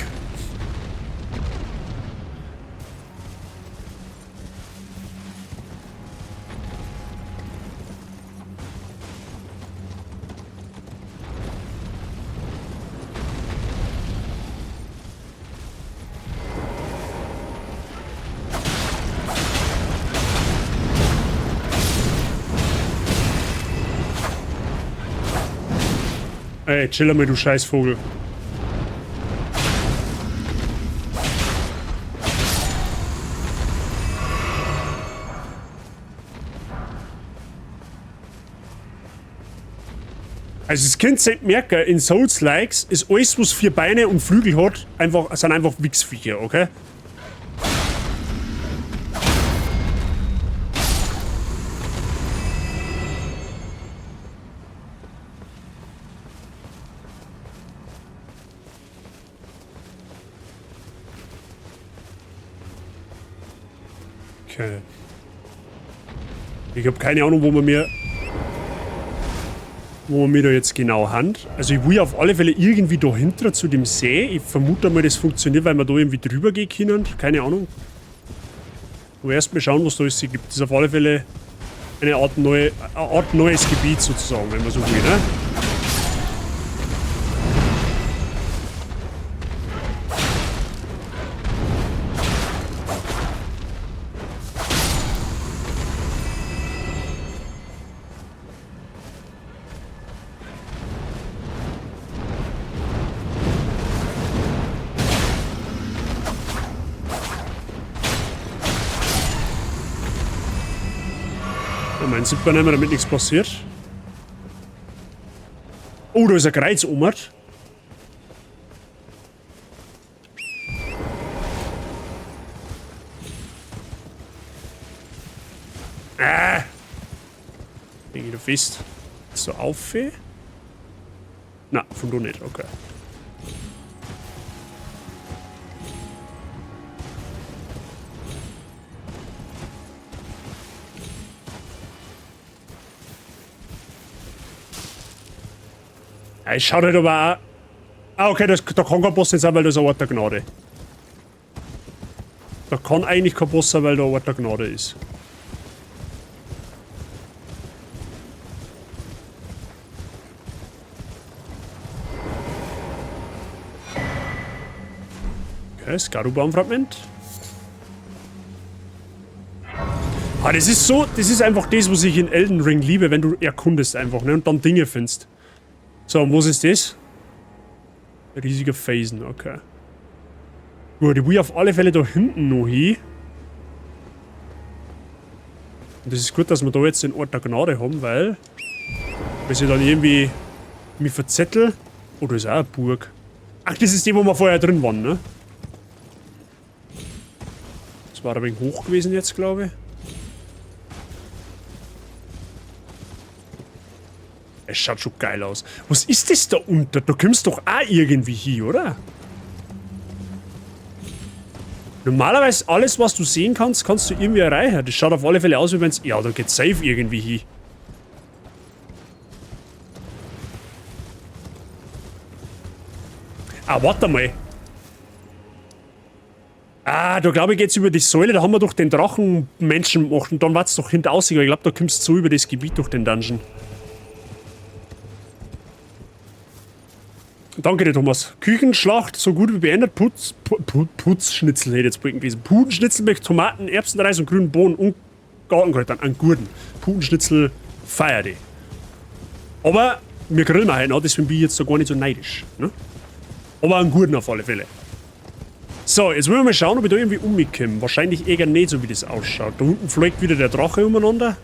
Ey, chill mal, du Scheißvogel. Also das Kind sollte merken, in Souls-Likes ist alles, was 4 Beine und Flügel hat, sind einfach Wichsviecher, okay? Okay. Ich habe keine Ahnung, wo man mir da jetzt genau hand. Also ich will auf alle Fälle irgendwie dahinter zu dem See. Ich vermute mal, das funktioniert, weil wir da irgendwie drüber gehen können. Keine Ahnung. Aber erst mal schauen, was da alles gibt. Das ist auf alle Fälle eine Art neues Gebiet sozusagen, wenn man so will, ne? Mein sieht man nicht mehr, damit nichts passiert. Oh, da ist ein Kreuz oben. Bin ich da fest. So auf? Na, von da nicht, okay. Es schaut halt aber auch. Ah, okay, da kann kein Boss nicht sein, weil das ein Ort der Gnade. Da kann eigentlich kein Boss sein, weil da ein Ort der Gnade ist. Okay, Skaru-Baumfragment. Ah, das ist so, das ist einfach das, was ich in Elden Ring liebe, wenn du erkundest einfach, ne, und dann Dinge findest. So, und was ist das? Ein riesiger Felsen, okay. Gut, ich will auf alle Fälle da hinten noch hin. Und das ist gut, dass wir da jetzt den Ort der Gnade haben, weil... Wenn ich dann irgendwie mich verzettel... Oh, da ist auch eine Burg. Ach, das ist die, wo wir vorher drin waren, ne? Das war ein wenig hoch gewesen jetzt, glaube ich. Es schaut schon geil aus. Was ist das da unten? Da kommst du doch auch irgendwie hin, oder? Normalerweise alles, was du sehen kannst, kannst du irgendwie erreichen. Das schaut auf alle Fälle aus, wie wenn es... Ja, da geht safe irgendwie hin. Ah, warte mal. Ah, da glaube ich geht's über die Säule, da haben wir doch den Drachenmenschen gemacht und dann war's doch hinter außen, ich glaube, da kommst du so über das Gebiet durch den Dungeon. Danke dir, Thomas. Küchenschlacht so gut wie beendet. Putzschnitzel hätte jetzt gewesen. Putenschnitzel mit Tomaten, Erbsenreis und grünen Bohnen und Gartenkräutern an Gurden. Putenschnitzel feiert die. Aber wir grillen halt noch, deswegen bin ich jetzt da gar nicht so neidisch. Ne? Aber an Gurden auf alle Fälle. So, jetzt wollen wir mal schauen, ob ich da irgendwie umkomme. Wahrscheinlich eher nicht, so wie das ausschaut. Da unten fliegt wieder der Drache umeinander.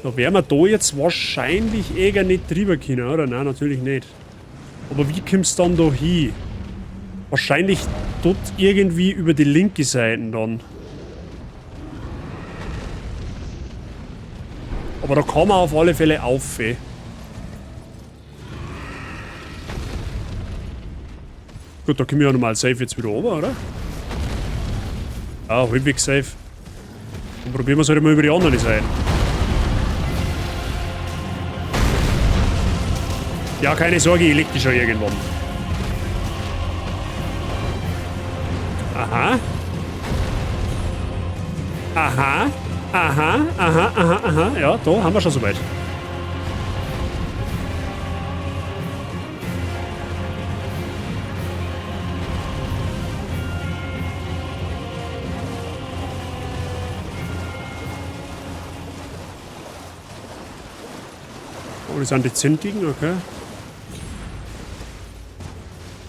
Da werden wir da jetzt wahrscheinlich eher nicht drüber können, oder? Nein, natürlich nicht. Aber wie kommst du dann da hin? Wahrscheinlich dort irgendwie über die linke Seite dann. Aber da kann man auf alle Fälle auf. Gut, da können wir ja normal safe jetzt wieder runter, oder? Ah, halbwegs safe. Dann probieren wir es halt mal über die andere Seite. Ja, keine Sorge, ich leg die schon irgendwann. Aha. Aha. Aha, aha, aha, aha. Ja, da haben wir schon soweit. Oh, das sind die Zentigen, okay.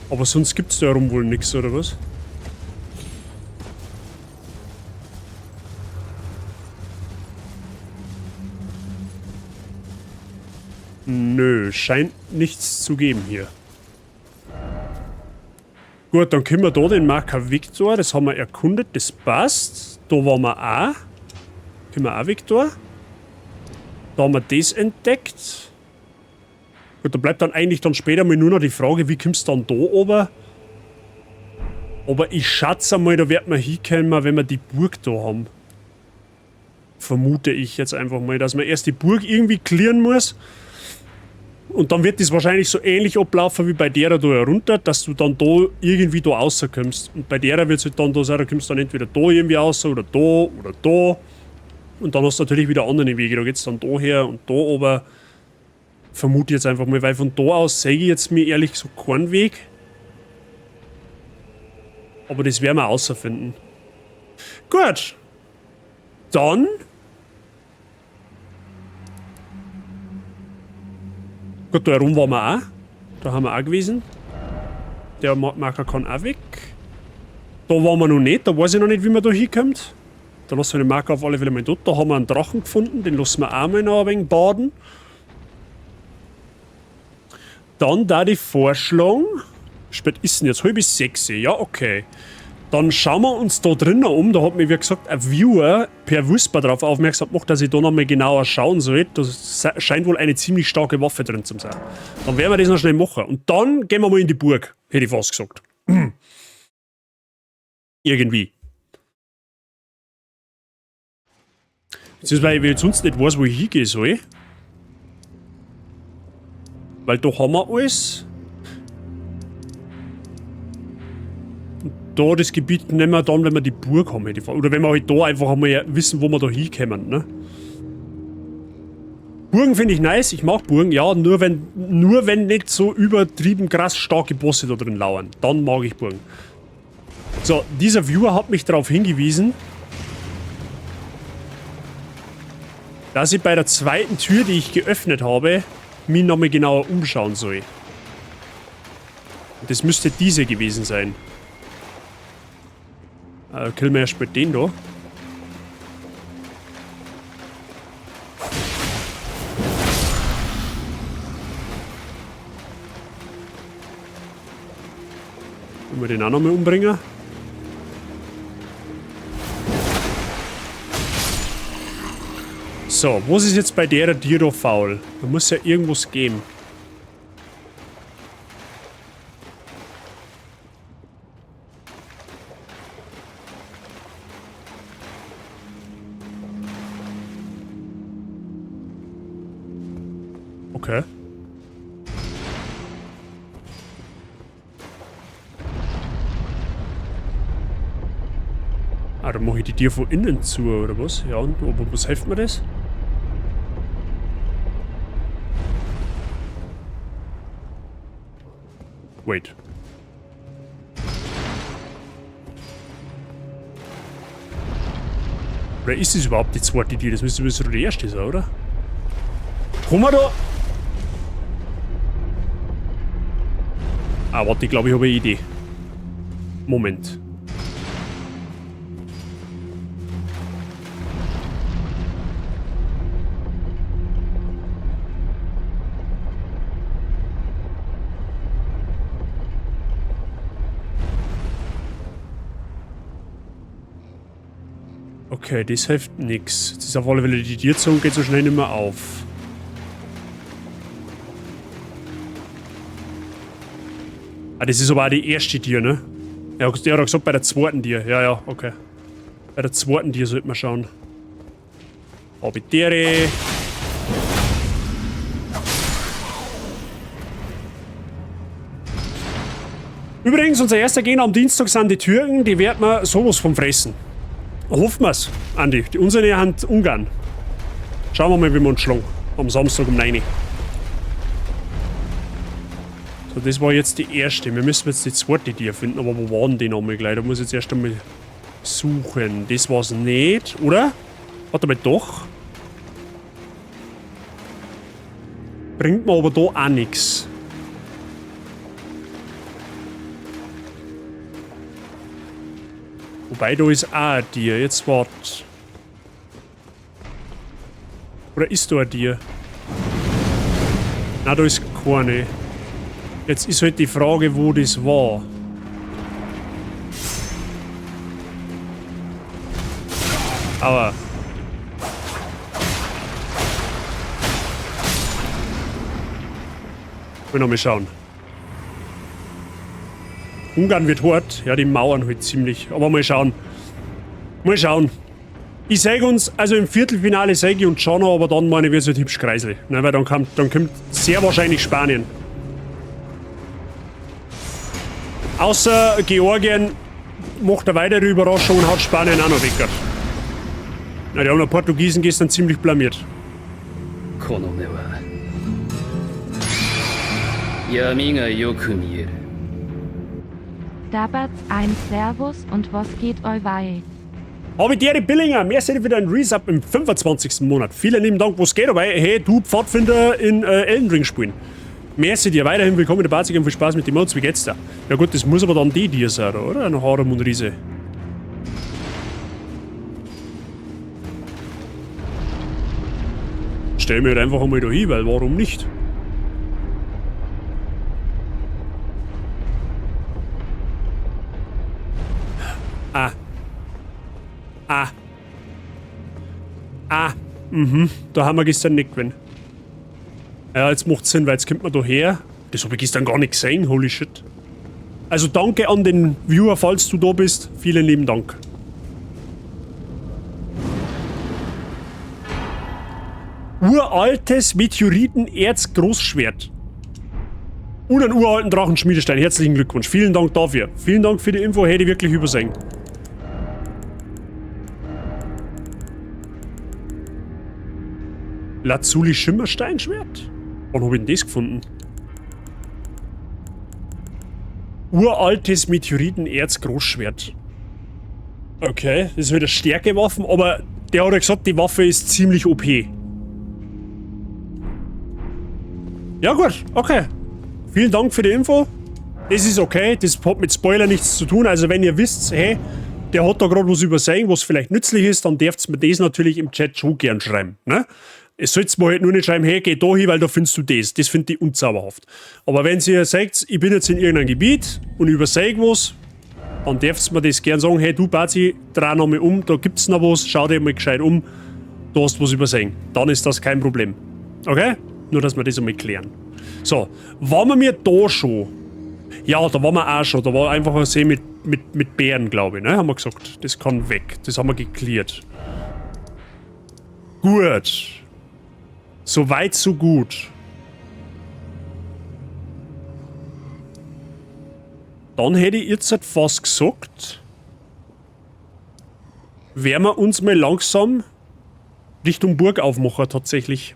Aber sonst gibt's da herum wohl nichts, oder was? Nö, scheint nichts zu geben hier. Gut, dann können wir da den Marker Victor, das haben wir erkundet, das passt. Da waren wir auch. Können wir auch Victor. Da haben wir das entdeckt. Gut, da bleibt dann eigentlich dann später mal nur noch die Frage, wie kommst du dann da oben? Aber ich schätze mal, da wird man hinkommen, wenn wir die Burg da haben. Vermute ich jetzt einfach mal, dass man erst die Burg irgendwie clearen muss. Und dann wird das wahrscheinlich so ähnlich ablaufen wie bei der da herunter, dass du dann da irgendwie da rauskommst. Und bei der wird es halt dann da sein, da kommst du dann entweder da irgendwie raus oder da oder da. Und dann hast du natürlich wieder andere Wege. Da geht es dann da her und da oben. Vermute jetzt einfach mal, weil von da aus sehe ich jetzt mir ehrlich so keinen Weg. Aber das werden wir außerfinden. Gut. Dann. Gut, da herum waren wir auch. Da haben wir auch gewesen. Der Marker kann auch weg. Da waren wir noch nicht. Da weiß ich noch nicht, wie man da hinkommt. Da lassen wir den Marker auf alle Fälle mal dort. Da haben wir einen Drachen gefunden. Den lassen wir auch mal noch ein wenig baden. Dann da die Vorschlag. Spät ist denn jetzt? 5:30. Ja, okay. Dann schauen wir uns da drinnen um. Da hat mir, wie gesagt, ein Viewer per Whisper darauf aufmerksam gemacht, dass ich da nochmal genauer schauen soll. Da scheint wohl eine ziemlich starke Waffe drin zu sein. Dann werden wir das noch schnell machen. Und dann gehen wir mal in die Burg, hätte ich fast gesagt. Irgendwie. Beziehungsweise, weil ich jetzt sonst nicht weiß, wo ich hingehen soll. Weil da haben wir alles. Und da das Gebiet nehmen wir dann, wenn wir die Burg haben. Oder wenn wir halt da einfach einmal wissen, wo wir da hinkommen. Ne? Burgen finde ich nice. Ich mag Burgen, ja. Nur wenn nicht so übertrieben krass starke Bosse da drin lauern. Dann mag ich Burgen. So, dieser Viewer hat mich darauf hingewiesen, dass ich bei der zweiten Tür, die ich geöffnet habe, mich nochmal genauer umschauen soll. Das müsste diese gewesen sein. Killen wir erst mal den da. Wollen wir den auch nochmal umbringen? So, was ist jetzt bei der Tür faul? Da muss ja irgendwas geben. Okay. Ah, dann mache ich die Tür von innen zu, oder was? Ja, und aber was hilft mir das? Wait. Oder ist das überhaupt die zweite Tür? Das müsste die erste sein, oder? Kommen wir da? Ah, warte, ich glaube, ich habe eine Idee. Moment. Okay, das hilft nix. Das ist auf alle Fälle die Tierzone, geht so schnell nicht mehr auf. Ah, das ist aber auch die erste Tür, ne? Ja, der hat gesagt, bei der zweiten Tür. Ja, ja, okay. Bei der zweiten Tür sollte man schauen. Habitäre. Übrigens, unser erster Gegner am Dienstag sind die Türken, die werden wir sowas vom fressen. Hoffen wir's, Andi. Die unsere haben Ungarn. Schauen wir mal, wie wir uns schlagen. Am Samstag um 9 Uhr. So, das war jetzt die erste. Wir müssen jetzt die zweite Tür finden, aber wo waren die nochmal gleich? Da muss ich jetzt erst einmal suchen. Das war's nicht, oder? Warte mal, doch. Bringt mir aber da auch nichts. Wobei, da ist auch ein Tier. Jetzt wart. Oder ist da ein Tier? Nein, da ist keine. Jetzt ist halt die Frage, wo das war. Aber. Ich will noch mal schauen. Ungarn wird hart. Ja, die mauern halt ziemlich. Aber mal schauen. Mal schauen. Ich sage uns, also im Viertelfinale sage ich und schon noch, aber dann meine ich, wird es halt hübsch kreiselig. Ne, weil dann kommt sehr wahrscheinlich Spanien. Außer Georgien macht eine weitere Überraschung und haut Spanien auch noch weg. Na, die haben die Portugiesen gestern ziemlich blamiert. Dabat, ein Servus und was geht euch bei? Habitäre Billinger, merci für deinen Resub im 25. Monat. Vielen lieben Dank, was geht dabei? Hey, du Pfadfinder in Elden Ring spielen. Merci dir, weiterhin willkommen in der Barzig und viel Spaß mit den Mods, wie geht's da? Ja gut, das muss aber dann die dir sein, oder? Ein Harem und Riese. Stell mir halt einfach einmal da hin, weil warum nicht? Da haben wir gestern nicht gewonnen. Ja, jetzt macht's Sinn, weil jetzt kommt man da her. Das habe ich gestern gar nicht gesehen, holy shit. Also danke an den Viewer, falls du da bist. Vielen lieben Dank. Uraltes Meteoritenerz-Großschwert. Und einen uralten Drachenschmiedestein. Herzlichen Glückwunsch. Vielen Dank dafür. Vielen Dank für die Info, hätte ich wirklich übersehen. Lazuli Schimmersteinschwert? Wann habe ich denn das gefunden? Uraltes Meteoritenerz-Großschwert. Okay, das ist wieder Stärkewaffen, aber der hat ja gesagt, die Waffe ist ziemlich OP. Ja gut, okay. Vielen Dank für die Info. Das ist okay, das hat mit Spoiler nichts zu tun. Also wenn ihr wisst, hey, der hat da gerade was übersehen, was vielleicht nützlich ist, dann dürft ihr mir das natürlich im Chat schon gern schreiben, ne? Es sollst mir halt nur nicht schreiben, hey, geh da hin, weil da findest du das. Das finde ich unzauberhaft. Aber wenn ihr sagt, ich bin jetzt in irgendeinem Gebiet und übersehe was, dann dürft ihr mir das gern sagen, hey, du Bazi, dreh noch mal um, da gibt's noch was, schau dir mal gescheit um, du hast was übersehen. Dann ist das kein Problem. Okay? Nur, dass wir das einmal klären. So, waren wir da schon? Ja, da waren wir auch schon. Da war einfach ein See mit Bären, glaube ich, ne? Haben wir gesagt. Das kann weg. Das haben wir geklärt. Gut. So weit, so gut. Dann hätte ich jetzt halt fast gesagt, werden wir uns mal langsam Richtung Burg aufmachen, tatsächlich.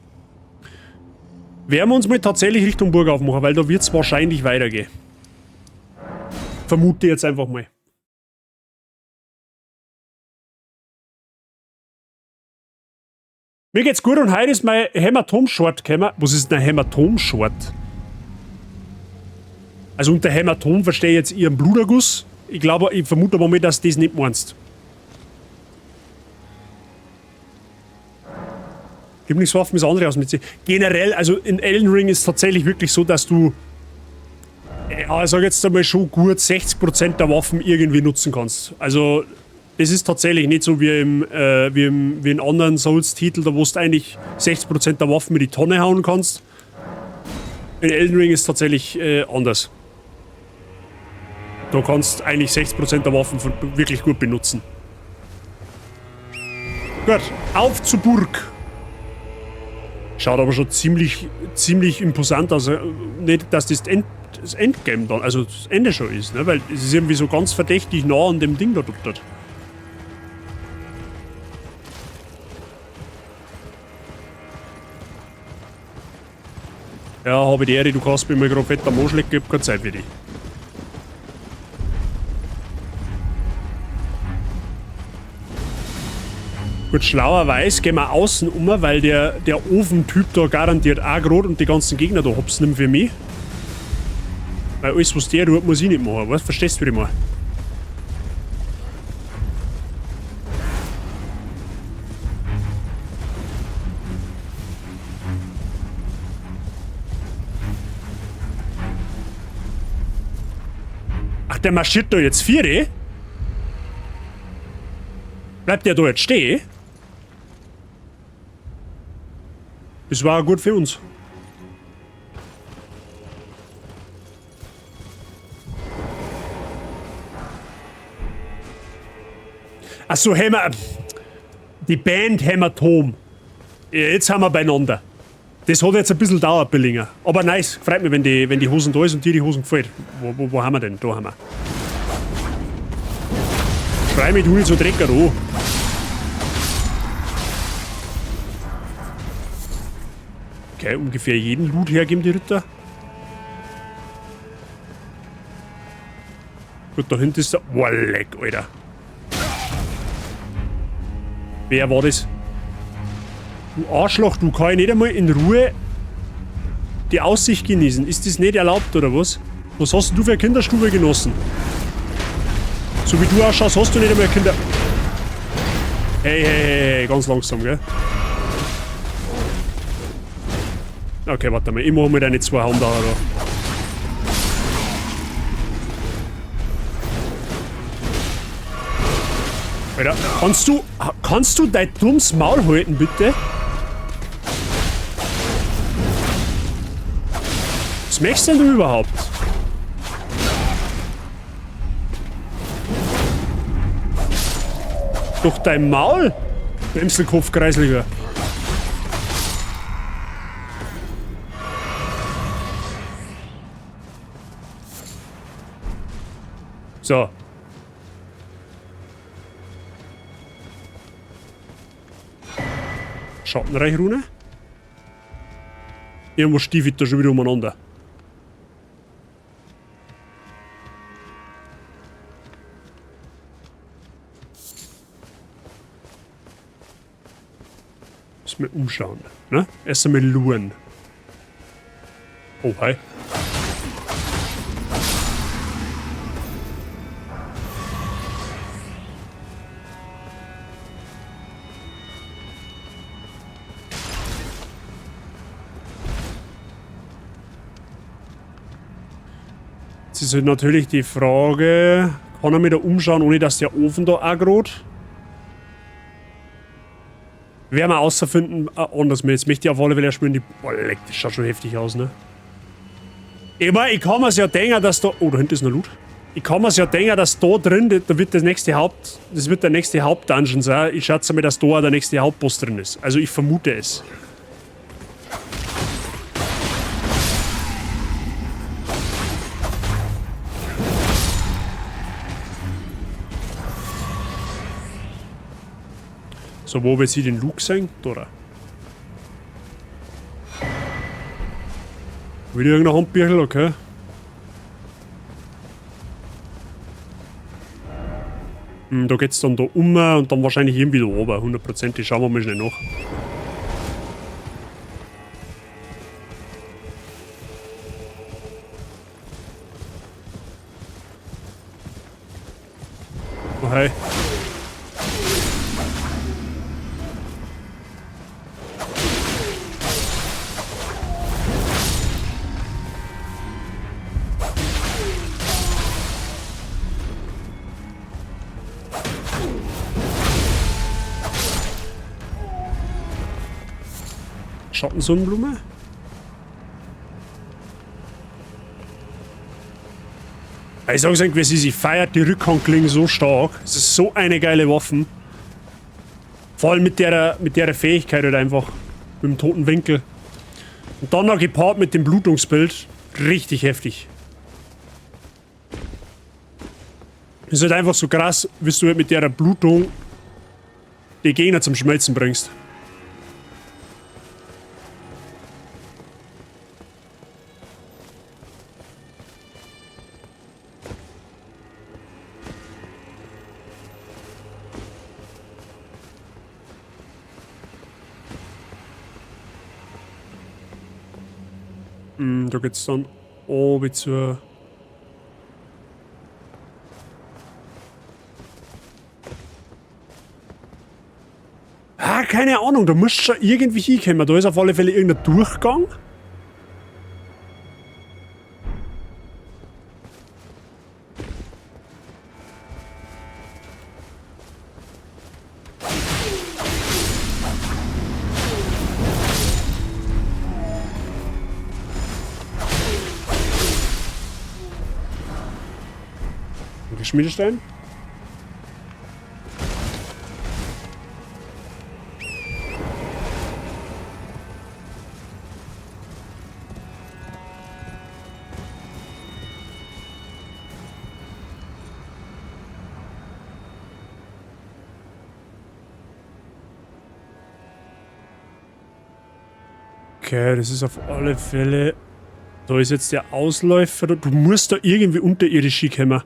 Werden wir uns mal tatsächlich Richtung Burg aufmachen, weil da wird es wahrscheinlich weitergehen. Vermute jetzt einfach mal. Mir geht's gut und heute ist mein Hämatom-Short gekommen. Was ist denn ein Hämatom-Short? Also unter Hämatom verstehe ich jetzt ihren Bluterguss. Ich glaube, ich vermute aber mal, dass du das nicht meinst. Lieblingswaffen ist andere aus mit generell, also in Elden Ring ist es tatsächlich wirklich so, dass du, ja, ich sag jetzt einmal schon gut 60% der Waffen irgendwie nutzen kannst. Also, das ist tatsächlich nicht so wie in anderen Souls-Titeln, da wo du eigentlich 60% der Waffen mit die Tonne hauen kannst. In Elden Ring ist es tatsächlich anders. Da kannst du eigentlich 60% der Waffen wirklich gut benutzen. Gut, auf zur Burg. Schaut aber schon ziemlich imposant aus. Nicht, dass das Endgame dann, also das Ende schon ist, ne? Weil es ist irgendwie so ganz verdächtig nah an dem Ding da dort. Ja, habe ich die Ehre, du kannst mir mal gerade fett am Anschlag, ich hab keine Zeit für dich. Gut, schlauerweise gehen wir außen um, weil der Ofentyp da garantiert auch gerade und die ganzen Gegner da hops nimmt für mich. Weil alles, was der tut, muss ich nicht machen, weißt du? Verstehst du, wie ich meine? Ach, der marschiert da jetzt 4. Bleibt der da jetzt stehen? Das war gut für uns. Achso, die Band Hämatom. Ja, jetzt haben wir beieinander. Das hat jetzt ein bisschen dauert, Billinger. Aber nice, freut mich, wenn die Hosen da ist und dir die Hosen gefällt. Wo haben wir denn? Da haben wir. Schrei mich, du nicht so Drecker an. Okay, ungefähr jeden Loot hergeben die Ritter. Gut, da hinten ist der... Boah, leck, Alter. Wer war das? Du Arschloch, du kann ich nicht einmal in Ruhe die Aussicht genießen. Ist das nicht erlaubt, oder was? Was hast du für eine Kinderstube genossen? So wie du ausschaust, hast du nicht einmal Kinder... Hey, ganz langsam, gell? Okay, warte mal, ich mach mal deine 2 Haunden da. Alter, kannst du dein dummes Maul halten, bitte? Was möchtest denn du überhaupt? Durch dein Maul? Bremselkopfkreisliger. So. Schattenreichrune. Irgendwo stiefelt da schon wieder umeinander. Müssen wir umschauen, ne? Erst einmal luren. Oh, hi. Jetzt ist halt natürlich die Frage, kann er mich da umschauen, ohne dass der Ofen da aggrot? Werden wir außerfinden, anders mit. Jetzt möchte ich auf alle Fälle erstmal in die... Boah, leck, das schaut schon heftig aus, ne? Ich kann mir's ja denken, dass da... Oh, da hinten ist noch Loot. Ich kann mir's ja denken, dass da drin, da wird das nächste das wird der nächste Hauptdungeon sein. Ich schätze mir, dass da auch der nächste Hauptboss drin ist. Also ich vermute es. So, wo wir sie den Luke sehen? Da. Wieder irgendein Handbüchel, okay. Da geht's dann da um und dann wahrscheinlich irgendwie da oben, 100%. Schauen wir mal schnell nach. Oh, hey. Schattensonnenblume? Ich sag's irgendwie, sie feiert die Rückhandklingen so stark. Es ist so eine geile Waffe. Vor allem mit der Fähigkeit halt einfach. Mit dem toten Winkel. Und dann noch gepaart mit dem Blutungsbild. Richtig heftig. Ist halt einfach so krass, wie du halt mit der Blutung die Gegner zum Schmelzen bringst. Da geht's dann oben zur... Ah, keine Ahnung, da musst du schon irgendwie hinkommen. Da ist auf alle Fälle irgendein Durchgang. Schmiedestein. Okay, das ist auf alle Fälle... Da ist jetzt der Ausläufer. Du musst da irgendwie unterirdisch hinkommen.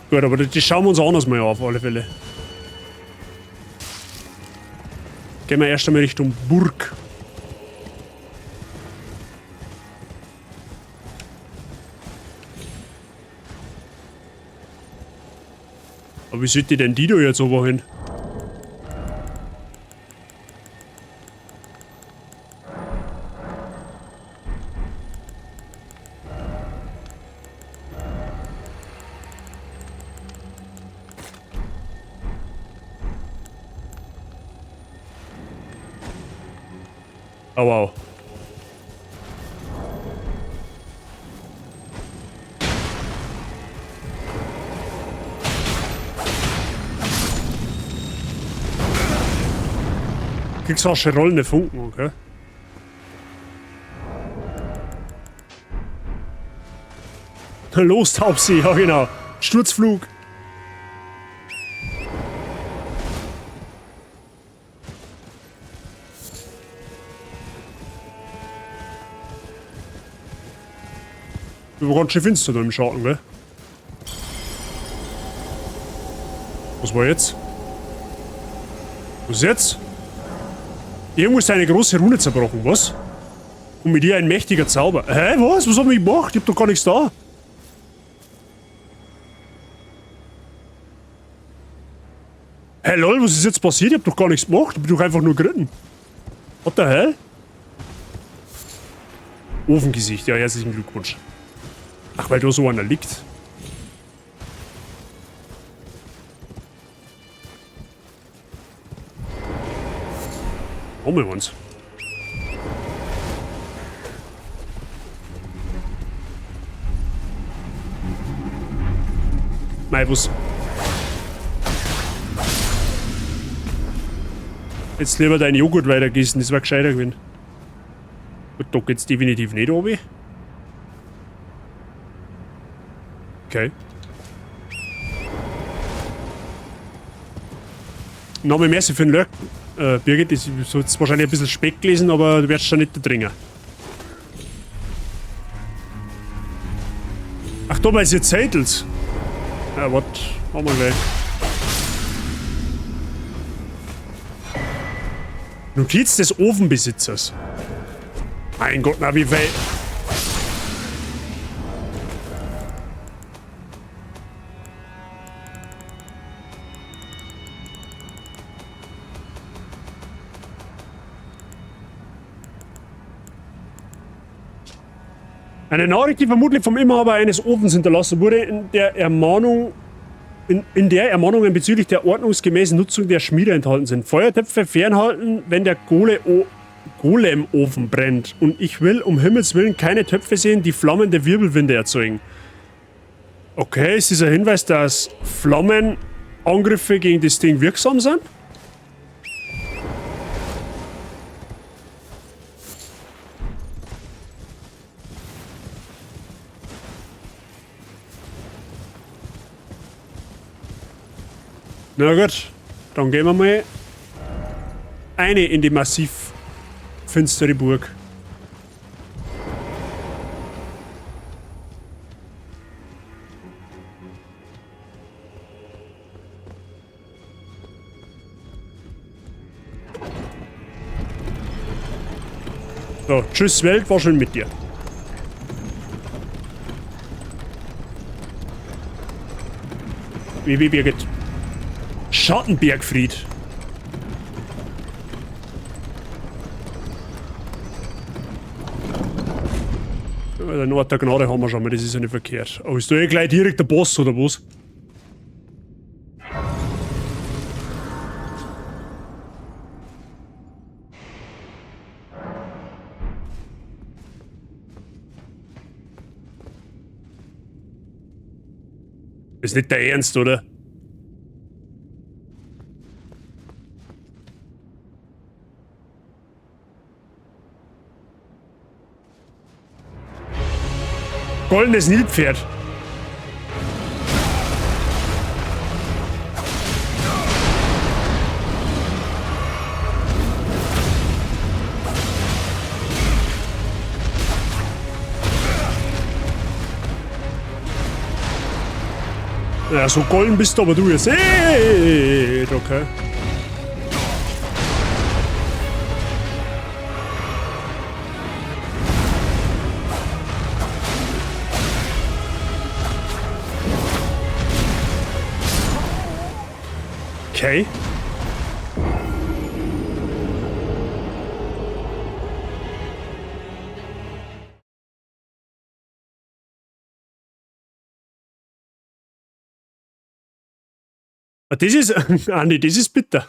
Gut, aber das schauen wir uns anders mal auf alle Fälle. Gehen wir erst einmal Richtung Burg. Aber wie sollte denn die da jetzt oben hin? Oh wow. Kriegst du auch schon rollende Funken, okay? Los, Taubsi, ja genau. Sturzflug. Du war ganz schön finster da im Schatten, gell? Was war jetzt? Was ist jetzt? Irgendwo ist eine große Rune zerbrochen, was? Und mit ihr ein mächtiger Zauber. Hä, was? Was hab ich gemacht? Ich hab doch gar nichts da. Hä, lol, was ist jetzt passiert? Ich hab doch gar nichts gemacht. Ich bin doch einfach nur geritten. What the hell? Ofengesicht, ja, herzlichen Glückwunsch. Ach, weil da so einer liegt. Haben wir uns. Mei, was? Jetzt lieber deinen Joghurt weitergießen, das wäre gescheiter gewesen. Und da geht's definitiv nicht oben. Okay. Name merci für den Lurk. Birgit, ich soll jetzt wahrscheinlich ein bisschen Speck lesen, aber du wirst schon nicht da dringen. Ach, da ist jetzt Zetels. Ja, warte, machen wir gleich. Notiz des Ofenbesitzers. Mein Gott, na wie viel. Eine Nachricht, die vermutlich vom Inhaber eines Ofens hinterlassen wurde, in der Ermahnungen bezüglich der ordnungsgemäßen Nutzung der Schmiede enthalten sind. Feuertöpfe fernhalten, wenn der Golemofen brennt. Und ich will um Himmels Willen keine Töpfe sehen, die flammende Wirbelwinde erzeugen. Okay, ist dieser Hinweis, dass Flammenangriffe gegen das Ding wirksam sind? Na gut, dann gehen wir mal eine in die massiv finstere Burg. So, tschüss Welt, war schön mit dir. Wie Birgit. Schattenbergfried. Den Ort der Gnade haben wir schon mal, das ist ja nicht verkehrt. Aber ist da eh gleich direkt der Boss, oder was? Ist nicht der Ernst, oder? Goldenes Nilpferd. Ja, so golden bist du aber du jetzt. Okay. Okay. Das ist... Ah nee, das ist bitter.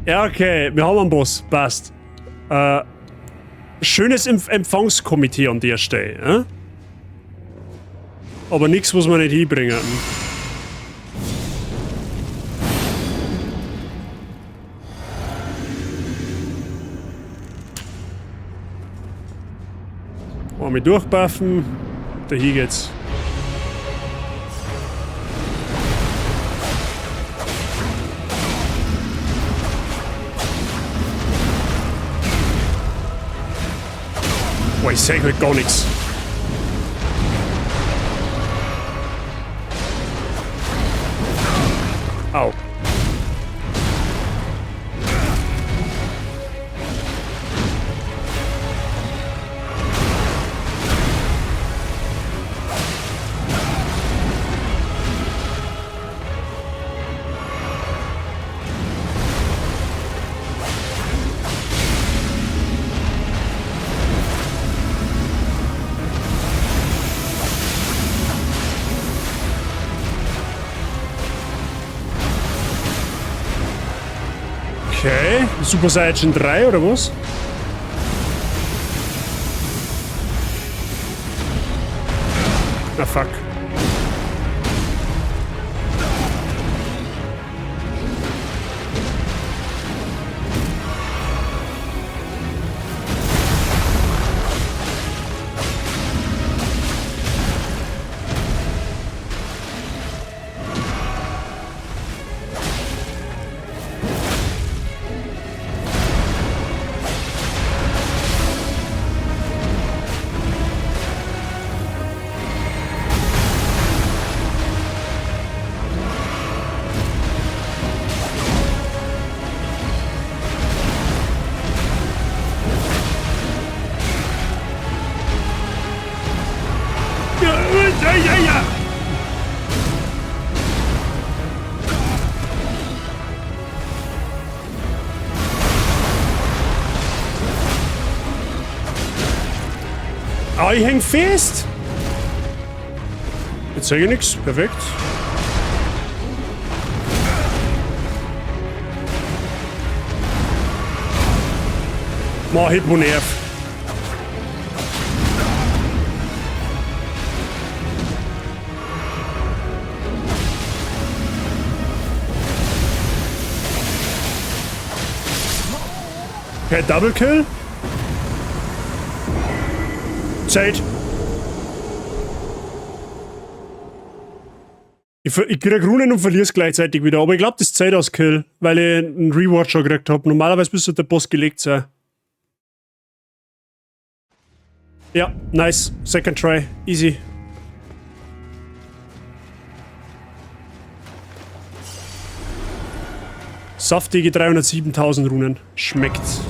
Ja, okay. Wir haben einen Boss. Passt. Schönes Empfangskomitee an der Stelle. Aber nichts muss man nicht hinbringen. Mal durchbuffen. Da hier geht's. Boah, ich sehe halt gar nichts. Au. Okay, Super Saiyan 3 oder was? Ah, fuck. ja. Ah, ich häng fest. Jetzt sage ich nichts. Perfekt. Mach ich wo nerv. Okay, Double Kill. Zeit. Ich krieg Runen und verliere es gleichzeitig wieder, aber ich glaube, das ist Zeit aus Kill, weil ich einen Reward schon gekriegt habe. Normalerweise müsste der Boss gelegt sein. Ja, nice. Second try. Easy. Saftige 307.000 Runen. Schmeckt's.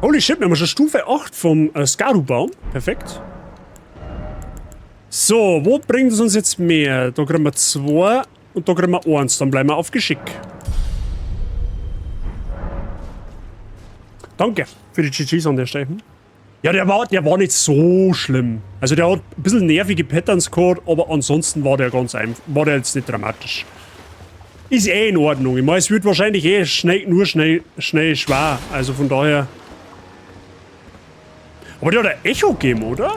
Holy shit, wir haben schon Stufe 8 vom Skaru-Baum. Perfekt. So, wo bringt es uns jetzt mehr? Da kriegen wir 2 und da kriegen wir 1. Dann bleiben wir auf Geschick. Danke für die GGs an der Stelle. Ja, der war nicht so schlimm. Also der hat ein bisschen nervige Patterns gehabt, aber ansonsten war der ganz einfach. War der jetzt nicht dramatisch. Ist eh in Ordnung. Ich meine, es wird wahrscheinlich eh schnell schwer. Also von daher... Aber der hat ein Echo gegeben, oder?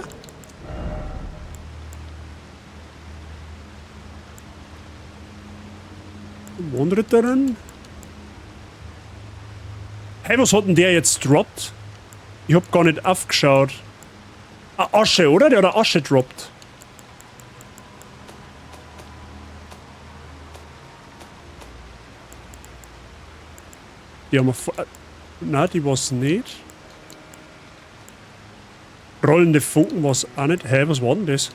Mondritterin? Hey, was hat denn der jetzt droppt? Ich hab gar nicht aufgeschaut. Asche, oder? Der hat eine Asche droppt. Die haben wir vor... Nein, die war's nicht. Rollende Funken war's auch nicht. Hä, was war denn das?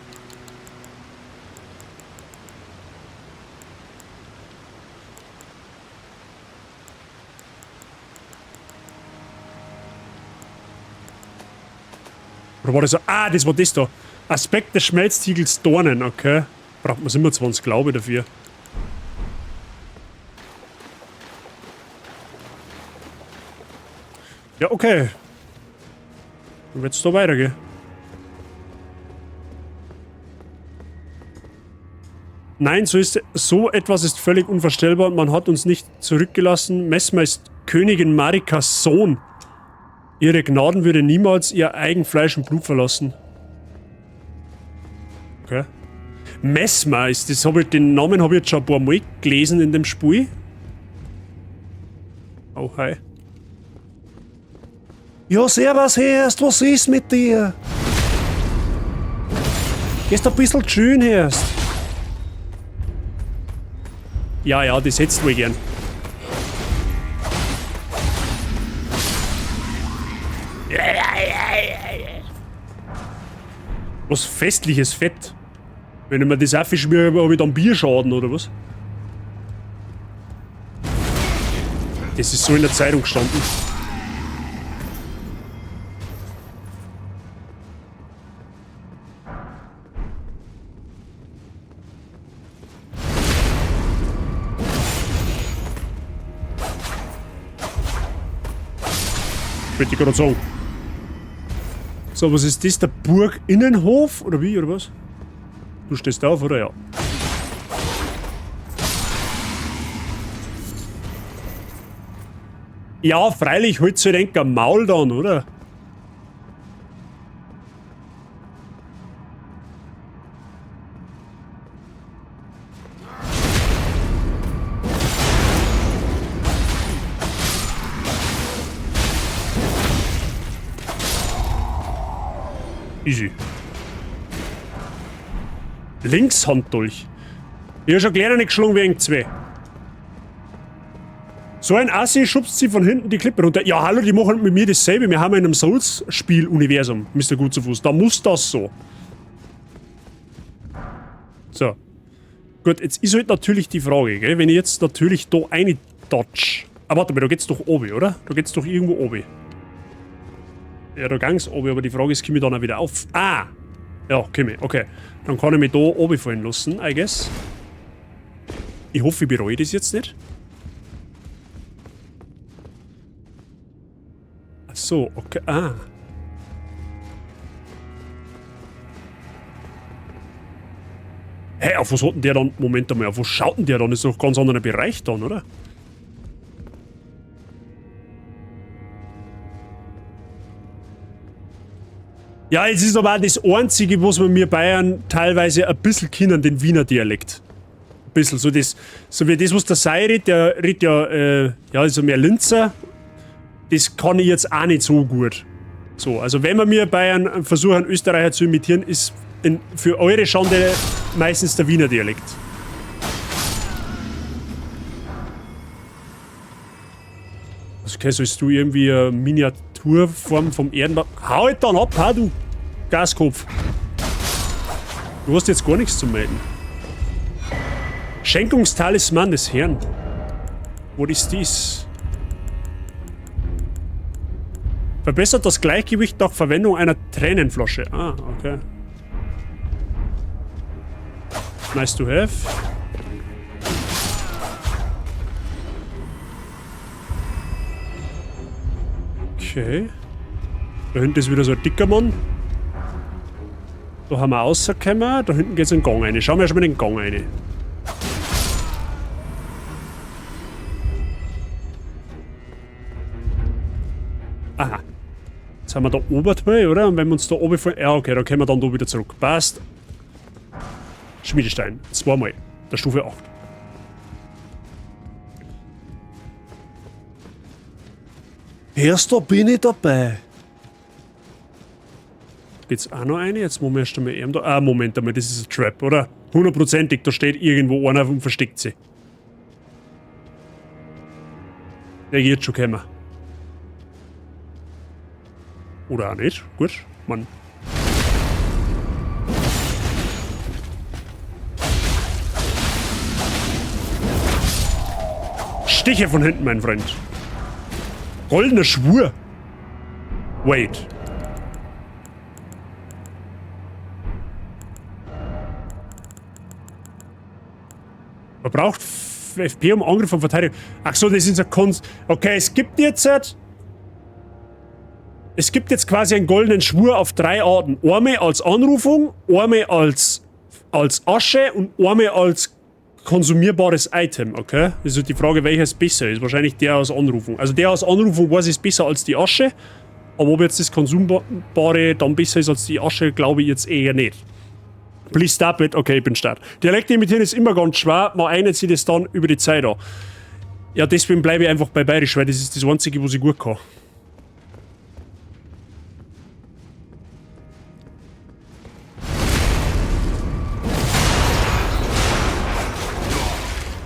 Oder war das so? Ah, das war das da. Aspekt des Schmelztiegels Dornen, okay. Braucht man 27 Glaube dafür. Ja, okay. Dann wird's da weitergehen. Nein, so etwas ist völlig unvorstellbar und man hat uns nicht zurückgelassen. Messmer ist Königin Marikas Sohn. Ihre Gnaden würde niemals ihr eigen Fleisch und Blut verlassen. Okay. Messmer ist das, den Namen habe ich jetzt schon ein paar Mal gelesen in dem Spiel. Oh, hi. Ja, servus, Herrst, was ist mit dir? Gehst ein bisschen schön, Herrst. Ja, das hättest du wohl gern. Was festliches Fett. Wenn ich mir das aufschmiere, habe ich dann Bierschaden, oder was? Das ist so in der Zeitung gestanden. Wollte ich gerade sagen. So, was ist das? Der Burginnenhof? Oder wie? Oder was? Du stehst auf, oder? Ja. Ja, freilich, halt so ein am Maul dann, oder? Easy. Linkshanddolch. Ich hab schon gleich nicht geschlagen wegen 2. So ein Assi schubst sie von hinten die Klippe runter. Ja, hallo, die machen mit mir dasselbe. Wir haben in einem Souls-Spiel-Universum, Mr. Gut zu Fuß. Da muss das so. So. Gut, jetzt ist halt natürlich die Frage, gell? Wenn ich jetzt natürlich da eine dodge. Ah, warte mal, da geht's doch oben, oder? Da geht's doch irgendwo oben. Ja, da gang's oben, aber die Frage ist, komme ich dann auch wieder auf? Ah! Ja, komme, okay. Dann kann ich mich da oben fallen lassen, I guess. Ich hoffe, ich bereue das jetzt nicht. Ach so, okay, ah. Hey, auf was hat denn der dann? Moment einmal, auf was schaut denn der dann? Das ist doch ein ganz anderer Bereich dann, oder? Ja, es ist aber auch das Einzige, was wir mir Bayern teilweise ein bisschen kennen, den Wiener Dialekt. Ein bisschen, so wie das, was der Sei redet, der redet ja, also mehr Linzer. Das kann ich jetzt auch nicht so gut. So, also wenn wir mir Bayern versuchen, Österreicher zu imitieren, ist für eure Schande meistens der Wiener Dialekt. Also, okay, sollst du irgendwie eine Miniaturform vom Erdenbach... Hau halt dann ab, du Gaskopf. Du hast jetzt gar nichts zu melden. Schenkungstalisman des Herrn. Was ist dies? Verbessert das Gleichgewicht nach Verwendung einer Tränenflasche. Ah, okay. Nice to have. Okay. Da hinten ist wieder so ein dicker Mann. Da haben wir rausgekommen. Da hinten geht es in den Gang rein. Schauen wir schon mal in den Gang rein. Aha. Jetzt haben wir da oben zwei, oder? Und wenn wir uns da oben fallen... Ja, okay, dann können wir dann da wieder zurück. Passt. Schmiedestein. Zweimal. Der Stufe 8. Erst da bin ich dabei. Geht's auch noch eine? Jetzt muss man erst einmal da. Ah, Moment einmal, das ist ein Trap, oder? 100%ig, da steht irgendwo einer und versteckt sie. Der geht schon kommen. Oder auch nicht. Gut, Mann. Stiche von hinten, mein Freund. Goldener Schwur. Wait. Man braucht FP um Angriff und Verteidigung. Ach so, das ist ein Kunst. Okay, es gibt jetzt quasi einen goldenen Schwur auf 3 Arten. Einmal als Anrufung, einmal als Asche und einmal als konsumierbares Item, okay? Das ist die Frage, welches besser ist. Wahrscheinlich der aus Anrufung. Also der aus Anrufung weiß ist besser als die Asche. Aber ob jetzt das Konsumbare dann besser ist als die Asche, glaube ich jetzt eher nicht. Please stop it. Okay, ich bin start. Dialekte imitieren ist immer ganz schwer. Man einigt sich das dann über die Zeit an. Ja, deswegen bleibe ich einfach bei Bayerisch, weil das ist das Einzige, was ich gut kann.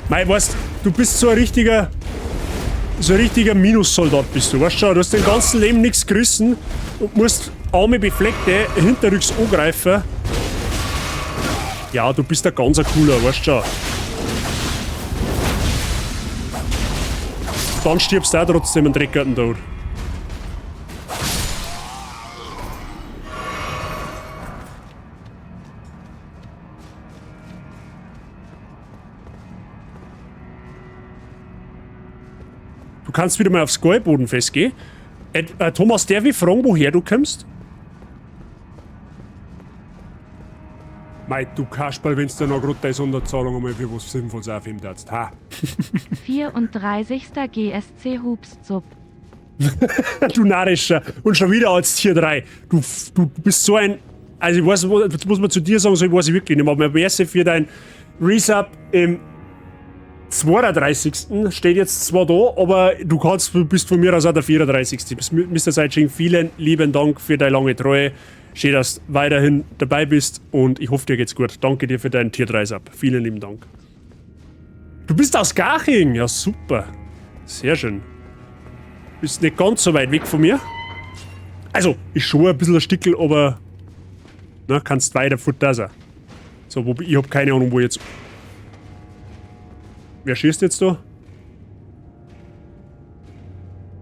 Mei, weißt du, bist so ein richtiger Minussoldat bist du, weißt du, du hast dein ganzes Leben nichts gerissen und musst arme Befleckte hinterrücks angreifen. Ja, du bist ein ganz cooler, weißt du. Dann stirbst du auch trotzdem einen Dreckerten Tod. Du kannst wieder mal aufs Gäuboden festgehen. Thomas, darf ich fragen, woher du kommst? Mei, du Kasperl, wenn du noch gerade deine Sonderzahlung einmal für was Sinnvolles aufheben darfst. Ha! 34. GSC Hubstzub. Du Narrischer. Und schon wieder als Tier 3. Du bist so ein... Also ich weiß, was muss man zu dir sagen, so ich weiß ich wirklich nicht mehr. Aber Merci für dein Resub im 32. steht jetzt zwar da, aber du bist von mir aus auch der 34. Mr. Seitsching, vielen lieben Dank für deine lange Treue. Schön, dass du weiterhin dabei bist und ich hoffe, dir geht's gut. Danke dir für deinen Tier 3 Sub. Vielen lieben Dank. Du bist aus Garching. Ja, super. Sehr schön. Bist nicht ganz so weit weg von mir. Also, ist schon ein bisschen ein Stickel, aber kannst weiter fort da sein. So, ich hab keine Ahnung, wo jetzt... Wer schießt jetzt da?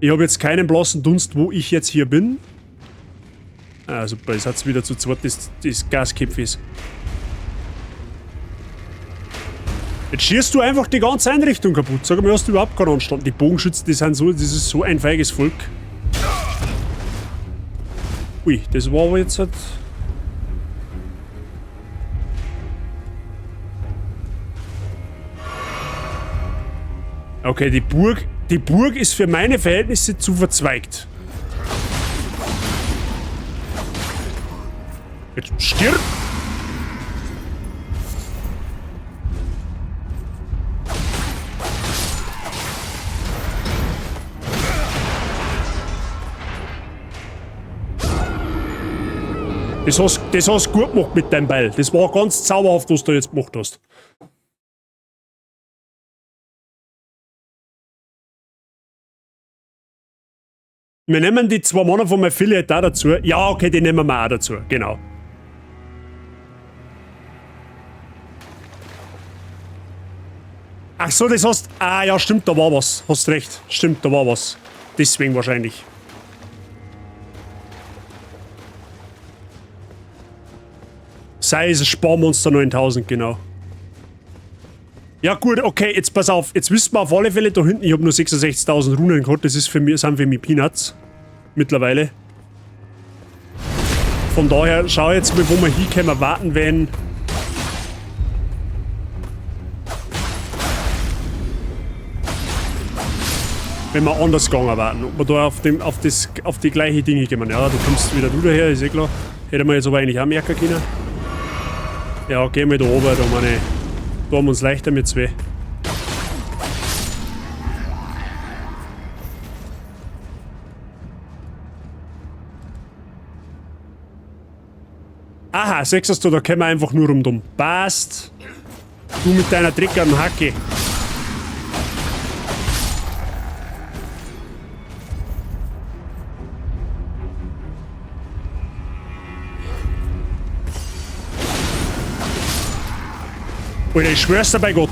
Ich habe jetzt keinen blassen Dunst, wo ich jetzt hier bin. Ah, super, jetzt hat es wieder zu zweit das Gasköpf ist. Jetzt schießt du einfach die ganze Einrichtung kaputt. Sag mal, hast du überhaupt keinen Anstand? Die Bogenschützen, das ist so ein feiges Volk. Ui, das war aber jetzt halt... Okay, die Burg ist für meine Verhältnisse zu verzweigt. Jetzt stirb! Das hast du gut gemacht mit deinem Beil. Das war ganz zauberhaft, was du jetzt gemacht hast. Wir nehmen die 2 Mana vom Affiliate auch dazu. Ja, okay, die nehmen wir auch dazu. Genau. Ach so, das heißt... Ah ja, stimmt, da war was. Hast recht. Stimmt, da war was. Deswegen wahrscheinlich. Sei es ein Sparmonster 9000, genau. Ja gut, okay, jetzt pass auf. Jetzt wissen wir auf alle Fälle da hinten, ich habe nur 66.000 Runen gehabt. Das ist sind für mich Peanuts. Mittlerweile. Von daher, schau jetzt mal, wo wir hinkommen, warten, wenn... Wenn wir anders gegangen warten. Ob wir da auf die gleiche Dinge kommen. Ja, du kommst wieder du daher, ist eh klar. Hätte man jetzt aber eigentlich auch merken können. Ja, gehen wir da oben, da meine... Da haben wir uns leichter mit 2. Aha, sechst du, da können wir einfach nur rumdumm. Passt. Du mit deiner Trick am Hacke. Alter, ich schwör's dir bei Gott.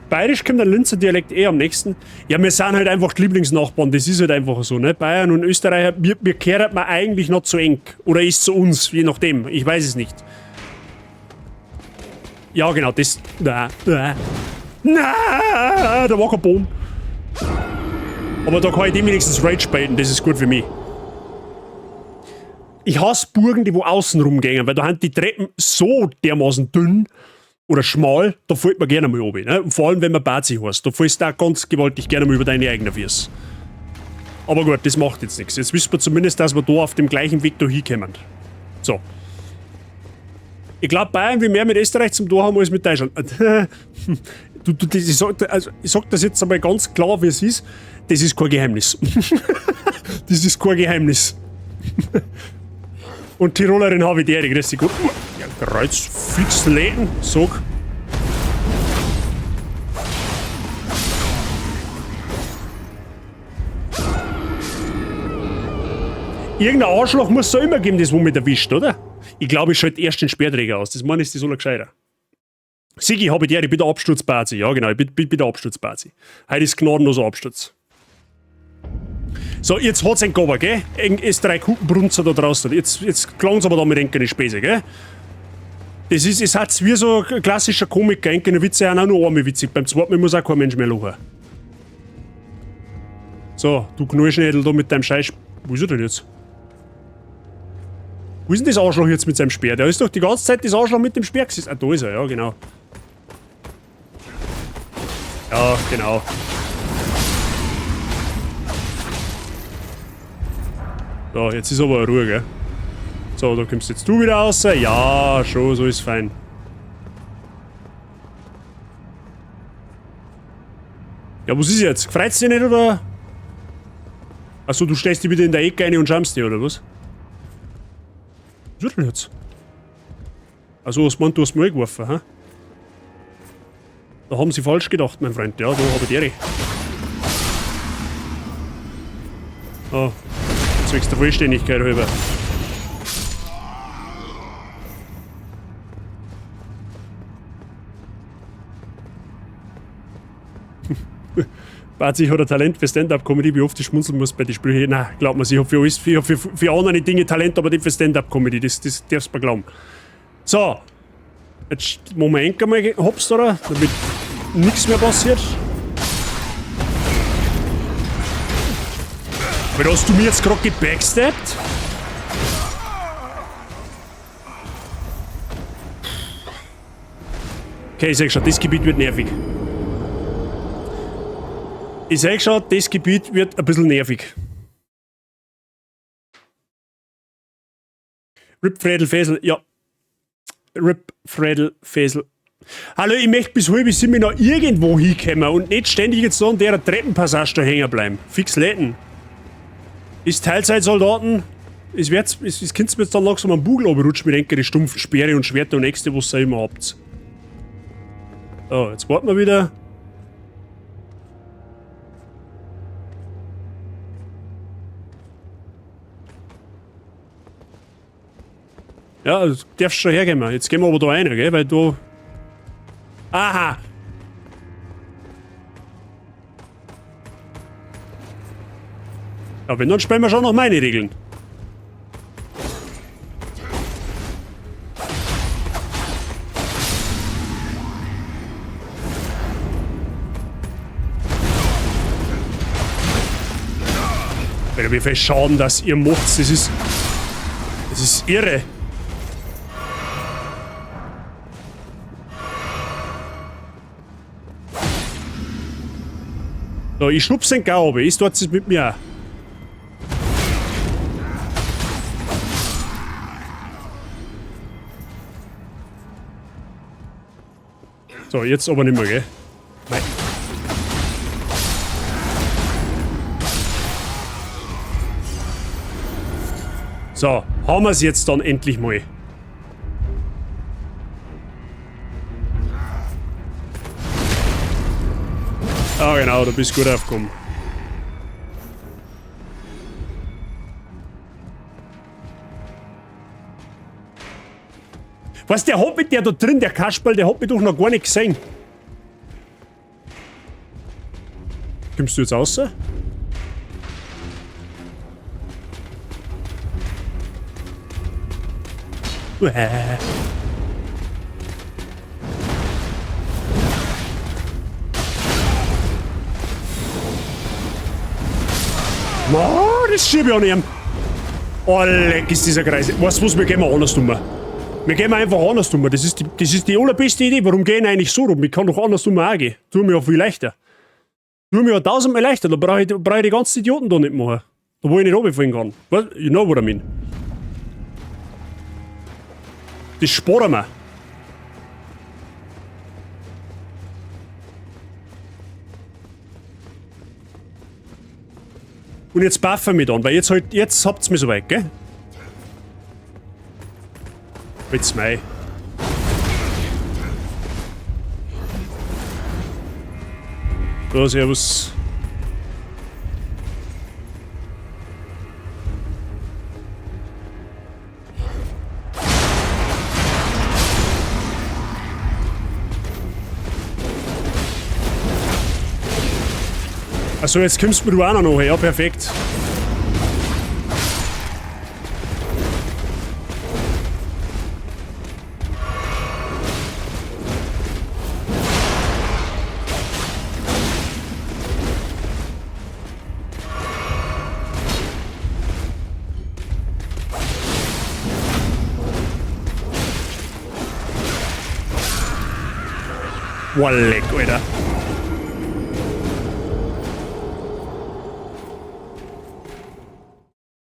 Bayerisch kommt der Linzer Dialekt am nächsten. Ja, wir sind halt einfach die Lieblingsnachbarn, das ist halt einfach so, ne? Bayern und Österreich, wir kehren man eigentlich noch zu eng. Oder ist zu uns, je nachdem, ich weiß es nicht. Ja, genau, das... Na, da war kein Boden. Aber da kann ich dem wenigstens Rage baiten, das ist gut für mich. Ich hasse Burgen, die wo außen rumgehen, weil da sind die Treppen so dermaßen dünn oder schmal, da fällt man gerne mal runter. Ne? Und vor allem, wenn man Bazi heißt, da fällst du auch ganz gewaltig gerne mal über deine eigenen Füße. Aber gut, das macht jetzt nichts. Jetzt wissen wir zumindest, dass wir da auf dem gleichen Weg da hinkommen. So. Ich glaube, Bayern will mehr mit Österreich zum Tor haben als mit Deutschland. Ich sag das jetzt einmal ganz klar, wie es ist. Das ist kein Geheimnis. Das ist kein Geheimnis. Und Tirolerin habe ich die grüß dich gut. Ja, Kreuz fix läden, sag. Irgendein Arschloch muss es da immer geben, das wo mich erwischt, oder? Ich glaube, ich schalte erst den Sperrträger aus. Das meine ich, ist das gescheiter. Sigi, habe ich die, ich bin der Absturzbazi. Ja, genau, ich bin der Absturzbazi. Heute ist gnadenloser Absturz. So, jetzt hat's ein Gabber, gell? Es 3 Kuchenbrunzer da draußen. Jetzt klang's aber da mit enkele Späße, gell? Das ist, es hat's wie so ein klassischer Komiker. Enkele Witze sind auch nur einmal witzig. Beim zweiten Mal muss auch kein Mensch mehr lachen. So, du Knallschnädel da mit deinem Scheiß. Wo ist er denn jetzt? Wo ist denn das Arschloch jetzt mit seinem Speer? Der ist doch die ganze Zeit das Arschloch mit dem Speer gesessen. Ah, da ist er, ja, genau. Ja, genau. So, jetzt ist aber Ruhe, gell? So, da kommst jetzt du wieder raus. Ja, schon, so ist fein. Ja, was ist jetzt? Freut's dich nicht, oder? Achso, du stellst dich wieder in der Ecke rein und schammst dich, oder was? Was ist denn jetzt? Also, was meinst du, hast mal geworfen, hä? Da haben sie falsch gedacht, mein Freund. Ja, da habe ich die. Oh. Zwecks der Vollständigkeit halber. Bazi hat ein Talent für Stand-Up-Comedy, wie oft ich schmunzeln muss bei den Sprüchen. Nein, glaubt man, ich habe für alles, für andere Dinge Talent, aber nicht für Stand-Up-Comedy, das darfst du mir glauben. So, jetzt machen wir Enker mal hops, oder? Damit nichts mehr passiert. Weil hast du mir jetzt gerade gebackstabbt? Okay, ich sag schon, das Gebiet wird nervig. Ich sag schon, das Gebiet wird ein bisschen nervig. Rip Fredel Fesel, ja. Rip Fredel Fesel. Hallo, ich möchte bis halb 7 noch irgendwo hinkommen und nicht ständig jetzt so an der Treppenpassage da hängen bleiben. Fix läden. Ist Teilzeitsoldaten. Es könnt mir jetzt dann langsam am Bugel runterrutschen mit die stumpfen Speere und Schwerter und nächste, was ihr immer habt. So, jetzt warten wir wieder. Ja, du darfst schon hergehen. Jetzt gehen wir aber da rein, gell? Weil du. Aha! Ja, wenn, dann spielen wir schon noch meine Regeln. Weil wie viel Schaden das ihr macht, das ist irre. So, ich schnupp's den Gaube, ist dort mit mir. So, jetzt aber nicht mehr, gell? Nein. So, haben wir es jetzt dann endlich mal. Ah genau, du bist gut aufgekommen. Was, der Hobbit, der da drin, der Kasperl, der hat mich doch noch gar nicht gesehen. Kommst du jetzt raus? Oh, das schiebe ich an ihm. Oh, leck ist dieser Kreis. Weißt du was, wir gehen mal anders tun. Wir gehen einfach anders tun. Das ist die allerbeste Idee. Warum gehen eigentlich so rum? Ich kann doch anders tun auch gehen. Tut mir ja viel leichter. Tut mir ja 1000-mal leichter. Da brauche ich die ganzen Idioten da nicht machen. Da wo ich nicht runterfallen kann. What? You know what I mean. Das sparen wir. Und jetzt buffen wir dann, weil jetzt habt ihr mich soweit, gell? Jetzt mei. So, servus. Achso, jetzt kommst du auch noch her. Ja, perfekt. Boah, leck, Alter.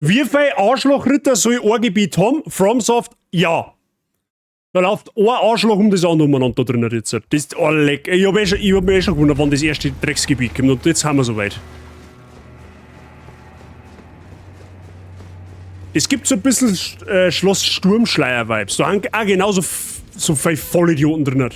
Wie viele Arschlochritter soll ein Gebiet haben? FromSoft? Ja. Da läuft ein Arschloch um das andere umeinander da drin jetzt. Das ist, oh leck. Ich hab mir schon gewundert, wann das erste Drecksgebiet kommt. Und jetzt haben wir soweit. Es gibt so ein bisschen Schloss Sturmschleier-Vibes. Da haben auch genauso so viele Vollidioten drin.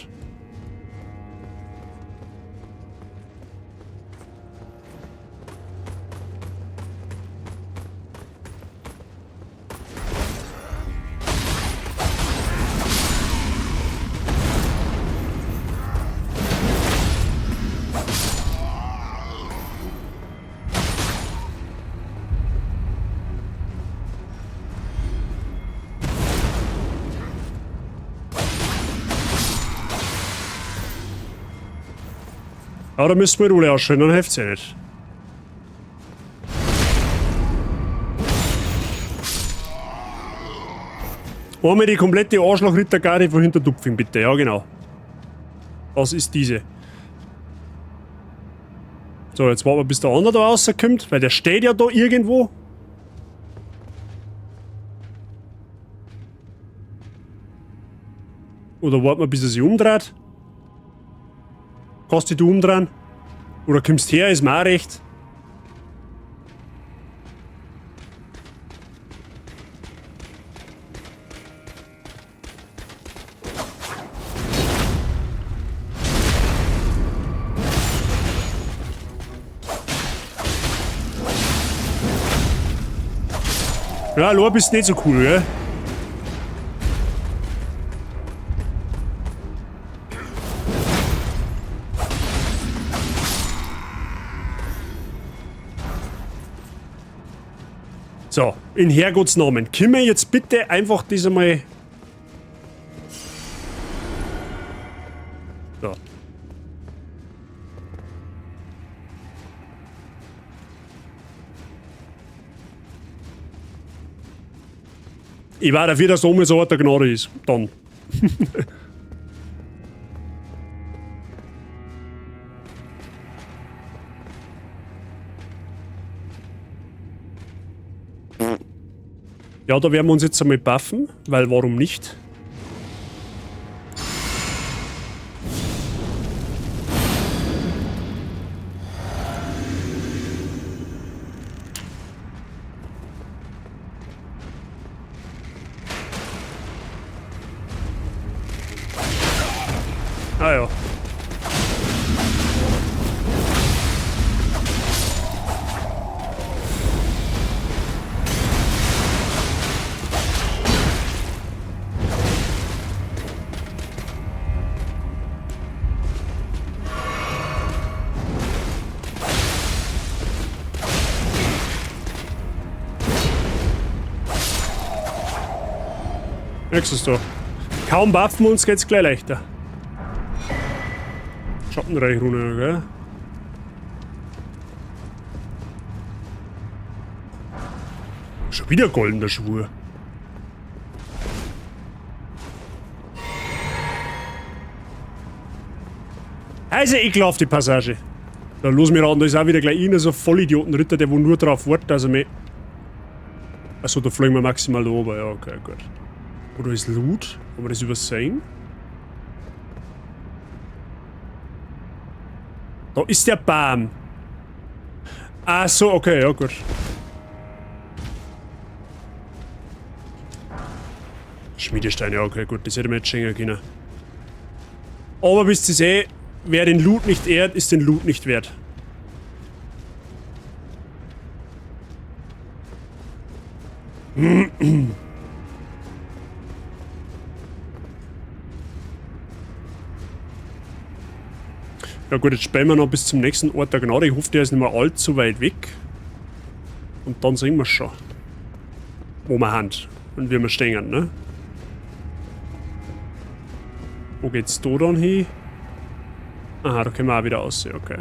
Aber da müssen wir die alle ausschalten, dann hilft's ja nicht. Einmal die komplette Arschloch-Rittergarde von Hintertupfing, bitte. Ja, genau. Das ist diese. So, jetzt warten wir, bis der andere da rauskommt, weil der steht ja da irgendwo. Oder warten wir, bis er sich umdreht. Kannst du dich umdrehen? Oder kommst her, ist mir auch recht. Ja, Lorb ist nicht so cool, gell? So, in Herrgotts Namen. Können wir jetzt bitte einfach das einmal... So. Ich war dafür, dass oben so ein der Gnade ist. Dann. Ja, da werden wir uns jetzt einmal buffen, weil warum nicht? Ah ja. Nächstes da. Kaum buffen wir uns, geht's gleich leichter. Schattenreich runter, gell? Schon wieder goldener Schwur. Also ekelhaft die Passage. Da los mir ran, da ist auch wieder gleich einer so ein Vollidioten-Ritter, der wo nur drauf wartet, dass er mich... Achso, da fliegen wir maximal da oben, ja, okay, gut. Oder ist Loot? Haben wir das übersehen? Da ist der Baum. Ach so, okay, ja gut. Schmiedesteine, ja okay, gut, das hätte man jetzt schenken können. Aber wisst ihr eh, wer den Loot nicht ehrt, ist den Loot nicht wert. Ja gut, jetzt spähen wir noch bis zum nächsten Ort der Gnade. Ich hoffe, der ist nicht mehr allzu weit weg. Und dann sehen wir schon, wo wir sind und wie wir stehen, ne? Wo geht's da dann hin? Aha, da können wir auch wieder aussehen, okay.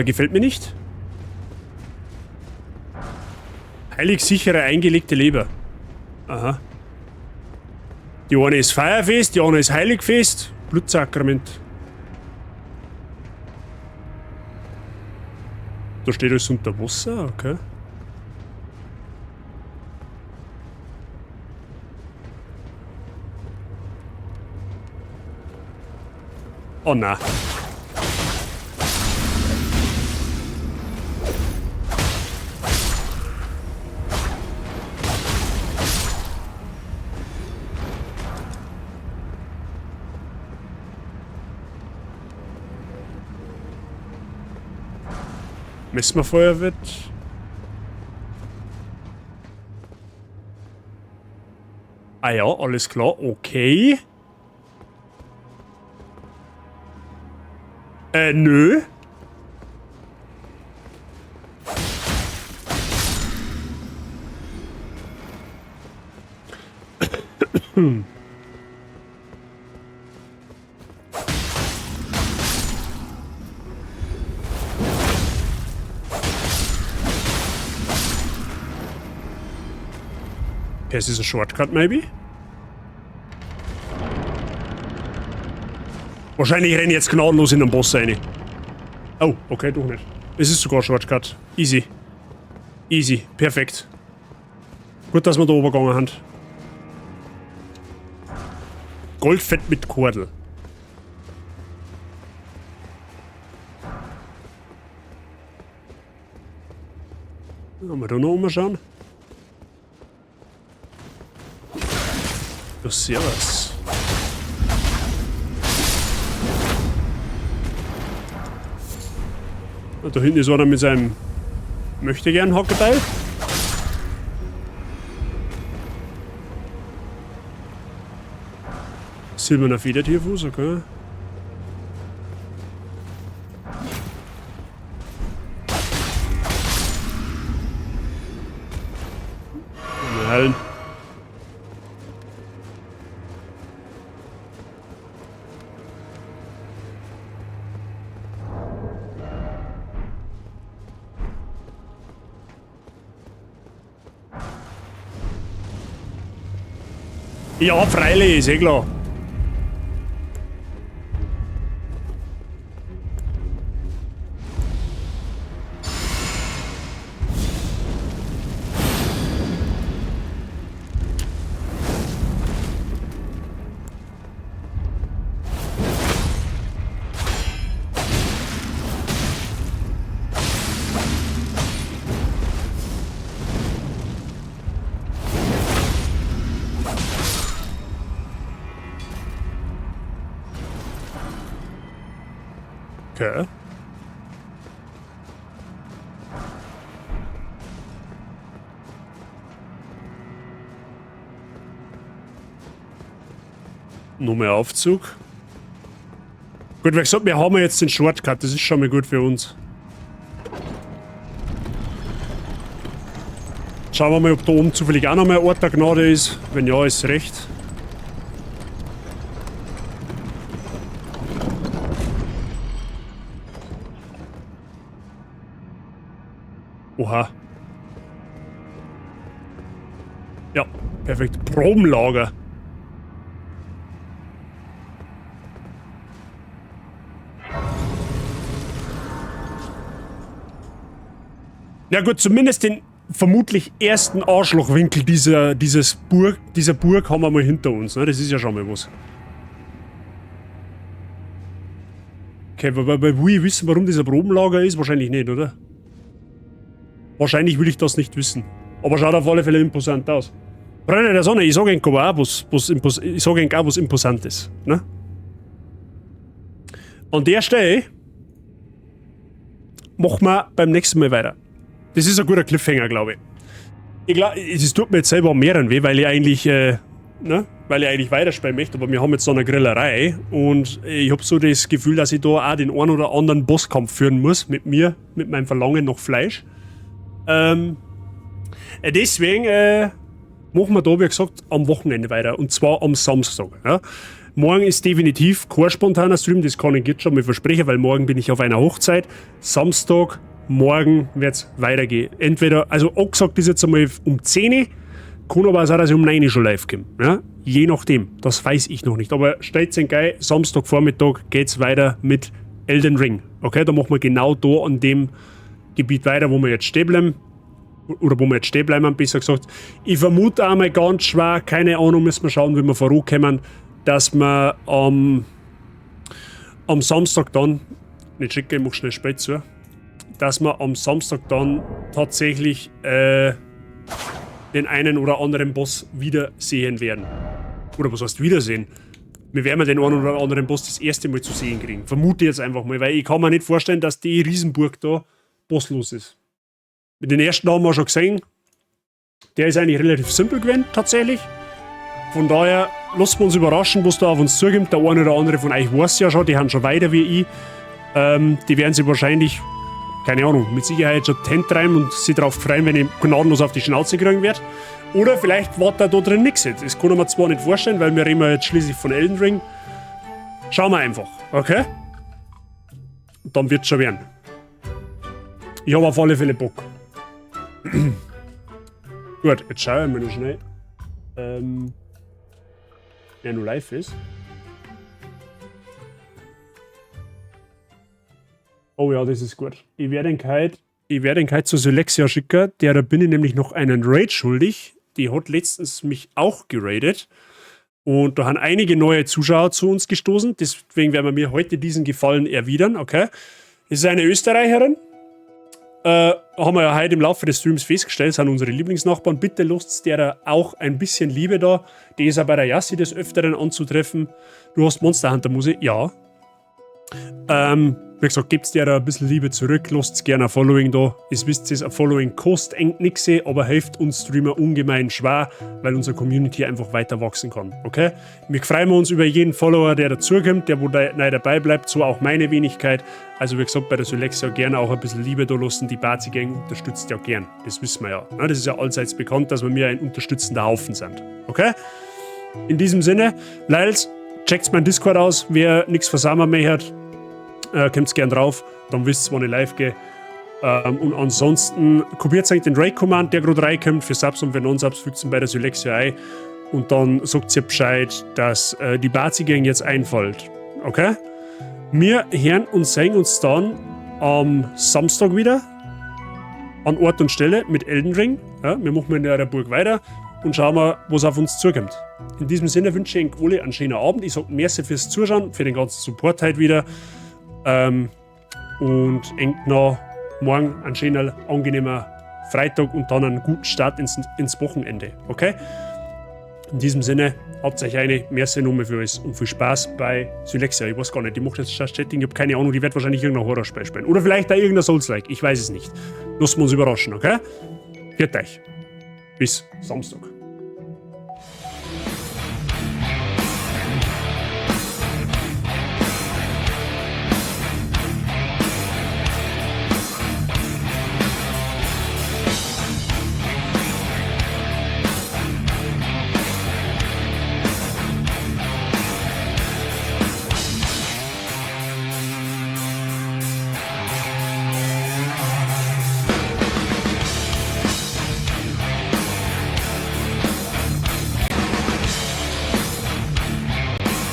Gefällt mir nicht. Heilig sichere eingelegte Leber. Aha. Die eine ist Feierfest, die andere ist Heiligfest. Blutsakrament. Da steht alles unter Wasser, okay. Oh nein. Messmerfeuer wird. Ah ja, alles klar, okay. Nö. Es ist ein Shortcut, maybe? Wahrscheinlich renne ich jetzt gnadenlos in den Boss rein. Oh, okay, doch nicht. Es ist sogar ein Shortcut. Easy. Easy. Perfekt. Gut, dass wir da übergegangen haben. Goldfett mit Kordel. Wollen wir da noch umschauen? Ja, servus. Da hinten ist einer mit seinem Möchtegern-Hocketeil. Silberner Federtierfuß, okay. Nein. Ja, freilich, ist eh klar. Okay. Noch mehr Aufzug. Gut, wie gesagt, wir haben jetzt den Shortcut, das ist schon mal gut für uns. Schauen wir mal, ob da oben zufällig auch noch mal ein Ort der Gnade ist. Wenn ja, ist recht. Oha. Ja, perfekt. Probenlager. Ja gut, zumindest den vermutlich ersten Arschlochwinkel dieser Burg haben wir mal hinter uns. Ne? Das ist ja schon mal was. Okay, aber will ich wissen, warum dieser Probenlager ist? Wahrscheinlich nicht, oder? Wahrscheinlich will ich das nicht wissen. Aber schaut auf alle Fälle imposant aus. Freunde der Sonne, ich sage Ihnen auch was Imposantes. Ne? An der Stelle machen wir beim nächsten Mal weiter. Das ist ein guter Cliffhanger, glaube ich. Ich glaube, es tut mir jetzt selber am mehreren weh, weil ich eigentlich weiterspielen möchte, aber wir haben jetzt so eine Grillerei und ich habe so das Gefühl, dass ich da auch den einen oder anderen Bosskampf führen muss mit mir, mit meinem Verlangen nach Fleisch. Deswegen machen wir da, wie gesagt, am Wochenende weiter und zwar am Samstag. Ja. Morgen ist definitiv kein spontaner Stream, das kann ich jetzt schon mal versprechen, weil morgen bin ich auf einer Hochzeit. Samstag, morgen wird es weitergehen. Entweder, also angesagt ist jetzt einmal um 10 Uhr, kann aber auch sein, dass ich um 9 Uhr schon live komme. Ja? Je nachdem, das weiß ich noch nicht. Aber stellt euch geil, Samstagvormittag geht's weiter mit Elden Ring. Okay, da machen wir genau da an dem Gebiet weiter, wo wir jetzt stehen bleiben. Oder wo wir jetzt stehen bleiben, besser gesagt. Ich vermute einmal ganz schwer, keine Ahnung, müssen wir schauen, wie wir vorankommen, dass wir am Samstag dann, nicht schicken, ich mach schnell spät zu, dass wir am Samstag dann tatsächlich den einen oder anderen Boss wiedersehen werden. Oder was heißt wiedersehen? Wir werden den einen oder anderen Boss das erste Mal zu sehen kriegen. Vermute jetzt einfach mal, weil ich kann mir nicht vorstellen, dass die Riesenburg da bosslos ist. Mit den ersten haben wir schon gesehen, der ist eigentlich relativ simpel gewesen, tatsächlich. Von daher, lasst uns überraschen, was da auf uns zukommt. Der eine oder andere von euch weiß ja schon, die haben schon weiter wie ich. Die werden sich wahrscheinlich, keine Ahnung, mit Sicherheit schon Tent treiben und sich darauf freuen, wenn ich gnadenlos auf die Schnauze kriegen werde. Oder vielleicht war da drin nichts jetzt. Das kann ich mir zwar nicht vorstellen, weil wir reden ja jetzt schließlich von Elden Ring. Schauen wir einfach, okay? Und dann wird's schon werden. Ich habe auf alle Fälle Bock. Gut, jetzt schaue ich mal noch schnell. Wer nur live ist. Oh ja, das ist gut. Ich werde ihn heute zu Sylexia schicken. Da bin ich nämlich noch einen Raid schuldig. Die hat letztens mich auch geradet. Und da haben einige neue Zuschauer zu uns gestoßen. Deswegen werden wir mir heute diesen Gefallen erwidern. Okay. Das ist eine Österreicherin. Haben wir ja heute im Laufe des Streams festgestellt, sind unsere Lieblingsnachbarn. Bitte lasst der auch ein bisschen Liebe da. Die ist auch bei der Yassi des Öfteren anzutreffen. Du hast Monster Hunter Musik? Ja. Wie gesagt, gebt dir ein bisschen Liebe zurück, lasst gerne ein Following da. Ihr wisst es, ein Following kostet eng nichts, aber hilft uns Streamer ungemein schwer, weil unsere Community einfach weiter wachsen kann. Okay? Wir freuen uns über jeden Follower, der dazukommt, der wo neu dabei bleibt, so auch meine Wenigkeit. Also wie gesagt, bei der Sylexia gerne auch ein bisschen Liebe da lassen. Die Bazi-Gang unterstützt ja gern, das wissen wir ja. Das ist ja allseits bekannt, dass wir ein unterstützender Haufen sind. Okay? In diesem Sinne, Lyles, checkt meinen Discord aus, wer nichts versammeln mehr hat. Kommt gern drauf, dann wisst ihr, wann ich live gehe. Und ansonsten kopiert euch den Raid-Command, der gerade reinkommt, für Subs und für Non-Subs, fügt ihn bei der Sylexia ein. Und dann sagt ihr Bescheid, dass die Bazi-Gang jetzt einfällt. Okay? Wir hören und sehen uns dann am Samstag wieder an Ort und Stelle mit Elden Ring. Ja, wir machen in der Burg weiter und schauen mal, was auf uns zukommt. In diesem Sinne wünsche ich euch alle einen schönen Abend. Ich sage merci fürs Zuschauen, für den ganzen Support heute wieder. Und noch morgen einen schönen, angenehmen Freitag und dann einen guten Start ins Wochenende. Okay? In diesem Sinne, habt euch eine merci nochmal für alles und viel Spaß bei Sylexia. Ich weiß gar nicht, die macht jetzt Just Chatting, ich habe keine Ahnung, die wird wahrscheinlich irgendein Horrorspiel spielen. Oder vielleicht auch irgendein Souls-like, ich weiß es nicht. Lassen wir uns überraschen, okay? Viert euch. Bis Samstag.